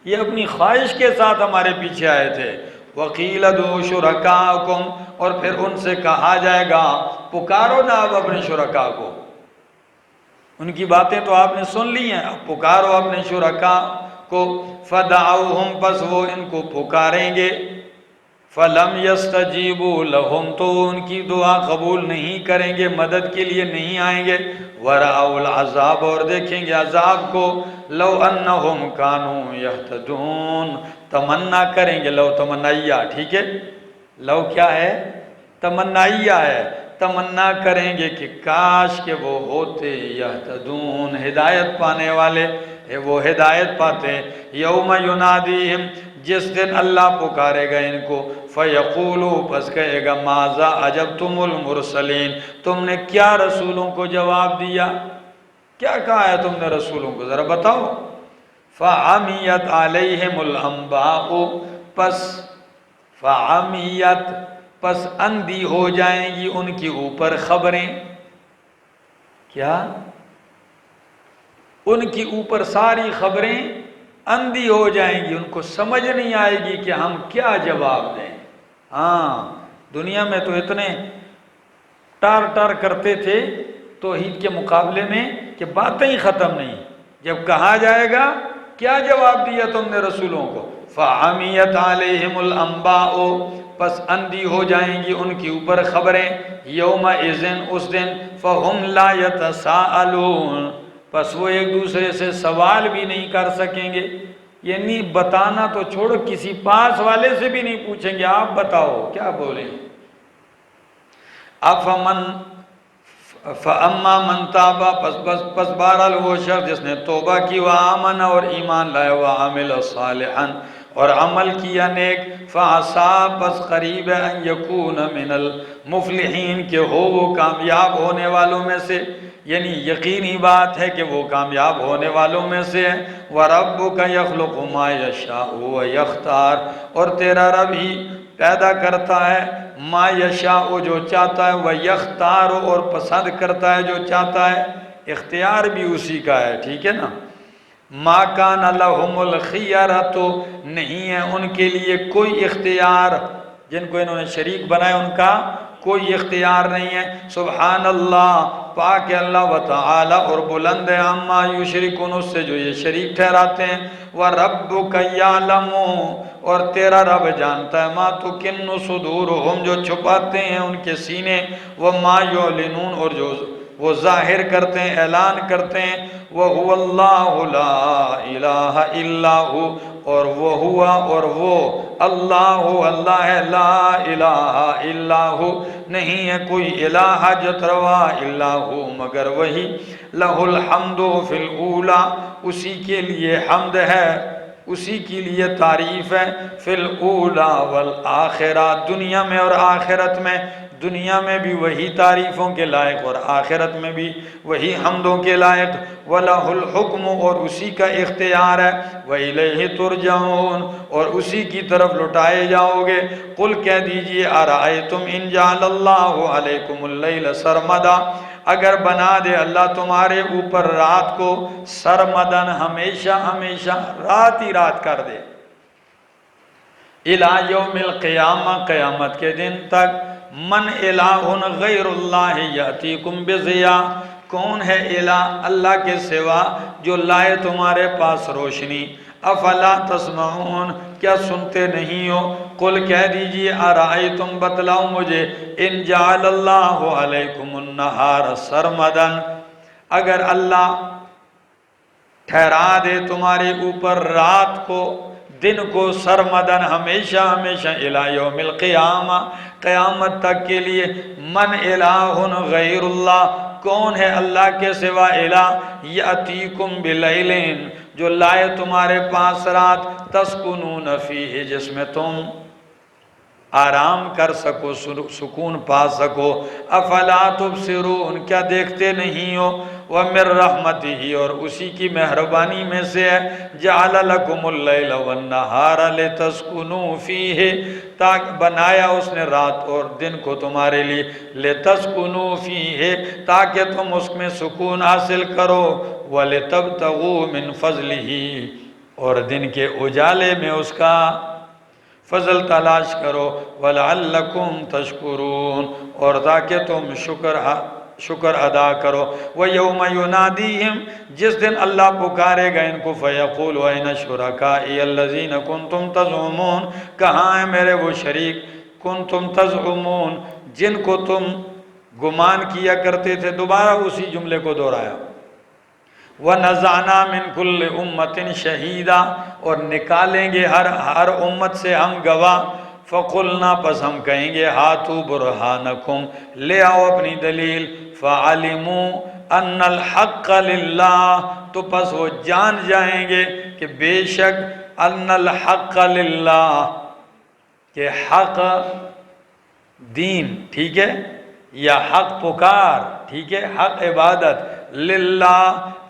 یہ اپنی خواہش کے ساتھ ہمارے پیچھے آئے تھے۔ وَقِيلَ ادْعُوا شُرَكَاءَكُمْ، اور پھر ان سے کہا جائے گا پکارو نا اب اپنے شرکاء کو، ان کی باتیں تو آپ نے سن لی ہیں، اب پکارو اپنے شرکاء کو، فَدَعَوْهُمْ، پس وہ ان کو پکاریں گے، فَلَمْ يَسْتَجِيبُوا لَهُمْ، تو ان کی دعا قبول نہیں کریں گے، مدد کے لیے نہیں آئیں گے، وَرَأَوْا الْعَذَابَ، اور دیکھیں گے عذاب کو، لَوْ أَنَّهُمْ كَانُوا يَهْتَدُونَ، تمنا کریں گے، لو تمنائیہ، ٹھیک ہے، لو کیا ہے؟ تمنائیہ ہے، تمنا کریں گے کہ کاش کہ وہ ہوتے یہتدون، ہدایت پانے والے، وہ ہدایت پاتے، یوم ینادیہم، جس دن اللہ پکارے گا ان کو، فیقولو، پس کہے گا ماذا اجبتم المرسلین، تم نے کیا رسولوں کو جواب دیا؟ کیا کہا ہے تم نے رسولوں کو، ذرا بتاؤ۔ فعمیت علیہم الانباء، پس فعمیت، پس اندھی ہو جائیں گی ان کی اوپر خبریں، کیا؟ ان کی اوپر ساری خبریں اندھی ہو جائیں گی، ان کو سمجھ نہیں آئے گی کہ ہم کیا جواب دیں۔ ہاں، دنیا میں تو اتنے ٹار کرتے تھے توحید کے مقابلے میں کہ باتیں ہی ختم نہیں، جب کہا جائے گا کیا جواب دیا تم نے رسولوں کو، فعمیت علیہم الانباء، پس اندھی ہو جائیں گی ان کی اوپر خبریں، یومئذ، اس دن، فہم لا یتساءلون، پس وہ ایک دوسرے سے سوال بھی نہیں کر سکیں گے، یعنی بتانا تو چھوڑو، کسی پاس والے سے بھی نہیں پوچھیں گے آپ بتاؤ کیا بولیں۔ افمن، فاما من تابا، پس بہرحال وہ شخص جس نے توبہ کی، وآمن، اور ایمان لائے، وعمل صالحا، اور عمل کیا نیک، فعسا، پس قریب ہے، ان یکون من المفلحین، کہ ہو وہ کامیاب ہونے والوں میں سے، یعنی یقینی بات ہے کہ وہ کامیاب ہونے والوں میں سے ہے۔ وَرَبُّكَ يَخْلُقُ مَا يَشَاءُ وَيَخْتَارُ، اور تیرا رب ہی پیدا کرتا ہے ما یشاء، جو چاہتا ہے، وَيَخْتَارُ، اور پسند کرتا ہے جو چاہتا ہے، اختیار بھی اسی کا ہے، ٹھیک ہے نا۔ ما کان لہم الخیرۃ، نہیں ہے ان کے لیے کوئی اختیار، جن کو انہوں نے شریک بنایا ان کا کوئی اختیار نہیں ہے۔ سبحان اللہ، پاک ہے اللہ، وتعالی، اور بلند ہے، عما یشرکون، اس سے جو یہ شریک ٹھہراتے ہیں، وَرَبُّكَ یعلم، اور تیرا رب جانتا ہے، ما تکن صدورہم، جو چھپاتے ہیں ان کے سینے، وما یعلنون، اور جو وہ ظاہر کرتے ہیں، اعلان کرتے ہیں، وَهُوَ اللَّهُ لَا إِلَٰهَ إِلَّا هُوَ، اور وہ ہوا، اور وہ اللہ اللہ ہے، لا الہ الا ہو، نہیں ہے کوئی الہ حاجت روا الا ہو مگر وہی، لہ الحمد فی الاولی، اسی کے لیے حمد ہے، اسی کے لیے تعریف ہے، فی الاولی والآخرہ، دنیا میں اور آخرت میں، دنیا میں بھی وہی تعریفوں کے لائق اور آخرت میں بھی وہی حمدوں کے لائق، وَلَهُ الْحُكْمُ، اور اسی کا اختیار ہے، وَإِلَيْهِ تُرْجَعُونَ، اور اسی کی طرف لٹائے جاؤ گے۔ قل کہہ دیجئے أَرَأَيْتُمْ إِنْ جَعَلَ اللَّهُ عَلَيْكُمُ اللَّيْلَ سَرْمَدًا، اگر بنا دے اللہ تمہارے اوپر رات کو سرمدن، ہمیشہ ہمیشہ رات ہی رات کر دے، الى یوم القیامہ، قیامت کے دن تک، من الہ غیر اللہ یاتیکم بضیاء، کون ہے الہ اللہ کے سوا جو لائے تمہارے پاس روشنی، افلا تسمعون، کیا سنتے نہیں ہو؟ قل کہہ دیجئے ارائیتم، بتلاؤ مجھے، ان جعل اللہ علیکم النہار سرمدن، اگر اللہ ٹھہرا دے تمہارے اوپر رات کو، دن کو، سرمدن ہمیشہ ہمیشہ، الی یوم القیامہ، قیامت تک کے لیے، من الہ غیر اللہ، کون ہے اللہ کے سوا الہ، یاتیکم بلیلین، جو لائے تمہارے پاس رات، تسکنون فیہ، جس میں تم آرام کر سکو، سکون پا سکو، افلا تبصرون، کیا دیکھتے نہیں ہو؟ وَمِن رَحْمَتِهِ، اور اسی کی مہربانی میں سے ہے، جَعَلَ لَكُمُ اللَّيْلَ وَالنَّهَارَ لِتَسْكُنُوا فِيهِ، تاکہ بنایا اس نے رات اور دن کو تمہارے لیے، لِتَسْكُنُوا فِيهِ، تاکہ تم اس میں سکون حاصل کرو، وَلِتَبْتَغُوا مِن فَضْلِهِ، اور دن کے اجالے میں اس کا فضل تلاش کرو، وَلَعَلَّكُمْ تَشْكُرُونَ، اور تاکہ تم شکر ادا کرو، وَيَوْمَ يُنَادِيهِمْ، جس دن اللہ پکارے گا ان کو، فَيَقُولُ أَيْنَ شُرَكَائِيَ الَّذِينَ كُنْتُمْ تَزْعُمُونَ، کہاں ہیں میرے وہ شریک، كُنْتُمْ تَزْعُمُونَ، جن کو تم گمان کیا کرتے تھے، دوبارہ اسی جملے کو دہرایا، وَنَزَعْنَا مِن كُلِّ أُمَّةٍ شَهِيدًا، اور نکالیں گے ہر امت سے ہم گواہ، فَقُلْنَا، پس ہم کہیں گے، ہاتھو برہانکم، لے آؤ اپنی دلیل، فَعَلِمُوا أَنَّ الْحَقَّ لِلَّهِ، تو پس وہ جان جائیں گے کہ بے شک أَنَّ الْحَقَّ لِلَّهِ، کہ حق دین، ٹھیک ہے، یا حق پکار، ٹھیک ہے، حق عبادت، للہ،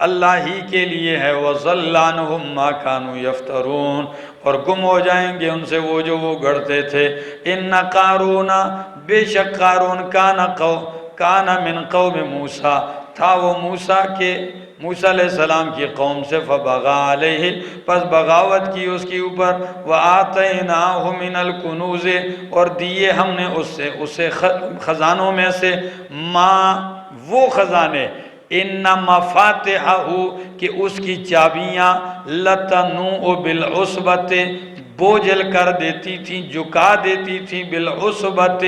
اللہ ہی کے لیے ہے، وَضَلَّ عَنْهُمْ مَا كَانُوا يَفْتَرُونَ، اور گم ہو جائیں گے ان سے وہ جو وہ گڑھتے تھے، اِنَّ قارون، بے شک قارون، کان من قوم موسیٰ، تھا وہ موسیٰ علیہ السلام کی قوم سے، فبغى علیہ، پس بغاوت کی اس کے اوپر، وآتیناہ من الکنوز، اور دیے ہم نے اسے خزانوں میں سے، وہ خزانے، ان مفاتحہ، کہ اس کی چابیاں، لتنوء بالعصبۃ، بوجھل کر دیتی تھی، جھکا دیتی تھی، بالعصبۃ،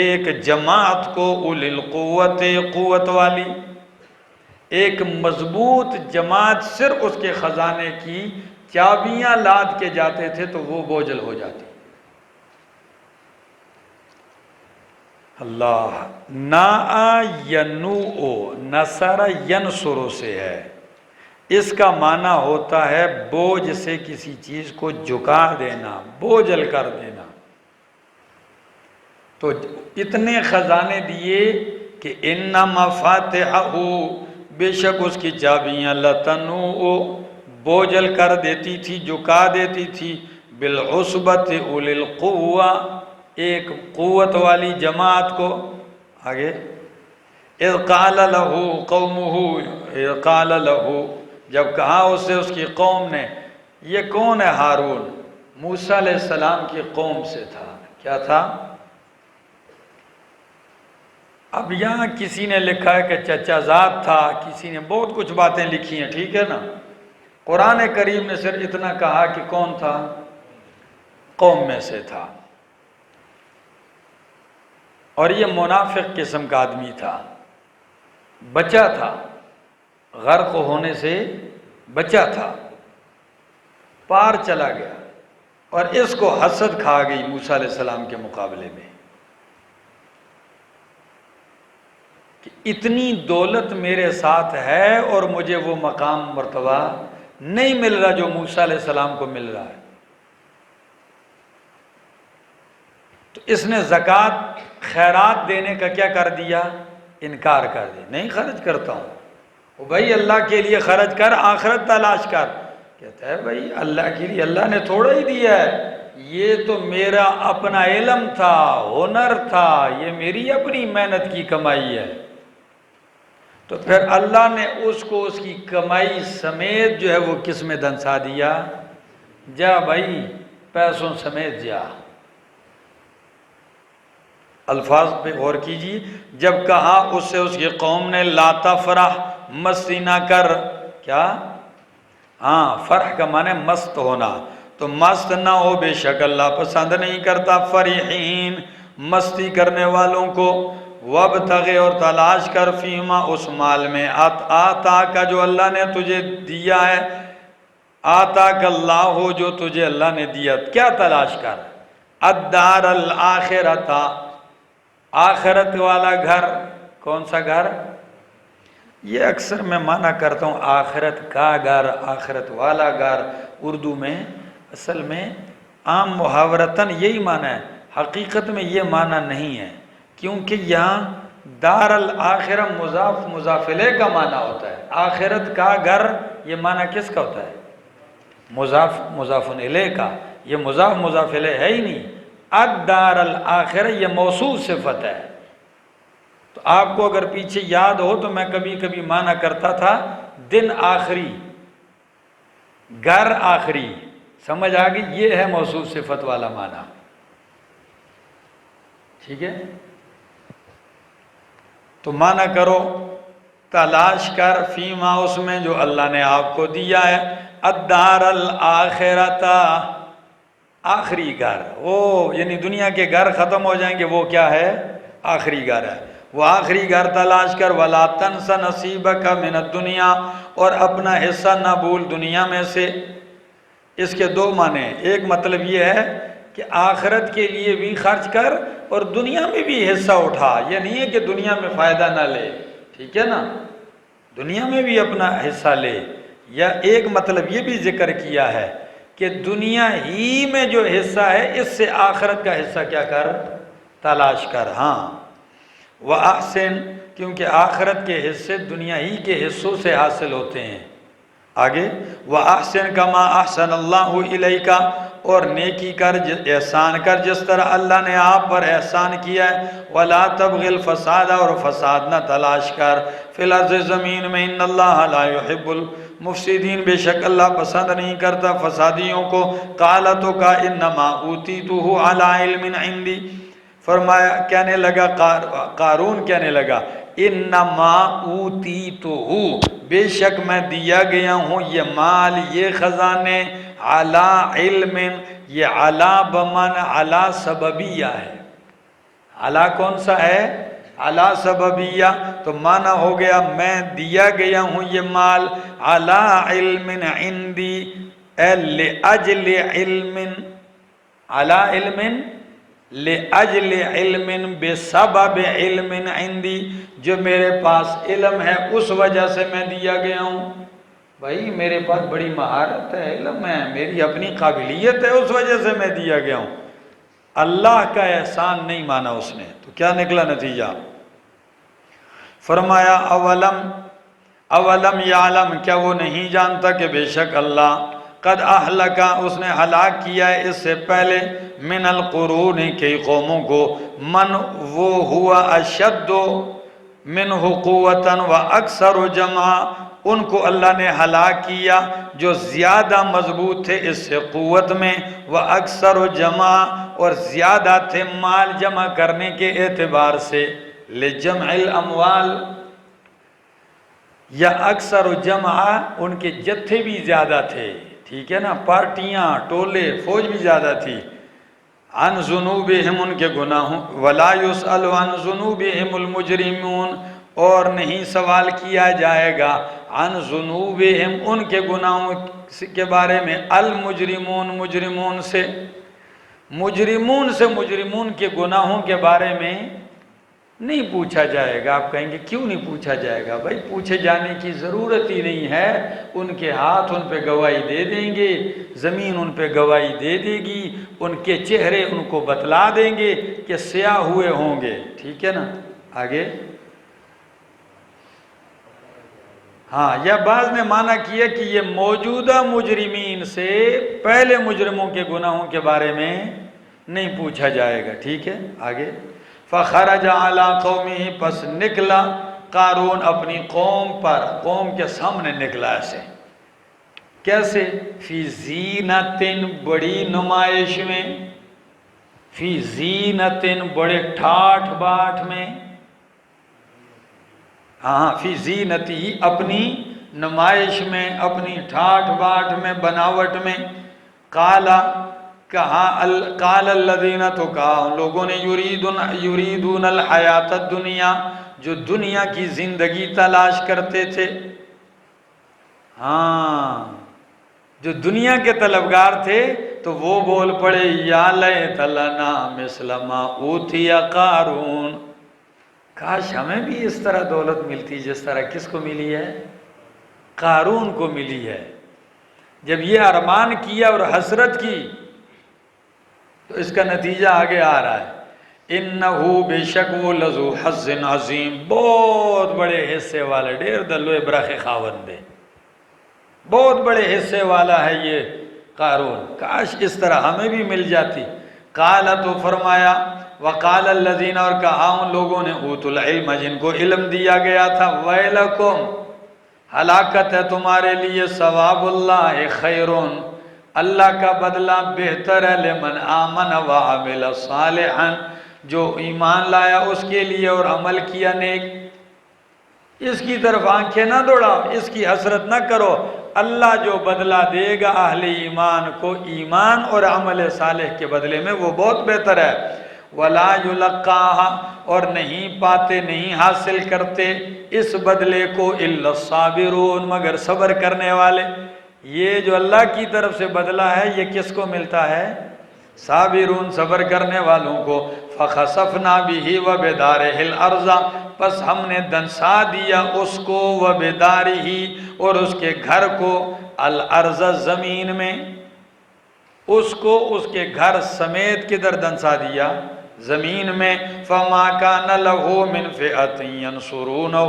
ایک جماعت کو، اولی القوت، قوت والی، ایک مضبوط جماعت صرف اس کے خزانے کی چابیاں لاد کے جاتے تھے تو وہ بوجھل ہو جاتی۔ اللہ، ناء ینوء، نصر ینصر سے ہے، اس کا معنی ہوتا ہے بوجھ سے کسی چیز کو جھکا دینا، بوجھل کر دینا۔ تو اتنے خزانے دیے کہ ان مفاتحہ، بے شک اس کی چابیاں، لتنوء، بوجھل کر دیتی تھی، جھکا دیتی تھی، بالعصبۃ اولی القوہ، ایک قوت والی جماعت کو۔ آگے، اذ قال لہ قومہ، اذ قال لہ، جب کہا اس سے اس کی قوم نے، یہ کون ہے ہارون؟ موسیٰ علیہ السلام کی قوم سے تھا، کیا تھا؟ اب یہاں کسی نے لکھا ہے کہ چچا زاد تھا، کسی نے بہت کچھ باتیں لکھی ہیں، ٹھیک ہے نا؟ قرآن کریم نے صرف اتنا کہا کہ کون تھا؟ قوم میں سے تھا، اور یہ منافق قسم کا آدمی تھا، بچا تھا، غرق ہونے سے بچا تھا، پار چلا گیا، اور اس کو حسد کھا گئی موسیٰ علیہ السلام کے مقابلے میں کہ اتنی دولت میرے ساتھ ہے اور مجھے وہ مقام مرتبہ نہیں مل رہا جو موسیٰ علیہ السلام کو مل رہا ہے. تو اس نے زکوٰۃ خیرات دینے کا کیا کر دیا؟ انکار کر دیا. نہیں خرچ کرتا ہوں. وہ بھائی اللہ کے لیے خرچ کر، آخرت تلاش کر. کہتا ہے بھائی اللہ کے لیے اللہ نے تھوڑا ہی دیا ہے، یہ تو میرا اپنا علم تھا، ہنر تھا، یہ میری اپنی محنت کی کمائی ہے. تو پھر اللہ نے اس کو اس کی کمائی سمیت جو ہے وہ کس میں دھنسا دیا؟ جا بھائی پیسوں سمیت جا. الفاظ پہ غور کیجیے. جب کہا اس سے اس کی قوم نے لا تفرح، مستی نہ کر. کیا؟ ہاں، فرح کا معنی مست ہونا. تو مست نہ ہو، بے شک اللہ پسند نہیں کرتا فرحین، مستی کرنے والوں کو. وابتغ، اور تلاش کر، فیما، اس مال میں، آتا کا جو اللہ نے تجھے دیا ہے، آتا کا اللہ ہو جو تجھے اللہ نے دیا. کیا تلاش کر؟ الدار الآخرۃ، آخرت والا گھر. کون سا گھر؟ یہ اکثر میں معنی کرتا ہوں آخرت کا گھر، آخرت والا گھر. اردو میں اصل میں عام محاورتاً یہی معنی ہے، حقیقت میں یہ معنی نہیں ہے، کیونکہ یہاں دار الآخرہ مضاف مضاف الیہ کا معنی ہوتا ہے. آخرت کا گھر یہ معنی کس کا ہوتا ہے؟ مضاف مضاف الیہ کا. یہ مضاف مضاف الیہ ہے ہی نہیں. الدار الآخرہ یہ موصوف صفت ہے. تو آپ کو اگر پیچھے یاد ہو تو میں کبھی کبھی معنی کرتا تھا دن آخری، گھر آخری. سمجھ آ گئی؟ یہ ہے موصوف صفت والا معنی. ٹھیک ہے؟ تو معنی کرو تلاش کر، فیما، اس میں جو اللہ نے آپ کو دیا ہے، الدار الآخرۃ، آخری گھر. وہ یعنی دنیا کے گھر ختم ہو جائیں گے، وہ کیا ہے؟ آخری گھر ہے. وہ آخری گھر تلاش کر. ولا تنس نصیبک من الدنیا، اور اپنا حصہ نہ بھول دنیا میں سے. اس کے دو معنی. ایک مطلب یہ ہے کہ آخرت کے لیے بھی خرچ کر اور دنیا میں بھی حصہ اٹھا. یہ نہیں ہے کہ دنیا میں فائدہ نہ لے، ٹھیک ہے نا، دنیا میں بھی اپنا حصہ لے. یا ایک مطلب یہ بھی ذکر کیا ہے کہ دنیا ہی میں جو حصہ ہے اس سے آخرت کا حصہ کیا کر؟ تلاش کر. ہاں، وَأَحْسِن، کیونکہ آخرت کے حصے دنیا ہی کے حصوں سے حاصل ہوتے ہیں. آگے وَأَحْسِن كَمَا أَحْسَنَ اللَّهُ إِلَيْكَ، اور نیکی کر، احسان کر جس طرح اللہ نے آپ پر احسان کیا ہے. وَلَا تَبْغِ الْفَسَادَ، اور فساد نہ تلاش کر. فِي الْأَرْضِ، زمین میں. إِنَّ اللَّهَ لَا يُحِبُّ الْمُفْسِدِينَ، بے شک اللہ پسند نہیں کرتا فسادیوں کو. قَالَ، تو کہا، إِنَّمَا أُوتِيتُهُ عَلَىٰ عِلْمٍ عِنْدِي، فرمایا کہنے لگا قارون کہنے لگا انما اوتیتہ، بے شک میں دیا گیا ہوں یہ مال، یہ خزانے، علی علم، یہ علی بمعنی علی سببیہ ہے. علی کون سا ہے؟ علی سببیہ. تو معنی ہو گیا میں دیا گیا ہوں یہ مال علی علم عندی، لأجل علم، علی علم، لأجل علم، بسبب علم عندی، جو میرے پاس علم ہے اس وجہ سے میں دیا گیا ہوں. بھائی میرے پاس بڑی مہارت ہے، علم ہے، میری اپنی قابلیت ہے، اس وجہ سے میں دیا گیا ہوں. اللہ کا احسان نہیں مانا اس نے. تو کیا نکلا نتیجہ؟ فرمایا اولم یعلم، کیا وہ نہیں جانتا کہ بے شک اللہ قد اہلکا، اس نے ہلاک کیا ہے اس سے پہلے، من القرون، کئی قوموں کو، من وہ ہوا اشد منہ قوتا و اکثر جمعا، ان کو اللہ نے ہلاک کیا جو زیادہ مضبوط تھے اس سے قوت میں، و اکثر جمع، اور زیادہ تھے مال جمع کرنے کے اعتبار سے، لجمع الاموال، یا اکثر جمع ان کے جتھے بھی زیادہ تھے، ٹھیک ہے نا، پارٹیاں، ٹولے، فوج بھی زیادہ تھی. عن ذنوبہم، ان کے گناہوں، ولا یسأل عن ذنوبہم المجرمون، اور نہیں سوال کیا جائے گا عن ذنوبہم ان کے گناہوں کے بارے میں، المجرمون مجرمون سے، مجرمون کے گناہوں کے بارے میں نہیں پوچھا جائے گا۔ آپ کہیں گے کیوں نہیں پوچھا جائے گا؟ بھائی پوچھے جانے کی ضرورت ہی نہیں ہے، ان کے ہاتھ ان پہ گواہی دے دیں گے، زمین ان پہ گواہی دے دے گی، ان کے چہرے ان کو بتلا دیں گے کہ سیاہ ہوئے ہوں گے، ٹھیک ہے نا؟ آگے ہاں، یا بعض نے معنی کیا کہ یہ موجودہ مجرمین سے پہلے مجرموں کے گناہوں کے بارے میں نہیں پوچھا جائے گا، ٹھیک ہے؟ آگے فخرج علی قومہ، پس نکلا قارون اپنی قوم پر، قوم کے سامنے نکلا ایسے، کیسے؟ فی زینت، بڑی نمائش میں، فی زینت، بڑے ٹھاٹ باٹ میں، ہاں فی زینتی، اپنی نمائش میں، اپنی ٹھاٹ باٹ میں، بناوٹ میں، قال الذین، تو کہا ان لوگوں نے، یریدون الحیات الدنیا، جو دنیا کی زندگی تلاش کرتے تھے، ہاں جو دنیا کے طلبگار تھے، تو وہ بول پڑے یا لیت لنا مثل ما اوتی قارون، کاش ہمیں بھی اس طرح دولت ملتی جس طرح کس کو ملی ہے؟ قارون کو ملی ہے۔ جب یہ ارمان کیا اور حسرت کی تو اس کا نتیجہ آگے آ رہا ہے، انہو بے شک وہ لذو حظ عظیم، بہت بڑے حصے والا، ڈیر دلو برخ خاوندے، بہت بڑے حصے والا ہے یہ قارون، کاش اس طرح ہمیں بھی مل جاتی۔ قال، تو فرمایا، وقال الذین، اور کہا ان لوگوں نے، اوتوا العلم، جن کو علم دیا گیا تھا، ویلکم، ہلاکت ہے تمہارے لیے، ثواب اللہ خیرون، اللہ کا بدلہ بہتر ہے، لمن آمن وعمل صالحا، جو ایمان لایا اس کے لیے اور عمل کیا نیک۔ اس کی طرف آنکھیں نہ دوڑاؤ، اس کی حسرت نہ کرو، اللہ جو بدلہ دے گا اہل ایمان کو ایمان اور عمل صالح کے بدلے میں، وہ بہت بہتر ہے۔ ولا یلقاها، اور نہیں پاتے، نہیں حاصل کرتے اس بدلے کو، الا الصابرون، مگر صبر کرنے والے۔ یہ جو اللہ کی طرف سے بدلہ ہے یہ کس کو ملتا ہے؟ صابرون، صبر کرنے والوں کو۔ فخسفنا به وبداره الارض، پس ہم نے دنسا دیا اس کو، وبداره، اور اس کے گھر کو، الارض، زمین میں، اس کو اس کے گھر سمیت کدھر دنسا دیا؟ زمین میں۔ فما کان له من فئۃ ینصرونہ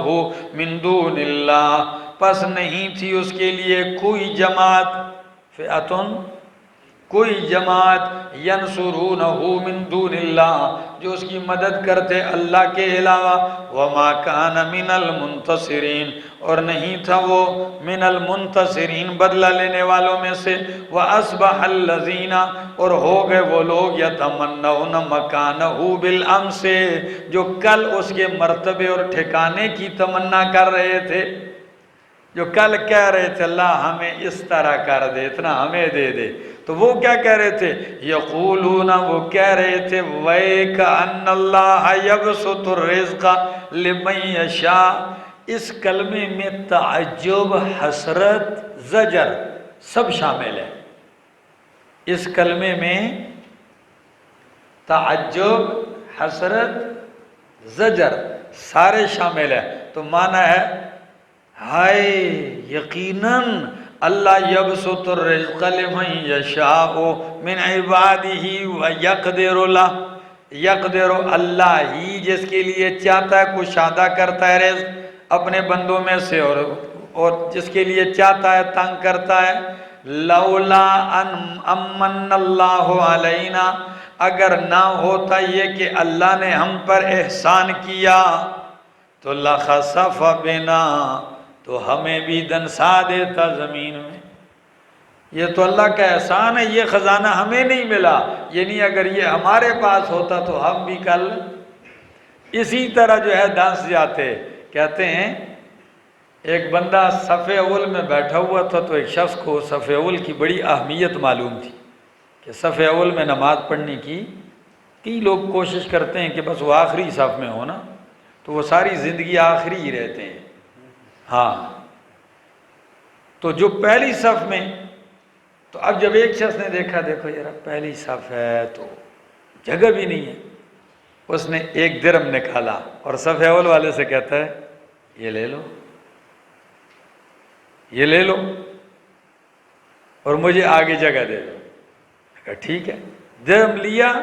من دون اللہ، پس نہیں تھی اس کے لیے کوئی جماعت، فئۃ، کوئی جماعت، ینصرونہ من دون اللہ، جو اس کی مدد کرتے اللہ کے علاوہ، وما کان من المنتصرین، اور نہیں تھا وہ من المنتصرین، بدلہ لینے والوں میں سے۔ وَأَصْبَحَ الَّذِينَ، اور ہو گئے وہ لوگ، يَتَمَنَّوْنَ مَكَانَهُ بِالْأَمْسِ، جو کل اس کے مرتبے اور ٹھکانے کی تمنا کر رہے تھے، جو کل کہہ رہے تھے اللہ ہمیں اس طرح کر دے، اتنا ہمیں دے دے، تو وہ کیا کہہ رہے تھے؟ یقولون، وہ کہہ رہے تھے، وَيْكَأَنَّ اللَّهَ يَبْسُطُ الرِّزْقَ لِمَن يَشَاءُ، اس کلمے میں تعجب، حسرت، زجر سب شامل ہے۔ اس کلمے میں تعجب، حسرت، زجر سارے شامل ہیں، تو معنی ہے ہائے یقیناً اللہ یبسط الرزق لمن یشاء من عبادہ ویقدر لہ، یقدر، اللہ ہی جس کے لیے چاہتا ہے کشادہ کرتا ہے رزق اپنے بندوں میں سے، اور جس کے لیے چاہتا ہے تنگ کرتا ہے۔ لولا ان امن اللہ علینا، اگر نہ ہوتا یہ کہ اللہ نے ہم پر احسان کیا، تو لخسف بنا، تو ہمیں بھی دنسا دیتا زمین میں۔ یہ تو اللہ کا احسان ہے، یہ خزانہ ہمیں نہیں ملا، یعنی اگر یہ ہمارے پاس ہوتا تو ہم بھی کل اسی طرح جو ہے دنس جاتے۔ کہتے ہیں ایک بندہ صف اول میں بیٹھا ہوا تھا، تو ایک شخص کو صف اول کی بڑی اہمیت معلوم تھی کہ صف اول میں نماز پڑھنے کی کئی لوگ کوشش کرتے ہیں کہ بس وہ آخری صف میں ہونا، تو وہ ساری زندگی آخری ہی رہتے ہیں۔ ہاں، تو جو پہلی صف میں، تو اب جب ایک شخص نے دیکھا دیکھو یار پہلی صف ہے تو جگہ بھی نہیں ہے، اس نے ایک درہم نکالا اور صف اول والے سے کہتا ہے یہ لے لو، یہ لے لو اور مجھے آگے جگہ دے دو۔ کہا ٹھیک ہے، درہم لیا،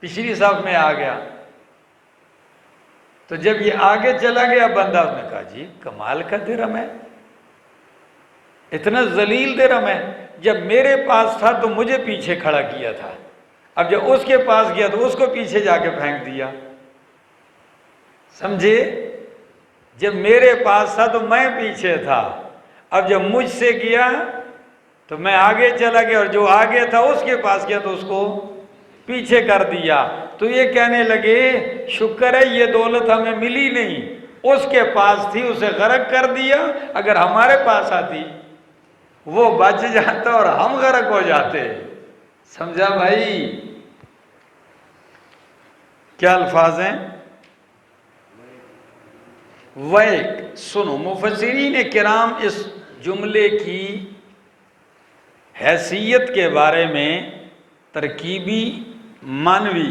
پچھلی صف میں آ گیا۔ تو جب یہ آگے چلا گیا بندہ، اس نے کہا جی کمال کا درہم ہے، اتنا ذلیل درہم ہے، جب میرے پاس تھا تو مجھے پیچھے کھڑا کیا تھا، اب جب اس کے پاس گیا تو اس کو پیچھے جا کے پھینک دیا۔ سمجھے؟ جب میرے پاس تھا تو میں پیچھے تھا، اب جب مجھ سے گیا تو میں آگے چلا گیا، اور جو آگے تھا اس کے پاس گیا تو اس کو پیچھے کر دیا۔ تو یہ کہنے لگے شکر ہے یہ دولت ہمیں ملی نہیں، اس کے پاس تھی اسے غرق کر دیا، اگر ہمارے پاس آتی وہ بچ جاتا اور ہم غرق ہو جاتے۔ سمجھا بھائی؟ کیا الفاظ ہیں؟ ویک۔ سنو، مفسرین کرام اس جملے کی حیثیت کے بارے میں ترکیبی معنوی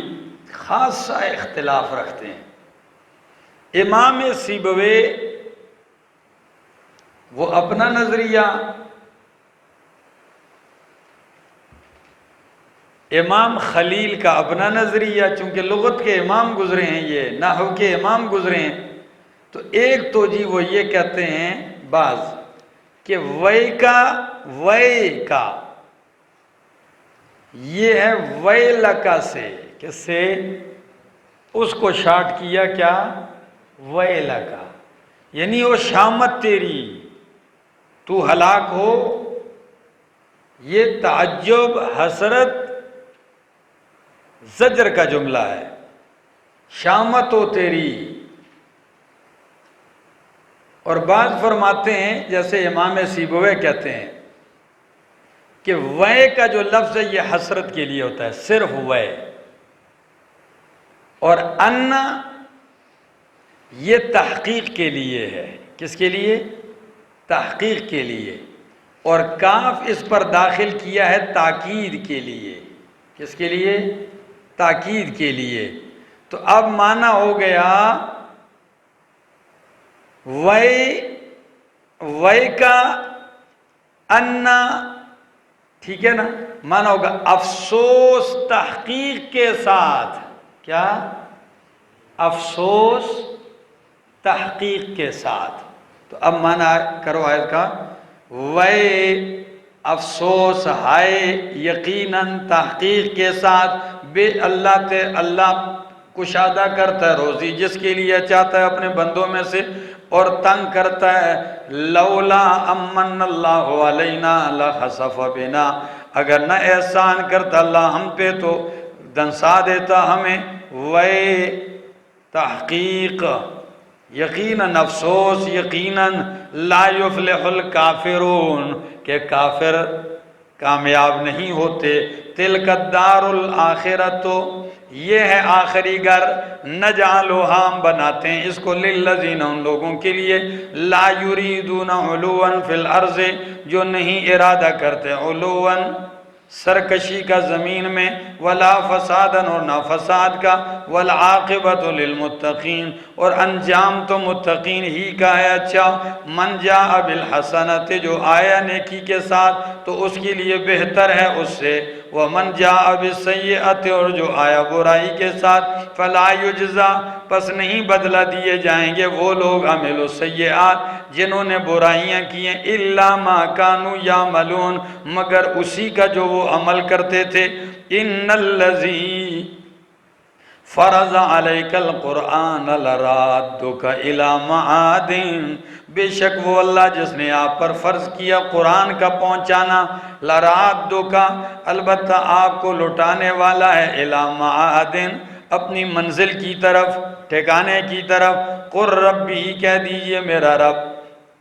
خاصا اختلاف رکھتے ہیں۔ امام سیبوی وہ اپنا نظریہ، امام خلیل کا اپنا نظریہ، چونکہ لغت کے امام گزرے ہیں، یہ نحو کے امام گزرے ہیں، تو ایک توجیہ وہ یہ کہتے ہیں بعض کہ وے کا یہ ہے ویلکا سے، کس سے؟ اس کو شارٹ کیا کیا؟ ویلکا، یعنی وہ شامت تیری، تو ہلاک ہو۔ یہ تعجب، حسرت، زجر کا جملہ ہے، شامت ہو تیری۔ اور بعض فرماتے ہیں جیسے امام سیبوی کہتے ہیں کہ وے کا جو لفظ ہے یہ حسرت کے لیے ہوتا ہے، صرف وے، اور ان یہ تحقیق کے لیے ہے۔ کس کے لیے؟ تحقیق کے لیے، اور کاف اس پر داخل کیا ہے تاکید کے لیے۔ کس کے لیے؟ تاکید کے لیے۔ تو اب معنی ہو گیا وے کا انا، ٹھیک ہے نا؟ معنی ہوگا افسوس تحقیق کے ساتھ۔ کیا؟ افسوس تحقیق کے ساتھ۔ تو اب معنی کرو آیت کا، وے افسوس ہائے یقیناً تحقیق کے ساتھ، بے اللہ تے اللہ کشادہ کرتا ہے روزی جس کے لیے چاہتا ہے اپنے بندوں میں سے، اور تنگ کرتا ہے۔ لولا امن اللہ علینا لخسف بنا، اگر نہ احسان کرتا اللہ ہم پہ تو دنسا دیتا ہمیں۔ وے تحقیق، یقیناً افسوس، یقیناً لا یفلح الکافرون، کہ کافر کامیاب نہیں ہوتے۔ تلک الدار الآخرۃ، یہ ہے آخری گھر، نجعلھا ہم بناتے ہیں اس کو، للذین ان لوگوں کے لیے، لا یریدون علوا فی الارض جو نہیں ارادہ کرتے علوا سرکشی کا زمین میں، ولا فسادا اور نہ فساد کا، والعاقبۃ للمتقین اور انجام تو متقین ہی کا ہے اچھا۔ من جاء بالحسنۃ جو آیا نیکی کے ساتھ تو اس کے لیے بہتر ہے اس سے، ومن جاء بالسیئۃ اور جو آیا برائی کے ساتھ، فلا یجزا پس نہیں بدلہ دیے جائیں گے وہ لوگ عملوا السیئات جنہوں نے برائیاں کی ہیں، الا ما کانوا یعملون مگر اسی کا جو وہ عمل کرتے تھے۔ ان الذی فرض علیک القرآن لرادک الی معاد، بے شک وہ اللہ جس نے آپ پر فرض کیا قرآن کا پہنچانا، لرادک البتہ آپ کو لٹانے والا ہے، الی معاد اپنی منزل کی طرف، ٹھکانے کی طرف۔ قل ربی کہہ دیجئے میرا رب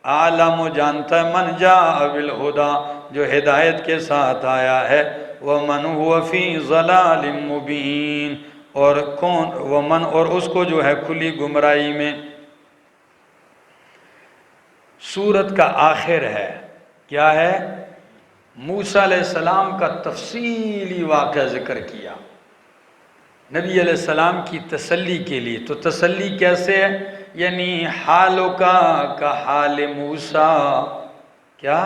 عالم جانتا ہے، من جاء بالہدی جو ہدایت کے ساتھ آیا ہے، ومن هو فی ضلال مبین اور کون ومن اور اس کو جو ہے کھلی گمراہی میں۔ سورت کا آخر ہے، کیا ہے؟ موسیٰ علیہ السلام کا تفصیلی واقعہ ذکر کیا نبی علیہ السلام کی تسلی کے لیے۔ تو تسلی کیسے ہے؟ یعنی حالوں کا حال موسیٰ، کیا؟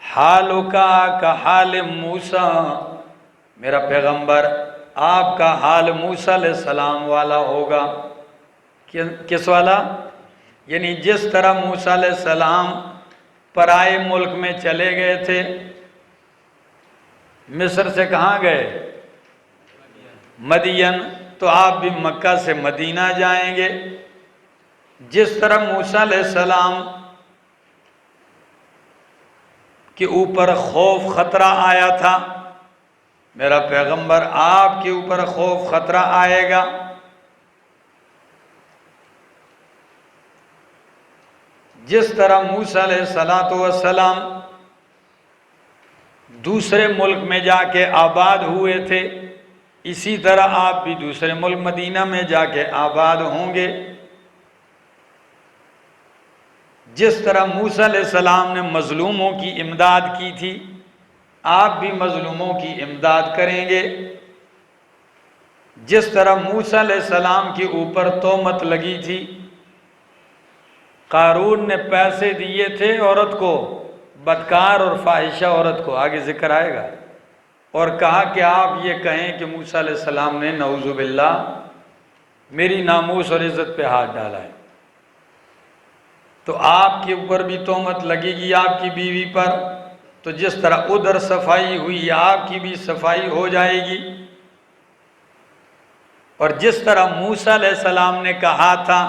حالوں کا حال موسیٰ، میرا پیغمبر آپ کا حال موسیٰ علیہ السلام والا ہوگا۔ کس والا؟ یعنی جس طرح موسیٰ علیہ السلام پرائے ملک میں چلے گئے تھے، مصر سے کہاں گئے؟ مدین، تو آپ بھی مکہ سے مدینہ جائیں گے۔ جس طرح موسیٰ علیہ السلام کے اوپر خوف خطرہ آیا تھا، میرا پیغمبر آپ کے اوپر خوف خطرہ آئے گا۔ جس طرح موسیٰ علیہ السلام دوسرے ملک میں جا کے آباد ہوئے تھے، اسی طرح آپ بھی دوسرے ملک مدینہ میں جا کے آباد ہوں گے۔ جس طرح موسیٰ علیہ السلام نے مظلوموں کی امداد کی تھی، آپ بھی مظلوموں کی امداد کریں گے۔ جس طرح موسیٰ علیہ السلام کے اوپر تہمت لگی تھی، قارون نے پیسے دیے تھے عورت کو، بدکار اور فاحشہ عورت کو، آگے ذکر آئے گا، اور کہا کہ آپ یہ کہیں کہ موسیٰ علیہ السلام نے نعوذ باللہ میری ناموس اور عزت پہ ہاتھ ڈالا ہے، تو آپ کے اوپر بھی تہمت لگے گی آپ کی بیوی پر۔ تو جس طرح ادھر صفائی ہوئی، آپ کی بھی صفائی ہو جائے گی۔ اور جس طرح موسیٰ علیہ السلام نے کہا تھا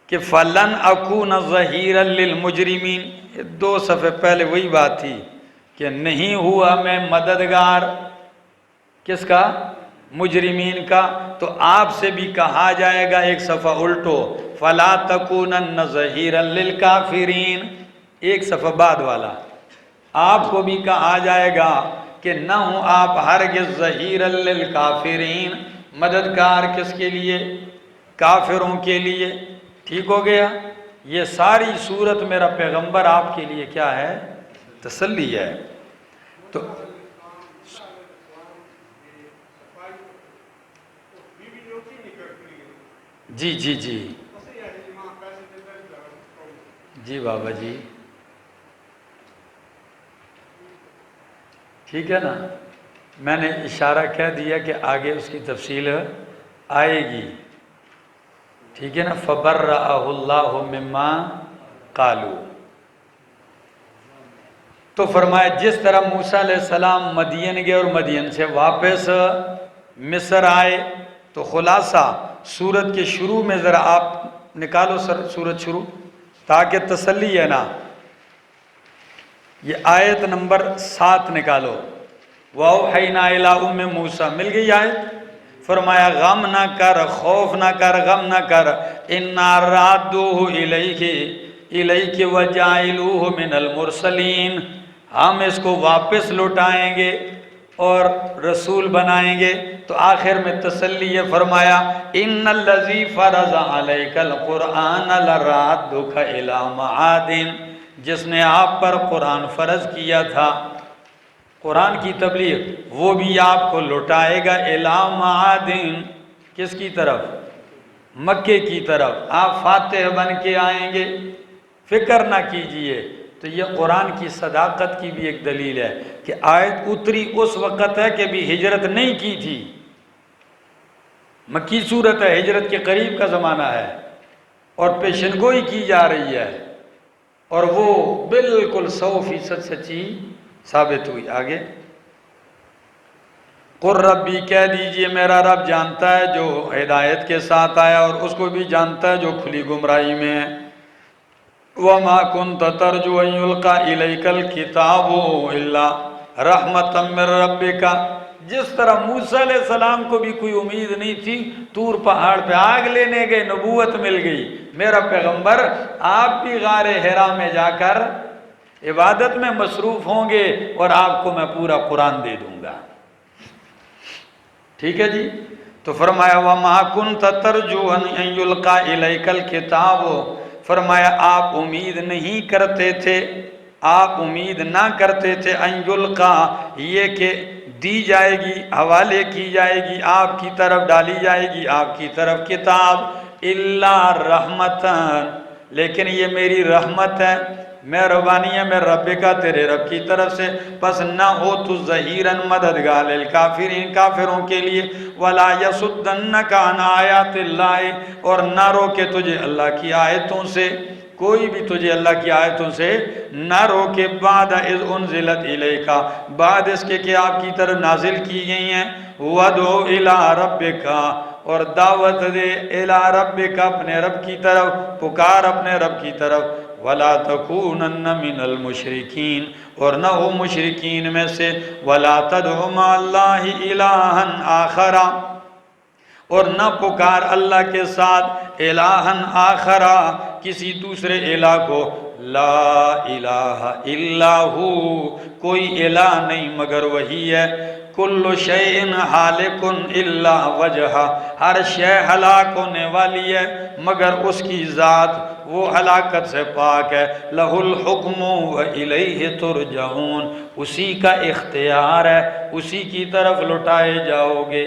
کہ فَلَنْ أَكُونَ ظَهِيرًا لِلْمُجْرِمِينَ، یہ 2 صفحے پہلے وہی بات تھی کہ نہیں ہوا میں مددگار کس کا؟ مجرمین کا۔ تو آپ سے بھی کہا جائے گا ایک صفحہ الٹو، فَلَا تَكُونَنَّ ظَهِيرًا لِلْكَافِرِينَ، ایک صفحہ بعد والا، آپ کو بھی کہا جائے گا کہ نہ ہوں آپ ہرگز ظَهِيرًا لِلْكَافِرِينَ، مددگار کس کے لیے؟ کافروں کے لیے۔ ٹھیک ہو گیا؟ یہ ساری صورت میرا پیغمبر آپ کے لیے کیا ہے؟ تسلی ہے۔ تو جی جی جی جی بابا جی، ٹھیک ہے نا، میں نے اشارہ کہہ دیا کہ آگے اس کی تفصیل آئے گی، ٹھیک ہے نا۔ فَبَرَّأَهُ اللَّهُ مِمَّا قَالُوا، تو فرمایا جس طرح موسیٰ علیہ السلام مدین گئے اور مدین سے واپس مصر آئے، تو خلاصہ سورت کے شروع میں ذرا آپ نکالو سورت شروع، تاکہ تسلی ہے نا۔ یہ آیت نمبر 7 نکالو، وَأَوْحَيْنَا إِلَىٰ أُمِّ مُوسَىٰ، مل گئی آیت؟ فرمایا غم نہ کر، خوف نہ کر، غم نہ کر، اِنَّا رَادُّوهُ إِلَيْكِ وَجَاعِلُوهُ مِنَ الْمُرْسَلِينَ، ہم اس کو واپس لوٹائیں گے اور رسول بنائیں گے۔ تو آخر میں تسلی یہ فرمایا إِنَّ الَّذِي فَرَضَ عَلَيْكَ الْقُرْآنَ لَرَادُّكَ إِلَىٰ مَعَادٍ، جس نے آپ پر قرآن فرض کیا تھا، قرآن کی تبلیغ، وہ بھی آپ کو لوٹائے گا إِلَىٰ مَعَادٍ، کس کی طرف؟ مکے کی طرف، آپ فاتح بن کے آئیں گے، فکر نہ کیجئے۔ تو یہ قرآن کی صداقت کی بھی ایک دلیل ہے کہ آیت اتری اس وقت ہے کہ بھی ہجرت نہیں کی تھی، مکی صورت ہے، ہجرت کے قریب کا زمانہ ہے، اور پیشن گوئی کی جا رہی ہے، اور وہ بالکل 100% سچی ثابت ہوئی۔ آگے قُلْ رَبِّی، کہہ دیجئے میرا رب جانتا ہے جو ہدایت کے ساتھ آیا، اور اس کو بھی جانتا ہے جو کھلی گمراہی میں ہے۔ وَمَا كُنْتَ تَرْجُو أَن يُلْقَىٰ إِلَيْكَ الْكِتَابُ إِلَّا رَحْمَةً مِّن رَّبِّكَ، جس طرح موسیٰ علیہ السلام کو بھی کوئی امید نہیں تھی، طور پہاڑ پہ آگ لینے گئے، نبوت مل گئی، میرا پیغمبر آپ بھی غار حرا میں جا کر عبادت میں مصروف ہوں گے، اور آپ کو میں پورا قرآن دے دوں گا۔ ٹھیک ہے جی. تو فرمایا وَمَا كُنْتَ تَرْجُو أَن يُلْقَى إِلَيْكَ الْكِتَابُ، فرمایا آپ امید نہیں کرتے تھے، آپ امید نہ کرتے تھے ان یلقا، یہ کہ دی جائے گی، حوالے کی جائے گی، آپ کی طرف ڈالی جائے گی، آپ کی طرف کتاب، الا رحمتن، لیکن یہ میری رحمت ہے، مہربانی ہے میرے رب کا، تیرے رب کی طرف سے، پس نہ ہو تو ظہیراً مددگار للکافرین، کافروں کے لیے، ولا یصدنک عن آیات اللہ، اور نہ روکے تجھے اللہ کی آیتوں سے، کوئی بھی تجھے اللہ کی آیتوں سے نہ روکے، بعد اذ انزلت الیک، بعد اس کے کہ آپ کی طرف نازل کی گئی ہیں، وَدْعُ إِلَىٰ رَبِّكَ، اور دعوت دے الی ربک، اپنے رب کی طرف، پکار اپنے رب کی طرف، ولا تکونن من المشرکین، اور نہ ہو مشرکین میں سے، ولا تدع مع اللہ الہا آخر، اور نہ پکار اللہ کے ساتھ الہا آخر، کسی دوسرے الہ کو، لا الہ الا ہو، کوئی الہ نہیں مگر وہی ہے، کل شیء ہالک الا وجہہ، ہر شے ہلاک ہونے والی ہے مگر اس کی ذات، وہ ہلاکت سے پاک ہے، لہ الحکم والیہ ترجعون، اسی کا اختیار ہے، اسی کی طرف لٹائے جاؤ گے.